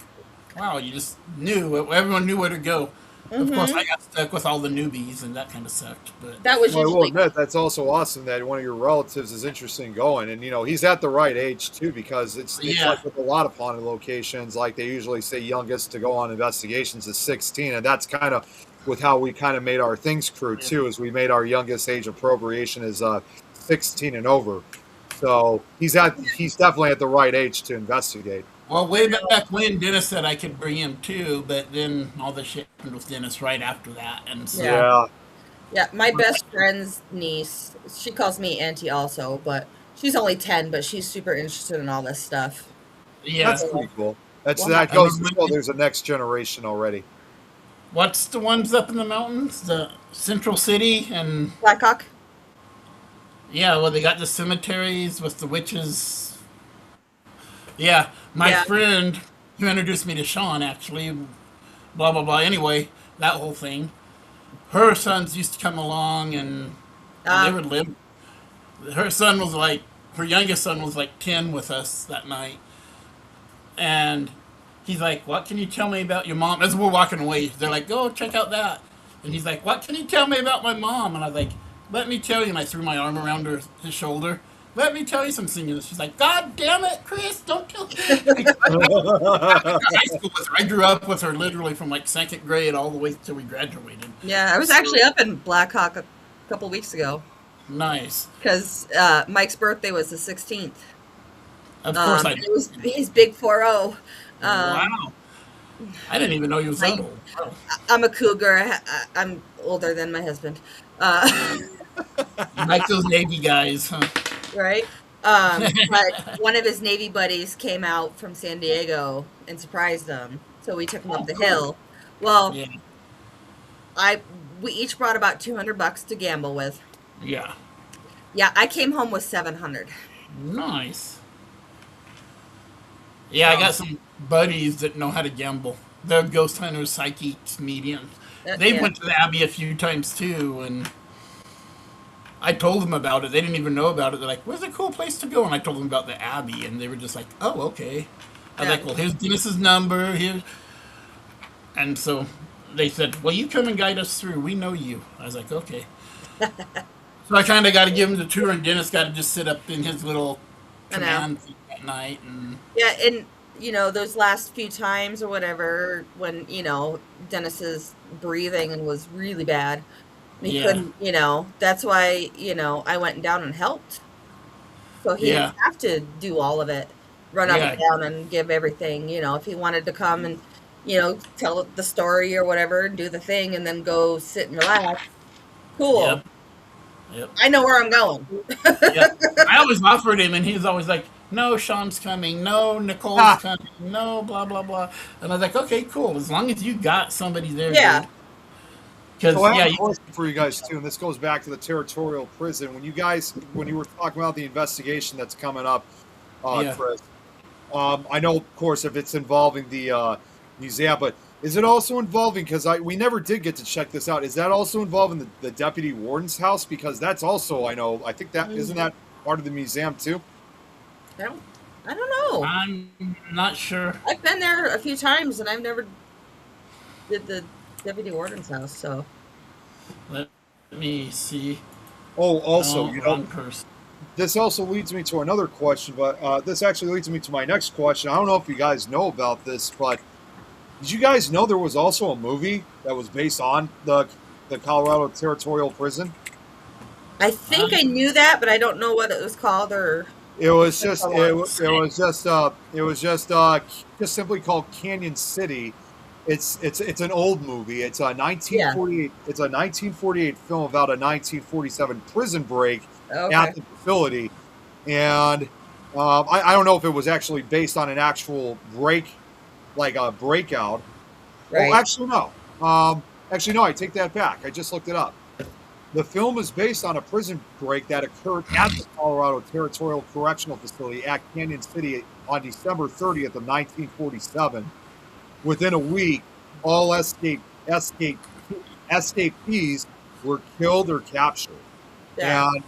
wow, you just knew. Everyone knew where to go. Of course, I got stuck with all the newbies, and that kind of sucked. But That was Well, I will usually admit that's also awesome that one of your relatives is interested in going, and he's at the right age too, because it's yeah, like with a lot of haunted locations, like they usually say youngest to go on investigations is 16, and that's kind of with how we kind of made our things crew yeah. too, is we made our youngest age appropriation is 16 and over, so he's definitely at the right age to investigate. Well, way back when, Dennis said I could bring him too, but then all the shit happened with Dennis right after that, and yeah. so Yeah, Yeah, my best friend's niece, she calls me auntie also, but she's only 10, but she's super interested in all this stuff. yeah. that's So pretty cool. That's we'll have that And goes to then show there's a next generation already. what's the ones up in the mountains? The Central City and Blackhawk. yeah, well, they got the cemeteries with the witches. Yeah, my Yeah. friend who introduced me to Sean, actually, blah, blah, blah. Anyway, that whole thing. Her sons used to come along and they Uh, would live. Her son was like, her youngest son was like 10 with us that night. And he's like, "What can you tell me about your mom?" As we're walking away, they're like, "Go check out that." And he's like, "What can you tell me about my mom?" And I was like, "Let me tell you." And I threw my arm around his shoulder. "Let me tell you some things." She's like, "God damn it, Chris, don't tell me." I went to high school with her. I grew up with her literally from like second grade all the way till we graduated. yeah, I was actually up in Blackhawk a couple weeks ago Nice. because Mike's birthday was the 16th. Of course I It was his big 4-0. Um, Wow. I didn't even know he was that I, old. Wow. I'm a cougar. I'm older than my husband. Uh, You like those Navy guys, huh? right? But one of his Navy buddies came out from San Diego and surprised him. So we took him up the hill. Well, Yeah. I we each brought about $200 to gamble with. Yeah. Yeah, I came home with 700. Nice. Yeah, I got some buddies that know how to gamble. They're ghost hunters, psychics, mediums. They Yeah. went to the Abbey a few times too, and I told them about it. They didn't even know about it. They're like, "Where's a cool place to go?" And I told them about the Abbey, and they were just like, "Oh, okay." I was Yeah. like, "Well, here's Dennis's number here," and so they said, "Well, you come and guide us through. We know you." I was like, "Okay." So I kind of got to give him the tour, and Dennis got to just sit up in his little I know. command seat at night, and Yeah, and those last few times or whatever when, Dennis's breathing and was really bad. He yeah, couldn't, that's why, I went down and helped. So he yeah, didn't have to do all of it, run up yeah, and down and give everything, if he wanted to come and, tell the story or whatever and do the thing and then go sit and relax. Cool. yep, yep. I know where I'm going. Yeah, I always offered him, and he's always like, "No, Sean's coming. No, Nicole's coming. No, blah blah blah." And I was like, "Okay, cool. As long as you got somebody there, Yeah. dude." Because So I yeah, have a question for you guys too, and this goes back to the territorial prison. When you were talking about the investigation that's coming up, yeah. Chris, I know, of course, if it's involving the museum, but is it also involving? Because we never did get to check this out. Is that also involving the deputy warden's house? Because that's also, I think that isn't that part of the museum too. I don't know. I'm not sure. I've been there a few times and I've never did the deputy warden's house, so. Let me see. Oh, also, No, wrong person. this also leads me to another question, but this actually leads me to my next question. I don't know if you guys know about this, but did you guys know there was also a movie that was based on the Colorado Territorial Prison? I think I knew that, but I don't know what it was called or. It was just just simply called Canyon City. It's an old movie. It's a 1948. It's a 1948 film about a 1947 prison break at the facility, and I don't know if it was actually based on an actual break, like a breakout. Right. Oh, actually no. Actually no. I take that back. I just looked it up. The film is based on a prison break that occurred at the Colorado Territorial Correctional Facility at Canyon City on December 30th of 1947. Within a week, all escapees were killed or captured. Yeah. And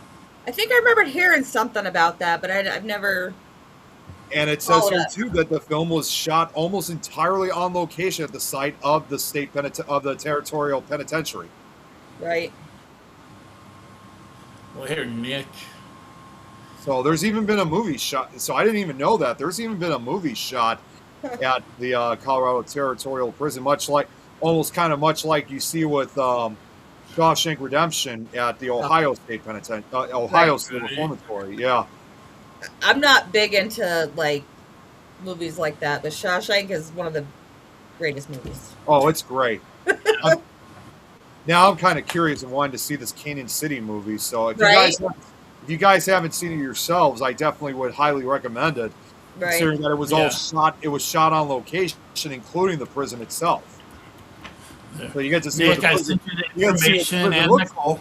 I think I remember hearing something about that, but I've never. it says here too that the film was shot almost entirely on location at the site of the of the territorial penitentiary. Right. Well, here, Nick. So there's even been a movie shot. So I didn't even know that. There's even been a movie shot at the Colorado Territorial Prison, almost kind of much like you see with Shawshank Redemption at the Ohio State Penitentiary, Ohio State Reformatory. Yeah. I'm not big into like movies like that, but Shawshank is one of the greatest movies. Oh, it's great. Now I'm kind of curious and wanting to see this Canyon City movie. So if you guys haven't seen it yourselves, I definitely would highly recommend it. Right. Considering that it was all shot, it was shot on location, including the prison itself. Yeah. So you get to see Nick, what the prison, looks like.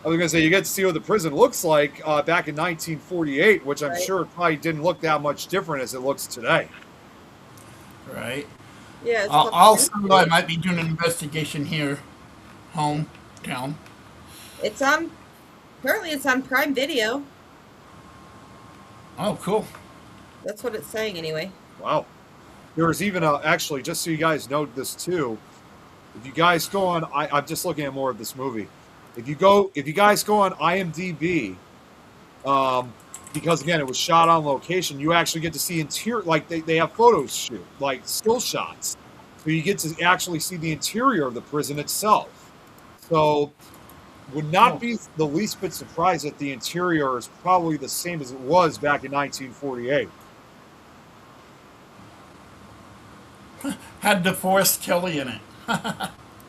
I was going to say, you get to see what the prison looks like back in 1948, which I'm sure probably didn't look that much different as it looks today. Right. Yeah. Also, I might be doing an investigation here, hometown. It's on. Apparently, it's on Prime Video. Oh, cool. That's what it's saying, anyway. Wow. There was even actually, just so you guys know this too, if you guys go on, I'm just looking at more of this movie. If you guys go on IMDb, because again, it was shot on location, you actually get to see interior, like they have photos shoot, like still shots. So you get to actually see the interior of the prison itself. So would not be the least bit surprised that the interior is probably the same as it was back in 1948. Had DeForest Kelly in it.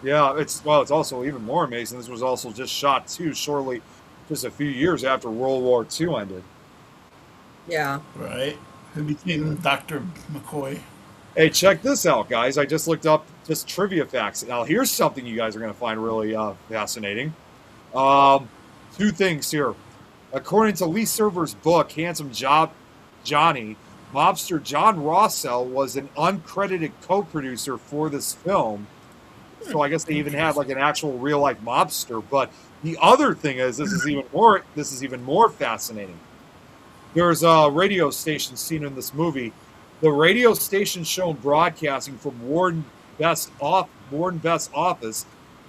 Yeah, it's also even more amazing. This was also just shot too shortly, just a few years after World War II ended. Yeah. Right. Who became Dr. McCoy. Hey, check this out, guys. I just looked up just trivia facts. Now, here's something you guys are going to find really fascinating. Two things here. According to Lee Server's book, Handsome Johnny, mobster John Rossell was an uncredited co-producer for this film. So I guess they even had like an actual real life mobster. But the other thing is, this is even more fascinating. There's a radio station seen in this movie. The radio station shown broadcasting from Warden Best's office,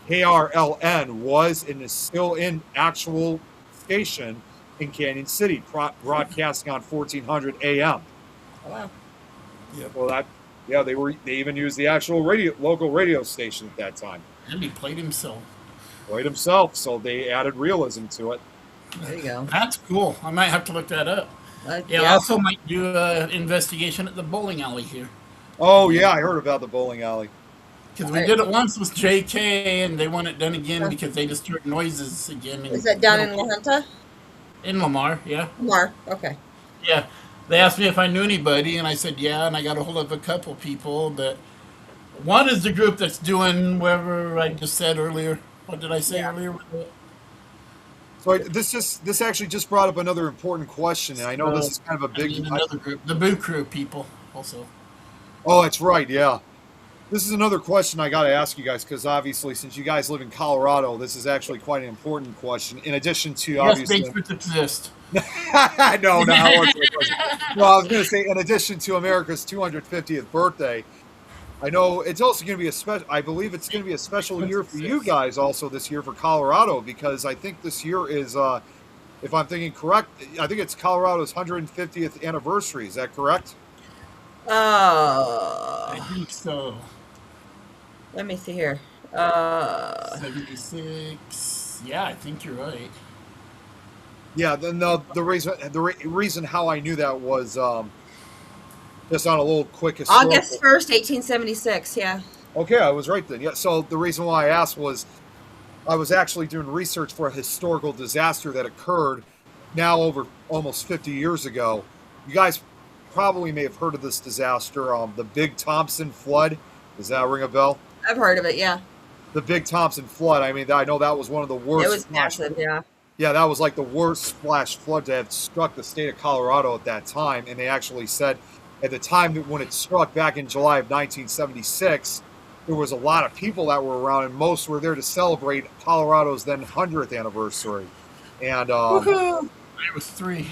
KRLN, was and is still in actual station in Canyon City, broadcasting on 1400 AM. Oh, wow. Yeah. Well, they even used the actual local radio station at that time. And he played himself. So they added realism to it. There you go. That's cool. I might have to look that up. I also might do an investigation at the bowling alley here. Oh, yeah, I heard about the bowling alley. Because we did it once with JK, and they want it done again because they just heard noises again. Is that down in La Junta? In Lamar, yeah. Lamar, okay. Yeah. They asked me if I knew anybody, and I said, yeah, and I got a hold of a couple people. But one is the group that's doing whatever I just said earlier. What did I say earlier? So this actually just brought up another important question, and I know this is kind of a big... another group, the Boo Crew people also. Oh, that's right, yeah. This is another question I got to ask you guys, because obviously, since you guys live in Colorado, this is actually quite an important question. In addition to obviously... Yes, basements exist. No, I was going to say, in addition to America's 250th birthday, I know it's also going to be a special. I believe it's going to be a special year for you guys also this year for Colorado, because I think this year is, if I'm thinking correct, I think it's Colorado's 150th anniversary. Is that correct? I think so. Let me see here. 76. Yeah, I think you're right. Yeah. The reason how I knew that was just on a little quick historical. August 1st, 1876. Yeah. Okay, I was right then. Yeah. So the reason why I asked was I was actually doing research for a historical disaster that occurred now over almost 50 years ago. You guys probably may have heard of this disaster, the Big Thompson flood. Does that ring a bell? I've heard of it, yeah. the Big Thompson flood. I mean, I know that was one of the It worst. was massive, yeah. Yeah, that was like the worst splash flood that had struck the state of Colorado at that time. And they actually said at the time that when it struck back in July of 1976, there was a lot of people that were around, and most were there to celebrate Colorado's then 100th anniversary. And I was 3.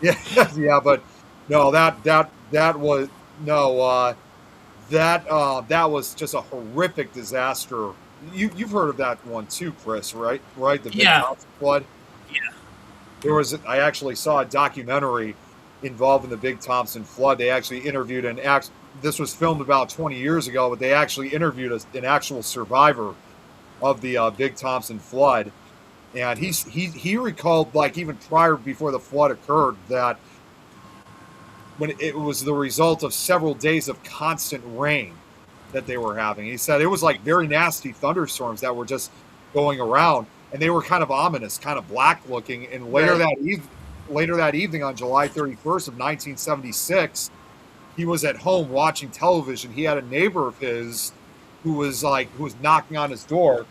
yeah, yeah, but no, that was no that was just a horrific disaster. You've heard of that one too, Chris, right? Right, the Big Yeah. Thompson flood. Yeah. I actually saw a documentary involving the Big Thompson flood. They actually interviewed this was filmed about 20 years ago, but they actually interviewed an actual survivor of the Big Thompson flood, and he recalled, like, even prior, before the flood occurred, that when it was the result of several days of constant rain that they were having. He said it was like very nasty thunderstorms that were just going around, and they were kind of ominous, kind of black looking. And later that evening, on July 31st of 1976, he was at home watching television. He had a neighbor of his who was knocking on his door.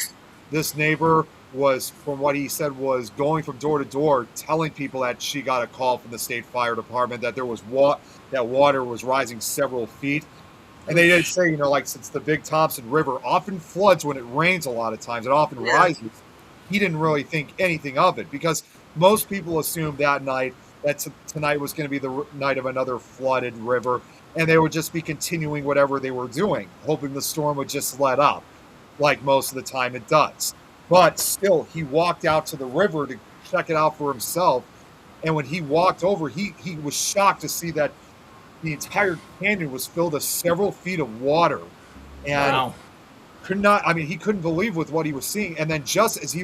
This neighbor was, from what he said, was going from door to door telling people that she got a call from the state fire department that there was that water was rising several feet. And they did say, like, since the Big Thompson River often floods when it rains a lot of times, it often rises. He didn't really think anything of it, because most people assumed that night that tonight was going to be the night of another flooded river, and they would just be continuing whatever they were doing, hoping the storm would just let up, like most of the time it does. But still, he walked out to the river to check it out for himself, and when he walked over, he was shocked to see that the entire canyon was filled with several feet of water, and he couldn't believe with what he was seeing. And then just as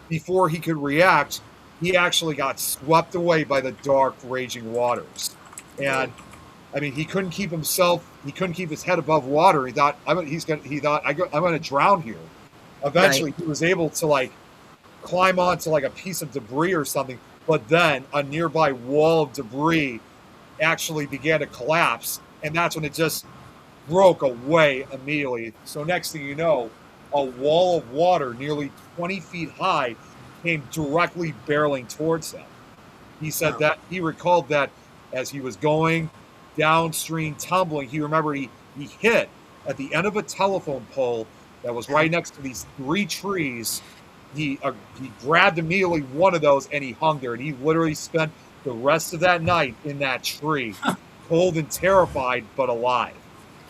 before he could react, he actually got swept away by the dark, raging waters. And I mean, he couldn't keep his head above water. He thought, I'm going to drown here. Eventually, he was able to, like, climb onto, like, a piece of debris or something, but then a nearby wall of debris actually began to collapse, and that's when it just broke away immediately. So next thing you know, a wall of water nearly 20 feet high came directly barreling towards him. He said that he recalled that as he was going downstream, tumbling, he remembered he hit at the end of a telephone pole that was right next to these 3 trees. He grabbed immediately one of those, and he hung there, and he literally spent the rest of that night in that tree, cold and terrified, but alive.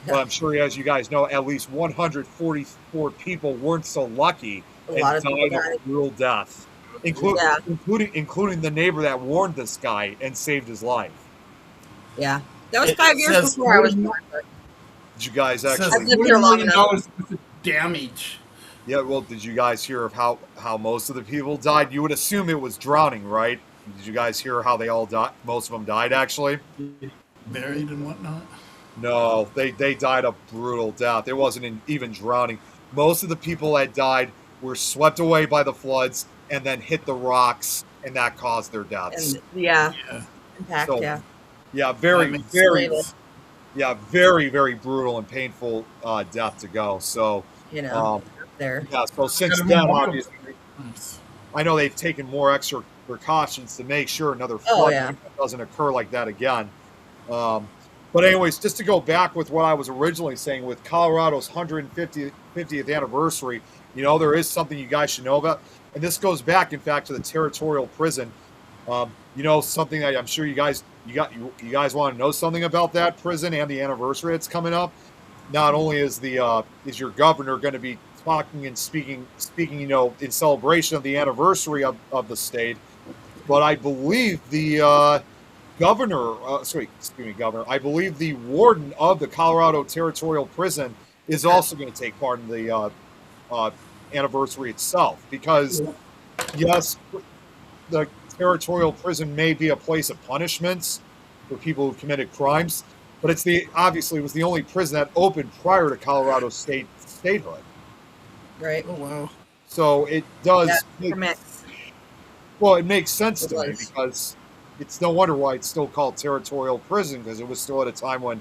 But I'm sure, as you guys know, at least 144 people weren't so lucky and died a brutal death, including the neighbor that warned this guy and saved his life. Yeah, that was 5 years before I was born. Did you guys I've actually? lived here long enough. Damage. Yeah, well, did you guys hear of how most of the people died? You would assume it was drowning, right? Did you guys hear how they all died? Most of them died, actually. Buried and whatnot. No, they died a brutal death. It wasn't even drowning. Most of the people that died were swept away by the floods and then hit the rocks, and that caused their deaths. Impact. Very, very brutal and painful death to go. So there. Yeah. So since then, obviously, I know they've taken more extra precautions to make sure another flood doesn't occur like that again. But anyways, just to go back with what I was originally saying, with Colorado's 150th anniversary, there is something you guys should know about. And this goes back, in fact, to the territorial prison. Something that I'm sure you guys want to know something about that prison and the anniversary that's coming up. Not only is your governor going to be talking and speaking, in celebration of the anniversary of the state, but I believe the governor, I believe the warden of the Colorado Territorial Prison is also going to take part in the anniversary itself, because yes, the territorial prison may be a place of punishments for people who committed crimes, but obviously it was the only prison that opened prior to Colorado's statehood. Right. Oh wow. So it does. It makes sense to me, because it's no wonder why it's still called territorial prison, because it was still at a time when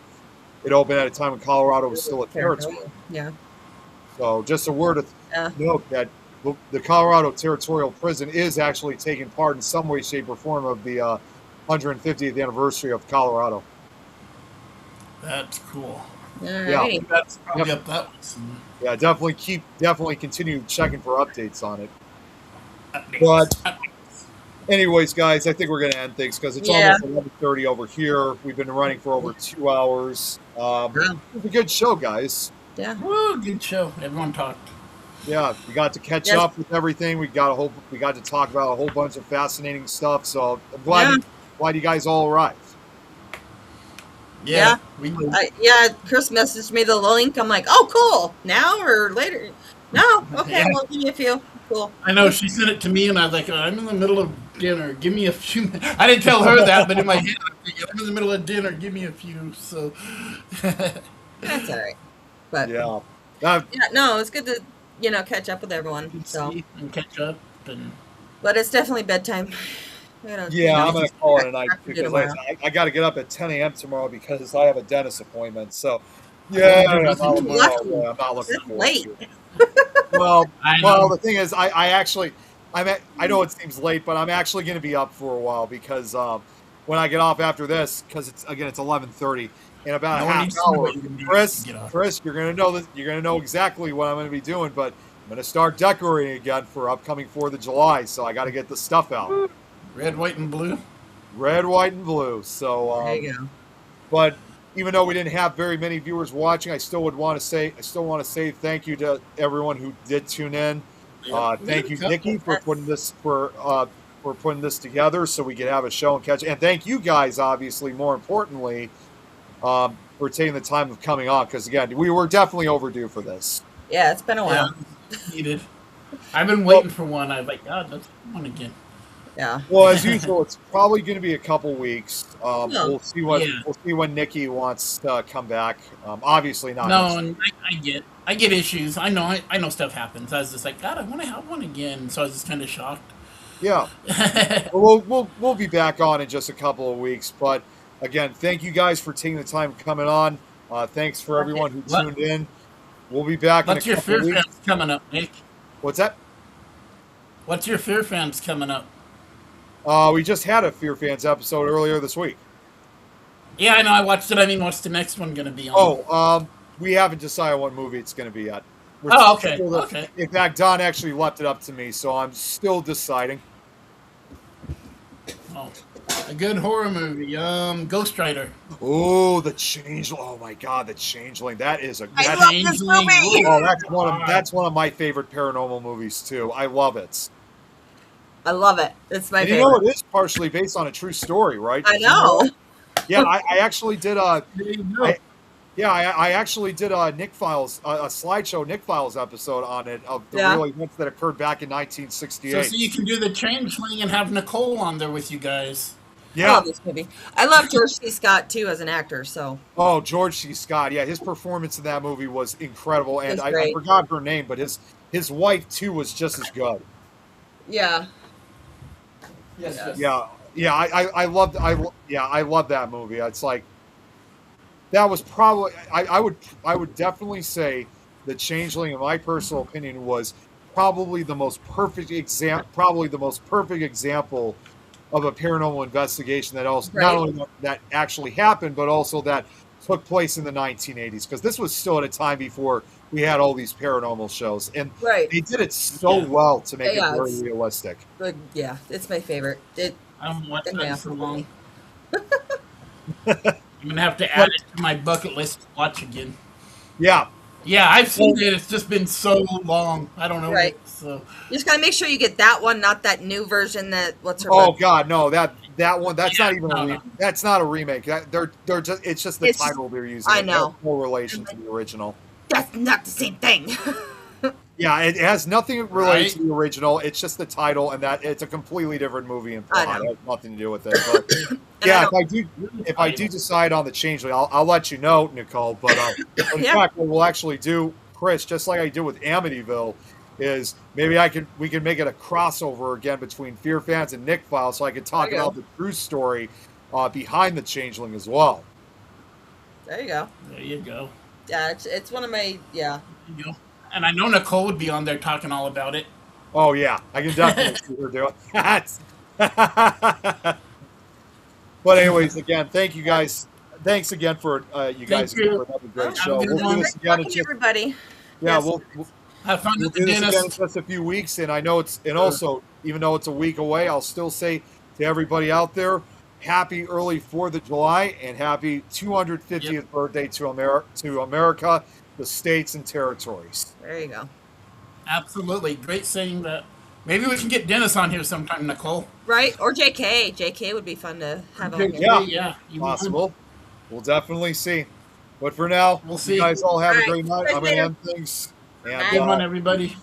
it opened at a time when Colorado was still a territory. Yeah. So just a word of note that the Colorado Territorial Prison is actually taking part in some way, shape, or form of the 150th anniversary of Colorado. That's cool. Yeah, that's probably up that way soon. Yeah, definitely continue checking for updates on it. But anyways, guys, I think we're going to end things because it's almost 11:30 over here. We've been running for over 2 hours. It was a good show, guys. Yeah. Woo, good show. Everyone talked. Yeah, we got to catch up with everything. We got to talk about a whole bunch of fascinating stuff. So I'm glad you guys all arrived. Yeah. Chris messaged me the link. I'm like, oh, cool. Now or later? No. Okay. Well, give me a few. Cool. I know she sent it to me, and I was like, I'm in the middle of dinner. Give me a few minutes. I didn't tell her that, but in my head, I'm in the middle of dinner. Give me a few. So that's all right. But no, it's good to catch up with everyone. So and catch up, but it's definitely bedtime. I'm gonna call it a night because I got to get up at 10 a.m. tomorrow because I have a dentist appointment. So I'm not looking forward to it. Well, the thing is, I know it seems late, but I'm actually going to be up for a while because when I get off after this, because it's 11:30 in about a half hour. Chris, you're going to know exactly what I'm going to be doing, but I'm going to start decorating again for upcoming 4th of July. So I got to get the stuff out. Red, white, and blue. Red, white, and blue. So there you go. But even though we didn't have very many viewers watching, I still want to say thank you to everyone who did tune in. Thank you, Nikki, for putting this putting this together so we could have a show and catch. And thank you guys, obviously, more importantly, for taking the time of coming on because again, we were definitely overdue for this. Yeah, it's been a while. Needed. I've been waiting for one. I was like, God, let's do one again. Yeah. Well, as usual, it's probably going to be a couple weeks. We'll see when Nikki wants to come back. Obviously not. No, I get issues. I know stuff happens. I was just like, God, I want to have one again. So I was just kind of shocked. Yeah. we'll be back on in just a couple of weeks. But again, thank you guys for taking the time coming on. Thanks for everyone who tuned in. We'll be back in a couple of weeks. What's your Fear Fans coming up, Nick? What's that? What's your Fear Fans coming up? We just had a Fear Fans episode earlier this week. Yeah, I know. I watched it. I mean, what's the next one going to be on? We haven't decided what movie it's going to be yet. Okay. In fact, Don actually left it up to me, so I'm still deciding. Oh, a good horror movie. Ghost Rider. Oh, The Changeling. Oh my God, The Changeling. That is I love this movie. Oh, that's one of my favorite paranormal movies too. I love it. I love it. It's my favorite. You know, it is partially based on a true story, right? I know. Yeah, I actually did I actually did a Nick Files, a slideshow Nick Files episode on it of the real events that occurred back in 1968. So you can do The Changeling and have Nicole on there with you guys. Yeah. I love this movie. I love George C. Scott too as an actor. So. Oh, George C. Scott. Yeah, his performance in that movie was incredible, and I forgot her name, but his wife too was just as good. Yeah. Yes. Yeah. I loved that movie. It's like that was probably I would definitely say The Changeling, in my personal opinion, was probably the most perfect example of a paranormal investigation that also not only that actually happened, but also that took place in the 1980s, because this was still at a time before we had all these paranormal shows, and they did it so well to make it very realistic. Yeah, it's my favorite. I haven't watched that in so long. I'm gonna have to add it to my bucket list to watch again. Yeah, I've seen it. It's just been so long. I don't know. Right. So you just gotta make sure you get that one, not that new version. God, no, that one. That's not even that's not a remake. They're just it's just the title they're using. I know. It has no relation to the original. That's not the same thing. Yeah, it has nothing related to the original. It's just the title, and that it's a completely different movie and plot. It has nothing to do with it. But yeah, if I do decide on The Changeling, I'll let you know, Nicole. But in fact, what we'll actually do, Chris, just like I did with Amityville, is maybe we can make it a crossover again between Fear Fans and Nick Files, so I can talk about the true story behind The Changeling as well. There you go. There you go. Yeah, it's one of my There you go. And I know Nicole would be on there talking all about it. Oh yeah, I can definitely see her doing that. But anyways, again, thank you guys. Thanks again for you Thank guys you. for another Oh, great Have a show. good We'll do one. this great again in talking to just everybody. yeah, Yes. Have fun we'll at the do this again in dentist. just a few weeks. And I know also even though it's a week away, I'll still say to everybody out there, happy early 4th of July and happy 250th birthday to America, the states and territories. There you go. Absolutely. Great saying that. Maybe we can get Dennis on here sometime, Nicole. Right? Or JK. JK would be fun to have on here. Yeah, Yeah. possible. We'll definitely see. But for now, We'll you see. guys all have All a right. great night. See you I'm going to later. end things. And Bye. Good one, everybody.